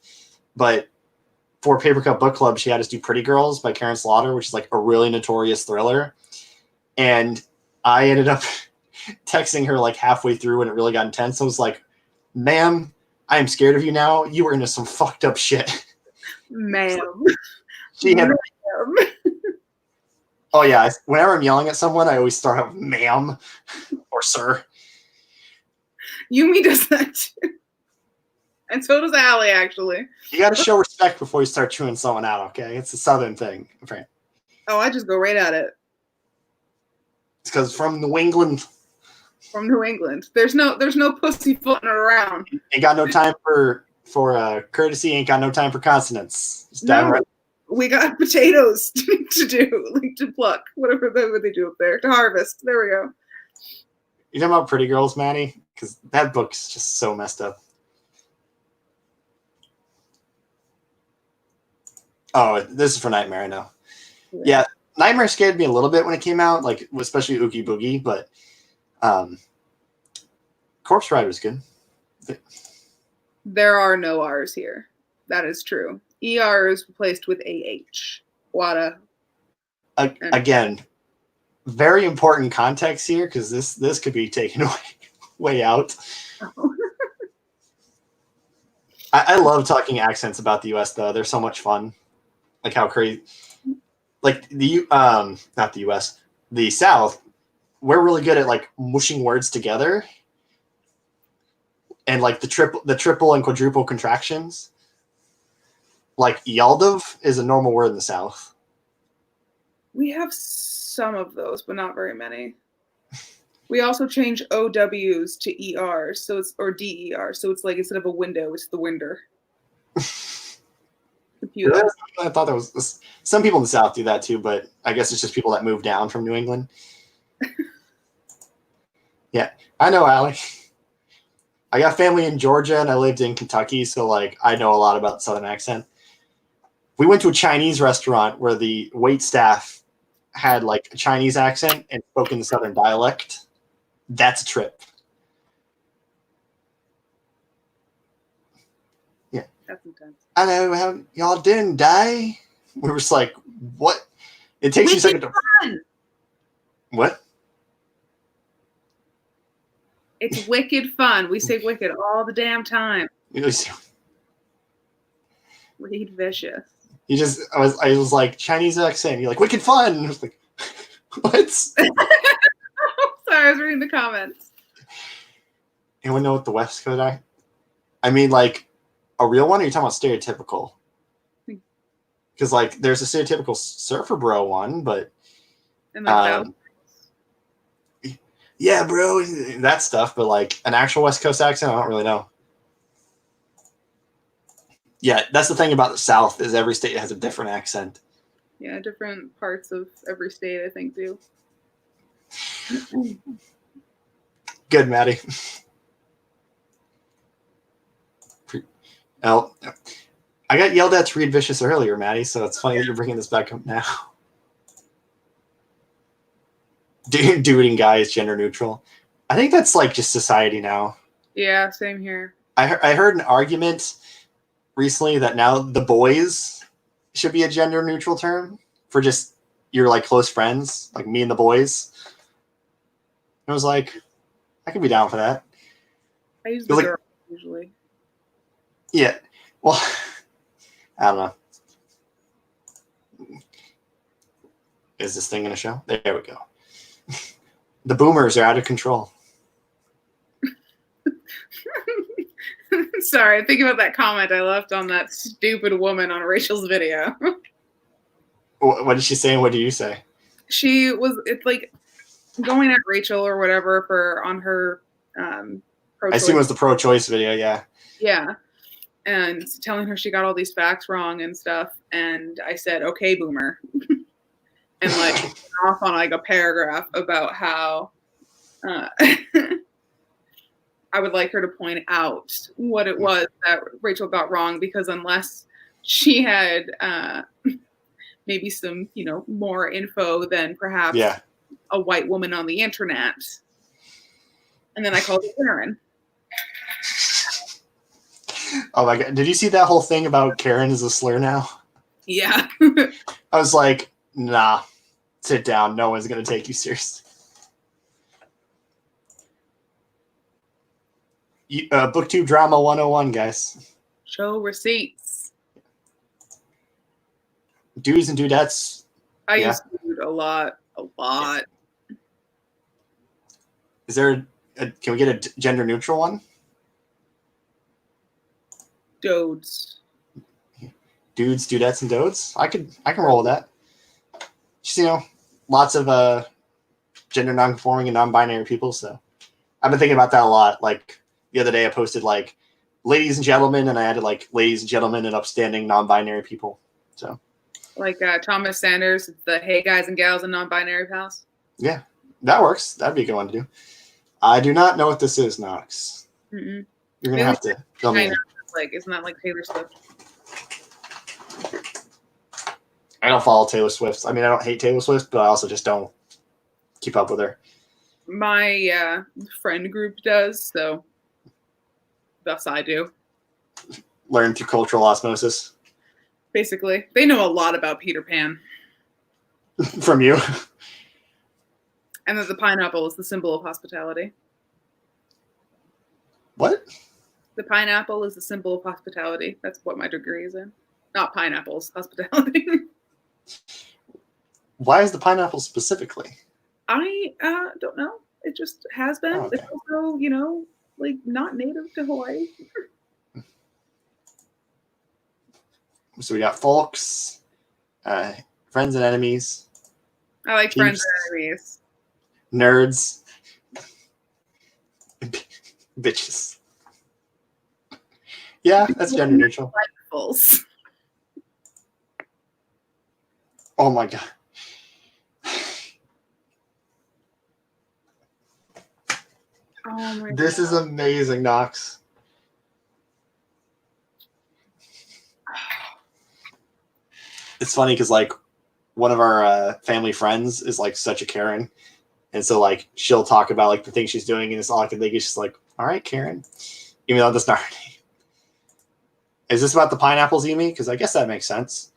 But for Paper Cup Book Club, she had us do Pretty Girls by Karen Slaughter, which is like a really notorious thriller. And I ended up texting her like halfway through when it really got intense. I was like, "Ma'am, I am scared of you now. You were into some fucked up shit." Ma'am. She had. Ma'am. Oh yeah. Whenever I'm yelling at someone, I always start out "ma'am" or "sir." Yumi does that too. And so does Allie, actually. You got to show respect before you start chewing someone out. Okay, it's a Southern thing. Okay. Oh, I just go right at it. It's because from New England, From New England. There's no pussyfooting around. ain't got no time for courtesy. Ain't got no time for consonants. It's No. downright. We got potatoes to do, like to pluck, whatever they do up there, to harvest. There we go. You talking about Pretty Girls, Maddie? Because that book's just so messed up. Oh, this is for Nightmare, I know. Yeah, Nightmare scared me a little bit when it came out, like especially Oogie Boogie, but Corpse Bride was good. There are no R's here. That is true. ER is replaced with AH. Wada. Again, very important context here because this could be taken way out. I love talking accents about the U.S. though; they're so much fun. Like how crazy, like not the U.S., the South. We're really good at like mushing words together, and like the triple and quadruple contractions. Like Yaldov is a normal word in the South. We have some of those, but not very many. We also change OWs to ERs, so it's or DER, so it's like instead of a window, it's the winder. Computer. I thought that was some people in the South do that too, but I guess it's just people that move down from New England. Yeah, I know, Allie. I got family in Georgia and I lived in Kentucky, so like I know a lot about the Southern accent. We went to a Chinese restaurant where the wait staff had like a Chinese accent and spoke in the Southern dialect, that's a trip. That's intense. Hello, how y'all doing, day? We were just like, what? It takes you a second to. Fun. What? It's wicked fun. We say wicked all the damn time. You Reed Vicious. I was like, Chinese accent. You're like, wicked fun. I was like, what? Sorry, I was reading the comments. Anyone know what the West Coast are? I mean, like, a real one, or are you talking about stereotypical? Because, like, there's a stereotypical surfer bro one, but And like yeah, bro, that stuff. But like an actual West Coast accent, I don't really know. Yeah, that's the thing about the South is every state has a different accent. yeah, different parts of every state, I think, do. Good, Maddie. Oh, I got yelled at to read Vicious earlier, Maddie, so it's funny that you're bringing this back up now. Dude and guy is gender neutral. I think that's like just society now. Yeah, same here. I heard an argument recently that now the boys should be a gender neutral term for just your like close friends, like me and the boys. I was like, I could be down for that. I use the Like- girl usually. Yeah. Well, I don't know. Is this thing going to show? There we go. The boomers are out of control. Sorry, think about that comment I left on that stupid woman on Rachel's video. What did she say and what did you say? It's like going at Rachel or whatever for on her I pro-choice. assume it was the pro-choice video, yeah. Yeah. And telling her she got all these facts wrong and stuff. And I said, okay, boomer. And like went off on like a paragraph about how I would like her to point out what it was that Rachel got wrong, because unless she had maybe some, more info than perhaps Yeah. a white woman on the internet. And then I called her Karen. Oh my God. Did you see that whole thing about Karen is a slur now? Yeah. I was like, nah, sit down. No one's going to take you seriously. BookTube Drama 101, guys. Show receipts. Dudes and dudettes. I Yeah. use food a lot. Is there can we get a gender neutral one? Dodes. Dudes, dudettes, and dodes? I can roll with that. Just, lots of gender non-conforming and non-binary people, so I've been thinking about that a lot. Like the other day I posted like ladies and gentlemen, and I added like ladies and gentlemen and upstanding non-binary people. So Like Thomas Sanders, the hey guys and gals and non-binary pals. yeah, that works. That'd be a good one to do. I do not know what this is, Knox. Mm-mm. You're gonna have to fill me in. Like, isn't that like Taylor Swift? I don't follow Taylor Swift. I mean, I don't hate Taylor Swift, but I also just don't keep up with her. My friend group does, so thus I do. Learn through cultural osmosis Basically, they know a lot about Peter Pan, from you. and that the pineapple is the symbol of hospitality. What? The pineapple is the symbol of hospitality. That's what my degree is in. Not pineapples, hospitality. Why is the pineapple specifically? I don't know. It just has been. Oh, okay. It's also, like not native to Hawaii. So we got folks, friends and enemies, I like Teams. friends and enemies. nerds, bitches. Yeah, that's gender neutral. Fools. Oh my God. Oh my This God. is amazing, Knox. It's funny because like one of our family friends is like such a Karen, and so like she'll talk about like the things she's doing, and it's all I can think is just like, all right, Karen, even though that's not her name. Is this about the pineapples, Emi? Because I guess that makes sense.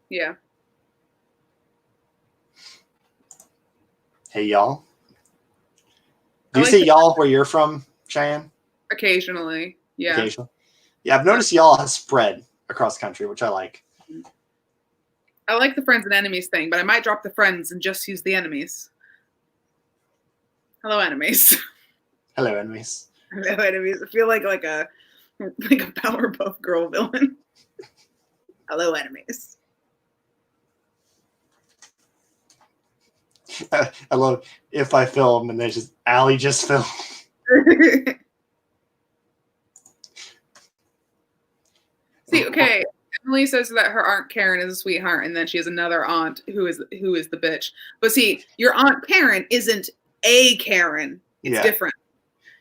Yeah. Hey, y'all. I Do you like say the- y'all where you're from, Cheyenne? Occasionally. Yeah. Occasionally. Yeah, I've noticed y'all has spread across the country, which I like. I like the friends and enemies thing, but I might drop the friends and just use the enemies. Hello, enemies. Hello, enemies. Hello, enemies. I feel like a Powerpuff Girl villain. Hello, enemies. I love if I film and there's just Allie just film. See, okay. Emily says that her aunt Karen is a sweetheart, and then she has another aunt who is the bitch. But see, your aunt Karen isn't a Karen. It's Yeah. different.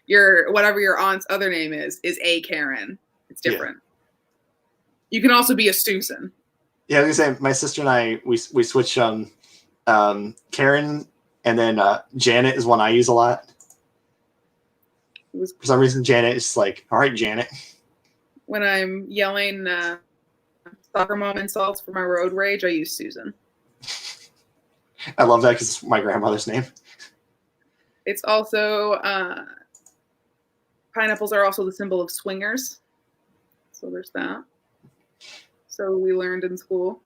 Your whatever your aunt's other name is a Karen. It's different. You can also be a Susan. Yeah, I was gonna say my sister and I we switched Karen, and then Janet is one I use a lot. For some reason, Janet is like, all right, Janet. When I'm yelling soccer mom insults for my road rage, I use Susan. I love that because it's my grandmother's name. It's also pineapples are also the symbol of swingers. So there's that. So we learned in school.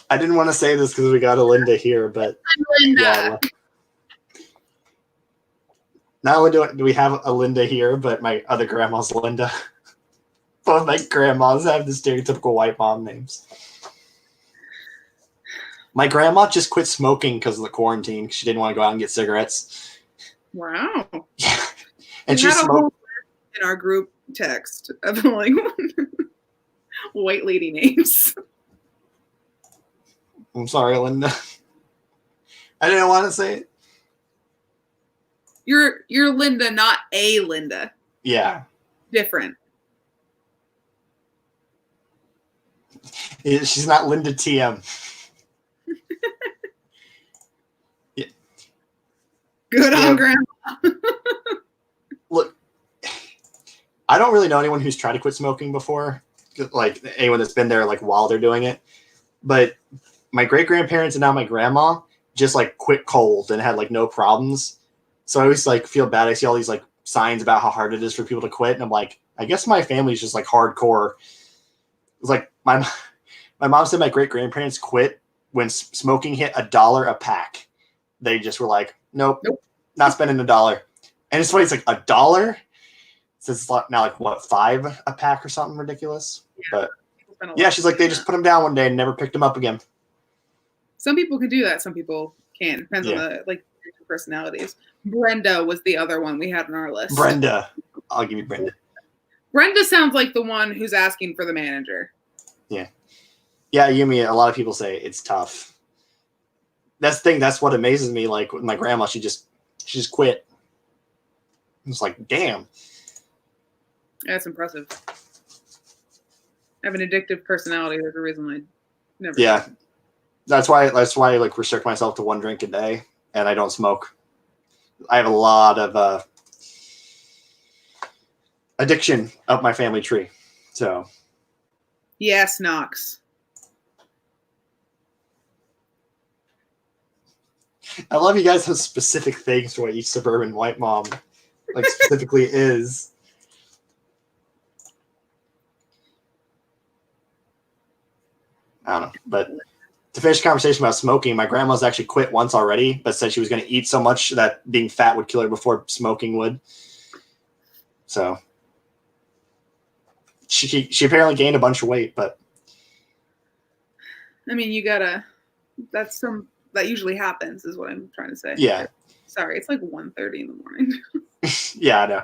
I didn't want to say this because we got a Linda here, but Linda. yeah. Not only do we have a Linda here, but my other grandma's Linda. Both my grandmas have the stereotypical white mom names. My grandma just quit smoking because of the quarantine. She didn't want to go out and get cigarettes. Wow. Yeah. And We she had a smoked. whole list in our group text of like white lady names. I'm sorry, Linda. I didn't want to say it. You're Linda, not a Linda. Yeah. Different. She's not Linda TM. Good Yeah. on grandma. Look, I don't really know anyone who's tried to quit smoking before, like anyone that's been there like while they're doing it. But my great grandparents and now my grandma just like quit cold and had like no problems. So I always like feel bad. I see all these like signs about how hard it is for people to quit, and I'm like, I guess my family's just like hardcore. It's like my mom said my great grandparents quit when smoking hit $1 a pack. They just were like, nope. Not spending $1. And it's funny, it's like $1. So it's now like what, $5 a pack or something ridiculous. But yeah, she's like, they just put them down one day and never picked them up again. Some people can do that. Some people can't. Depends on the like personalities. Brenda was the other one we had on our list. Brenda. I'll give you Brenda. Brenda sounds like the one who's asking for the manager. Yeah. Yeah, Yumi, a lot of people say it's tough. That's the thing, that's what amazes me. Like with my grandma, she just quit. It's like, damn. That's impressive. I have an addictive personality. There's a reason I never. Yeah. That's why I like restrict myself to 1 drink a day, and I don't smoke. I have a lot of addiction up my family tree. So Yes, Knox. I love you guys have specific things for what each suburban white mom like specifically is. I don't know, but to finish the conversation about smoking, my grandma's actually quit once already, but said she was going to eat so much that being fat would kill her before smoking would. So she apparently gained a bunch of weight, but I mean, that usually happens is what I'm trying to say. yeah. Sorry, it's like 1:30 in the morning. Yeah, I know.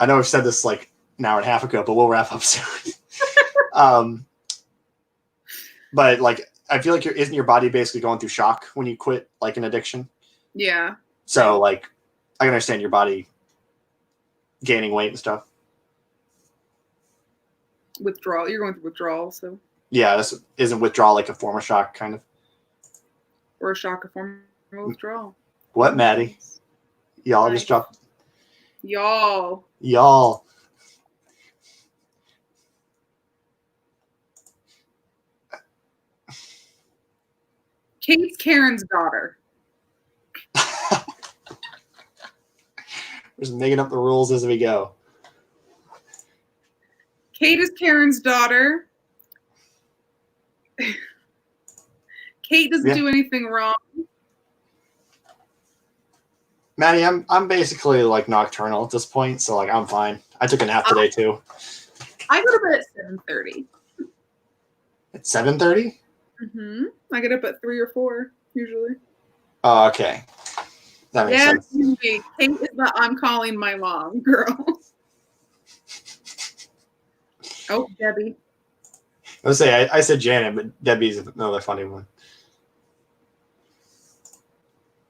I know I've said this like an hour and a half ago, but we'll wrap up soon. But like, I feel like isn't your body basically going through shock when you quit like an addiction? Yeah. So like, I can understand your body gaining weight and stuff. Withdrawal. You're going through withdrawal, so Yeah, this isn't withdrawal like a form of shock, kind of. or a shock, a form of withdrawal. What, Maddie? Y'all just dropped. Y'all. Y'all. Kate's Karen's daughter. We're just making up the rules as we go. Kate is Karen's daughter. Kate doesn't do anything wrong. Maddie, I'm basically like nocturnal at this point, so like I'm fine. I took a nap today too. I go to bed at 7:30. At 7:30? I get up at 3 or 4 usually. Oh, okay. That makes sense. Kate is the I'm calling my mom girl. Oh, Debbie. I was say I said Janet, but Debbie's another funny one.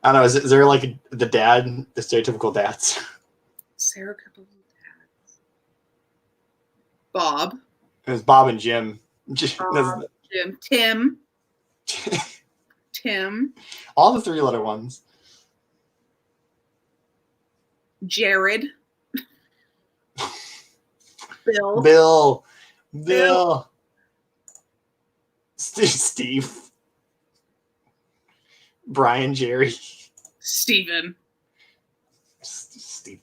I don't know. Is there like the dad, the stereotypical dads? Stereotypical dads. Bob. It was Bob and Jim. Bob, Jim. Tim. All the 3-letter ones. Jared. Bill. Bill. Steve. Brian, Jerry. Steven. Steve.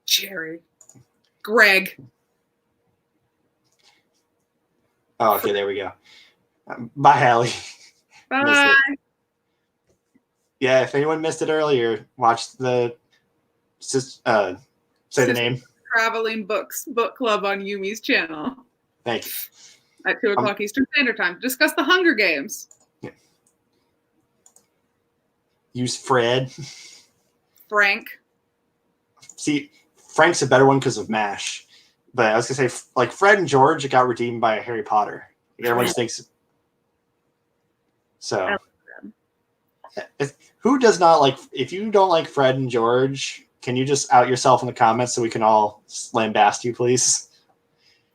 Jerry. Greg. Oh, okay, there we go. Bye, Hallie. Bye. Yeah, if anyone missed it earlier, watch the say the name. Traveling Books book club on Yumi's channel Thank you. at 2 o'clock Eastern Standard Time to discuss the Hunger Games. Yeah. Use Fred. Frank. See, Frank's a better one because of MASH. But I was gonna say, like Fred and George got redeemed by Harry Potter. Everyone just thinks so. Who does not like? If you don't like Fred and George, can you just out yourself in the comments so we can all lambast you, please?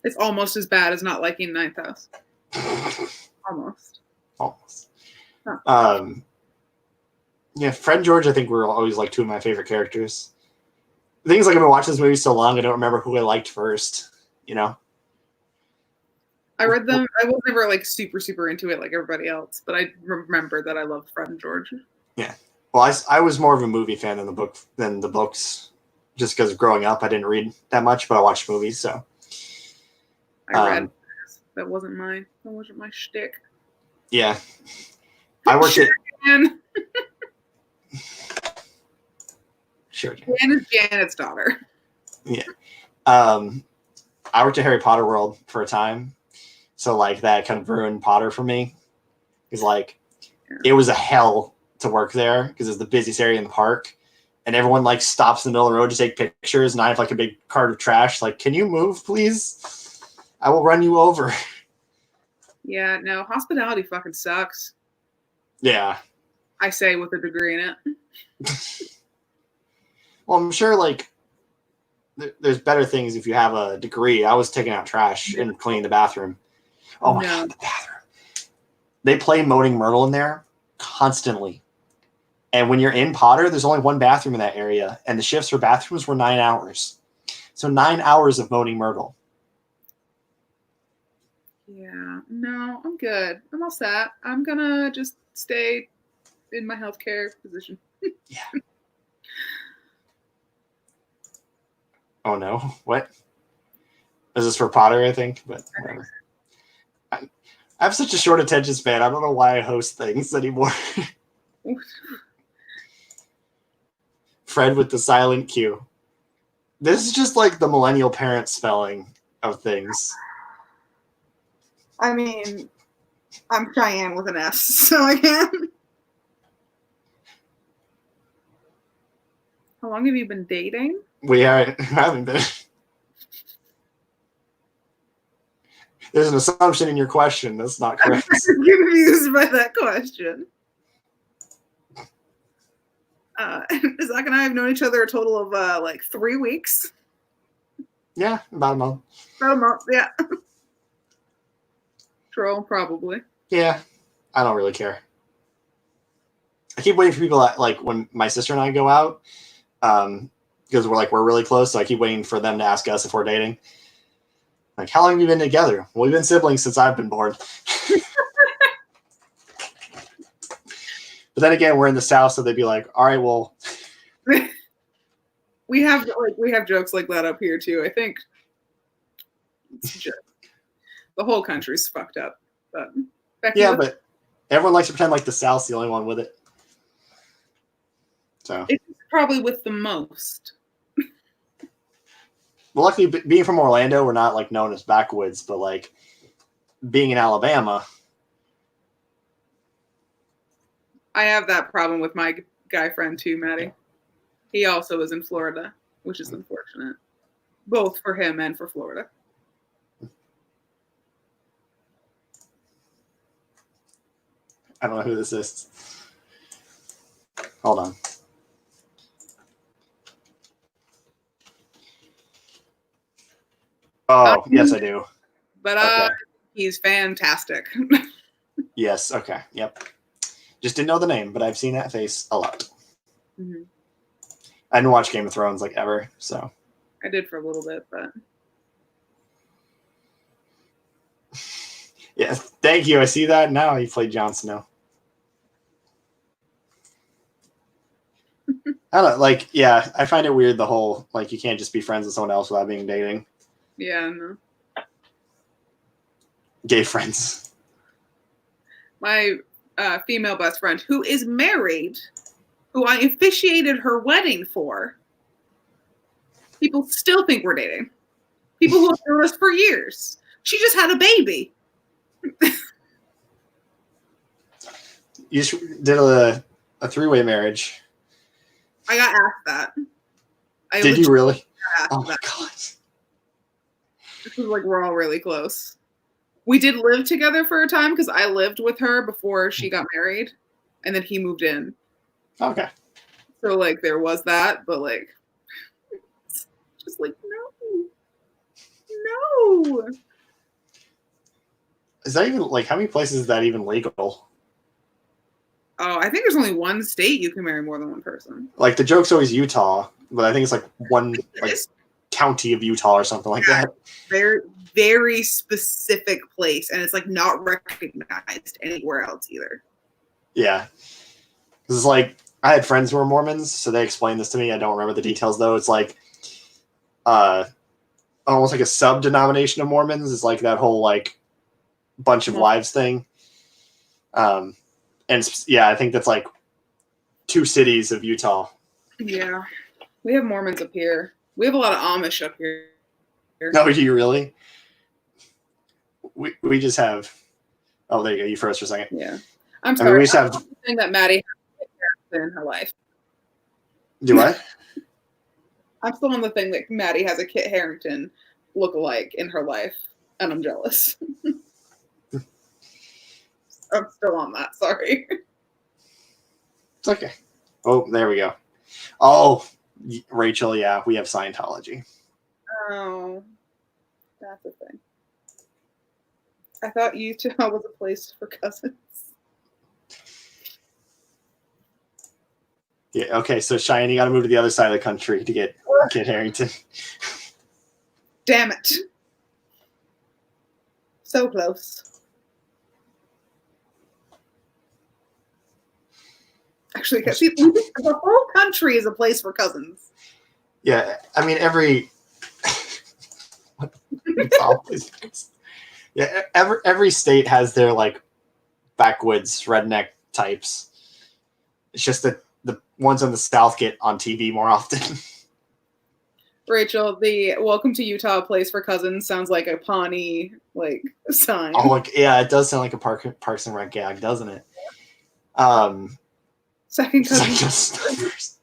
It's almost as bad as not liking Ninth House. Almost. Huh. Yeah, Fred and George, I think were always like 2 of my favorite characters. The thing is, like, I've been watching this movie so long, I don't remember who I liked first. You know. I read them. I was never like super into it like everybody else, but I remember that I loved Fred and George. Yeah. Well, I was more of a movie fan than the books, just because growing up I didn't read that much, but I watched movies. So I read. That wasn't mine. That wasn't my shtick. Yeah. I worked at. Sure. Jan is Janet's daughter. Yeah. I worked at Harry Potter World for a time. So like that kind of ruined Potter for me. It's like it was a hell to work there because it's the busiest area in the park. And everyone like stops in the middle of the road to take pictures. And I have like a big cart of trash. Like, can you move, please? I will run you over. Yeah, no, hospitality fucking sucks. Yeah. I say with a degree in it. Well, I'm sure like there's better things if you have a degree. I was taking out trash and cleaning the bathroom. Oh my God, the bathroom. They play Moaning Myrtle in there constantly. And when you're in Potter, there's only one bathroom in that area. And the shifts for bathrooms were 9 hours. So 9 hours of Moaning Myrtle. Yeah, no, I'm good. I'm all set. I'm gonna just stay in my healthcare position. Yeah. Oh no, what? Is this for Potter, I think? But whatever. I have such a short attention span. I don't know why I host things anymore. Fred with the silent Q. This is just like the millennial parent spelling of things. I mean, I'm Cheyenne with an S, so I can. How long have you been dating? We haven't been. There's an assumption in your question that's not correct. I'm confused by that question. Zach and I have known each other a total of like 3 weeks. Yeah, about a month. About a month, yeah. Troll, probably. Yeah, I don't really care. I keep waiting for people that, like when my sister and I go out, because we're really close. So I keep waiting for them to ask us if we're dating. Like, how long have you been together? Well, we've been siblings since I've been born. But then again, we're in the South, so they'd be like, all right, well. We have jokes like that up here too. I think it's just, the whole country's fucked up. But Becky, Yeah, but everyone likes to pretend like the South's the only one with it. So it's probably with the most. well, luckily, being from Orlando, we're not like known as backwoods, but like being in Alabama. I have that problem with my guy friend too, Maddie. He also is in Florida, which is unfortunate, both for him and for Florida. I don't know who this is. Hold on. Oh, yes, I do. But Okay. he's fantastic. Yes, okay, yep. Just didn't know the name, but I've seen that face a lot. Mhm. I didn't watch Game of Thrones like ever, so. I did for a little bit, but Yeah, thank you. I see that now. He played Jon Snow. I don't like. Yeah, I find it weird the whole like you can't just be friends with someone else without being dating. yeah, no. Gay friends. My female best friend, who is married, who I officiated her wedding for, people still think we're dating. People who have known us for years. She just had a baby. You just did a three-way marriage. I got asked that. I Did you legit really? got asked Oh my that. god. Because like we're all really close. We did live together for a time because I lived with her before she got married, and then he moved in. Okay. So like there was that, but like just like no. Is that even like how many places is that even legal? Oh, I think there's only one state you can marry more than one person. Like the joke's always Utah, but I think it's like one like It's county of Utah or something like that. very, very specific place, and it's like not recognized anywhere else either. Yeah. This is like I had friends who were Mormons, so they explained this to me. I don't remember the details though. It's like almost like a sub-denomination of Mormons. It's like that whole like bunch of wives thing. And yeah, I think that's like 2 cities of Utah. Yeah, we have Mormons up here. We have a lot of Amish up here. No, do you really? We just have. Oh, there you go. You first for a second. Yeah, I'm I sorry. mean, we just I'm have. not saying that Maddie has in her life. Do what? I'm still on the thing that Maddie has a Kit Harington look-alike in her life, and I'm jealous. I'm still on that. Sorry. It's okay. Oh, there we go. Oh, Rachel. Yeah, we have Scientology. Oh, that's a thing. I thought Utah was a place for cousins. Yeah. Okay. So Cheyenne, you got to move to the other side of the country to get Kit Harington. Damn it. So close. Actually, see, the whole country is a place for cousins. Yeah, I mean yeah, every state has their like backwoods redneck types. It's just that the ones in the South get on TV more often. Rachel, the Welcome to Utah, a place for cousins sounds like a Pawnee like sign. Oh, like, yeah, it does sound like a Parks and Rec gag, doesn't it? Second it's like cousin, just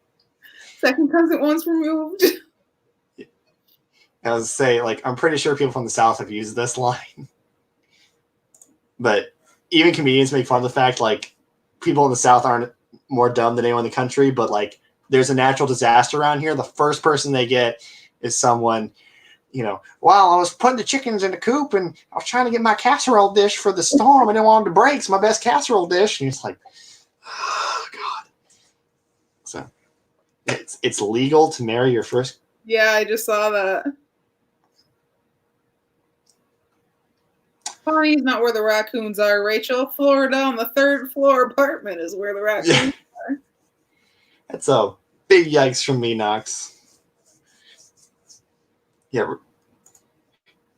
second cousin once removed. I was say like I'm pretty sure people from the South have used this line, but even comedians make fun of the fact like people in the South aren't more dumb than anyone in the country, but like there's a natural disaster around here. The first person they get is someone, while I was putting the chickens in the coop and I was trying to get my casserole dish for the storm, I didn't want them to break. It's my best casserole dish. And he's like, oh, God. So it's legal to marry your first. Yeah, I just saw that. Pawnee's not where the raccoons are, Rachel. Florida on the 3rd floor apartment is where the raccoons are. That's a big yikes from me, Knox. Yeah,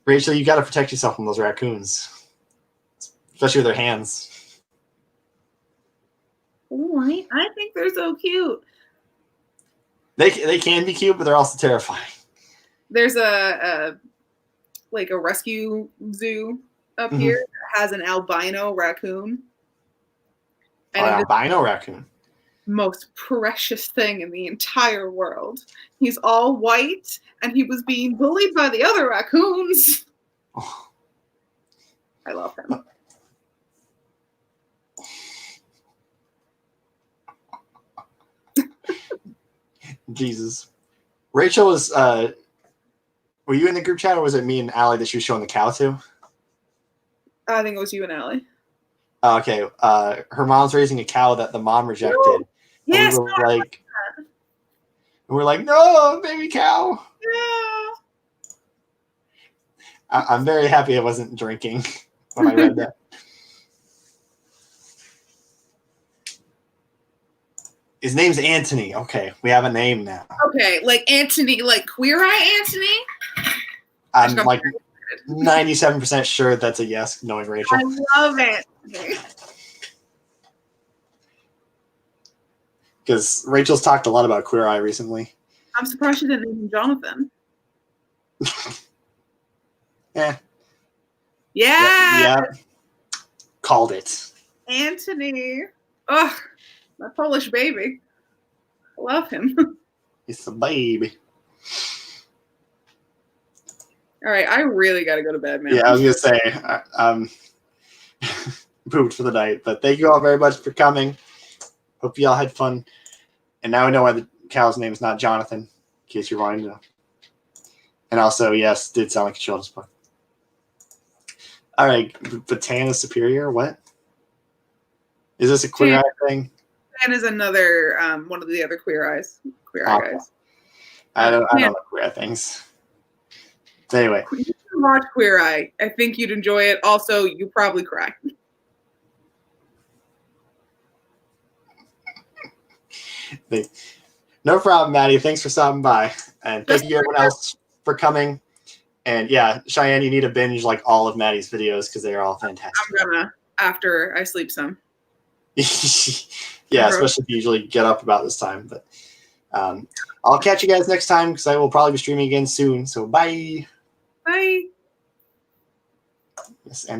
Rachel, you got to protect yourself from those raccoons, especially with their hands. Right. I think they're so cute. They can be cute, but they're also terrifying. There's a rescue zoo up here that has an albino raccoon. And it is Albino raccoon. the most precious thing in the entire world. He's all white, and he was being bullied by the other raccoons. Oh. I love him. Jesus. Rachel was, were you in the group chat or was it me and Allie that she was showing the cow to? I think it was you and Allie. Okay. Her mom's raising a cow that the mom rejected. Yes. And we're like, no, baby cow. Yeah. I'm very happy I wasn't drinking when I read that. His name's Anthony. Okay, we have a name now. Okay, like Anthony, like Queer Eye Anthony? I'm like 97% sure that's a yes, knowing Rachel. I love Anthony. Because Rachel's talked a lot about Queer Eye recently. I'm surprised she didn't name him Jonathan. Yeah. Yeah. Called it. Anthony. Ugh, my Polish baby. I love him. It's a baby. All right, I really got to go to bed, man. Yeah, I was going to say, I'm pooped for the night. But thank you all very much for coming. Hope you all had fun. And now I know why the cow's name is not Jonathan, in case you're wanting to know. And also, yes, did sound like a children's book. All right, Botana Superior, what? Is this a Queer Eye thing? And is another one of the other Queer Eye guys. I don't know Queer Eye things. Anyway. You should watch Queer Eye. I think you'd enjoy it. Also, you probably cry. No problem, Maddie. Thanks for stopping by. And thank you everyone else for coming. And yeah, Cheyenne, you need to binge like all of Maddie's videos because they're all fantastic. I'm gonna after I sleep some. Yeah, especially if you usually get up about this time. But I'll catch you guys next time because I will probably be streaming again soon. So bye. Bye. Yes, and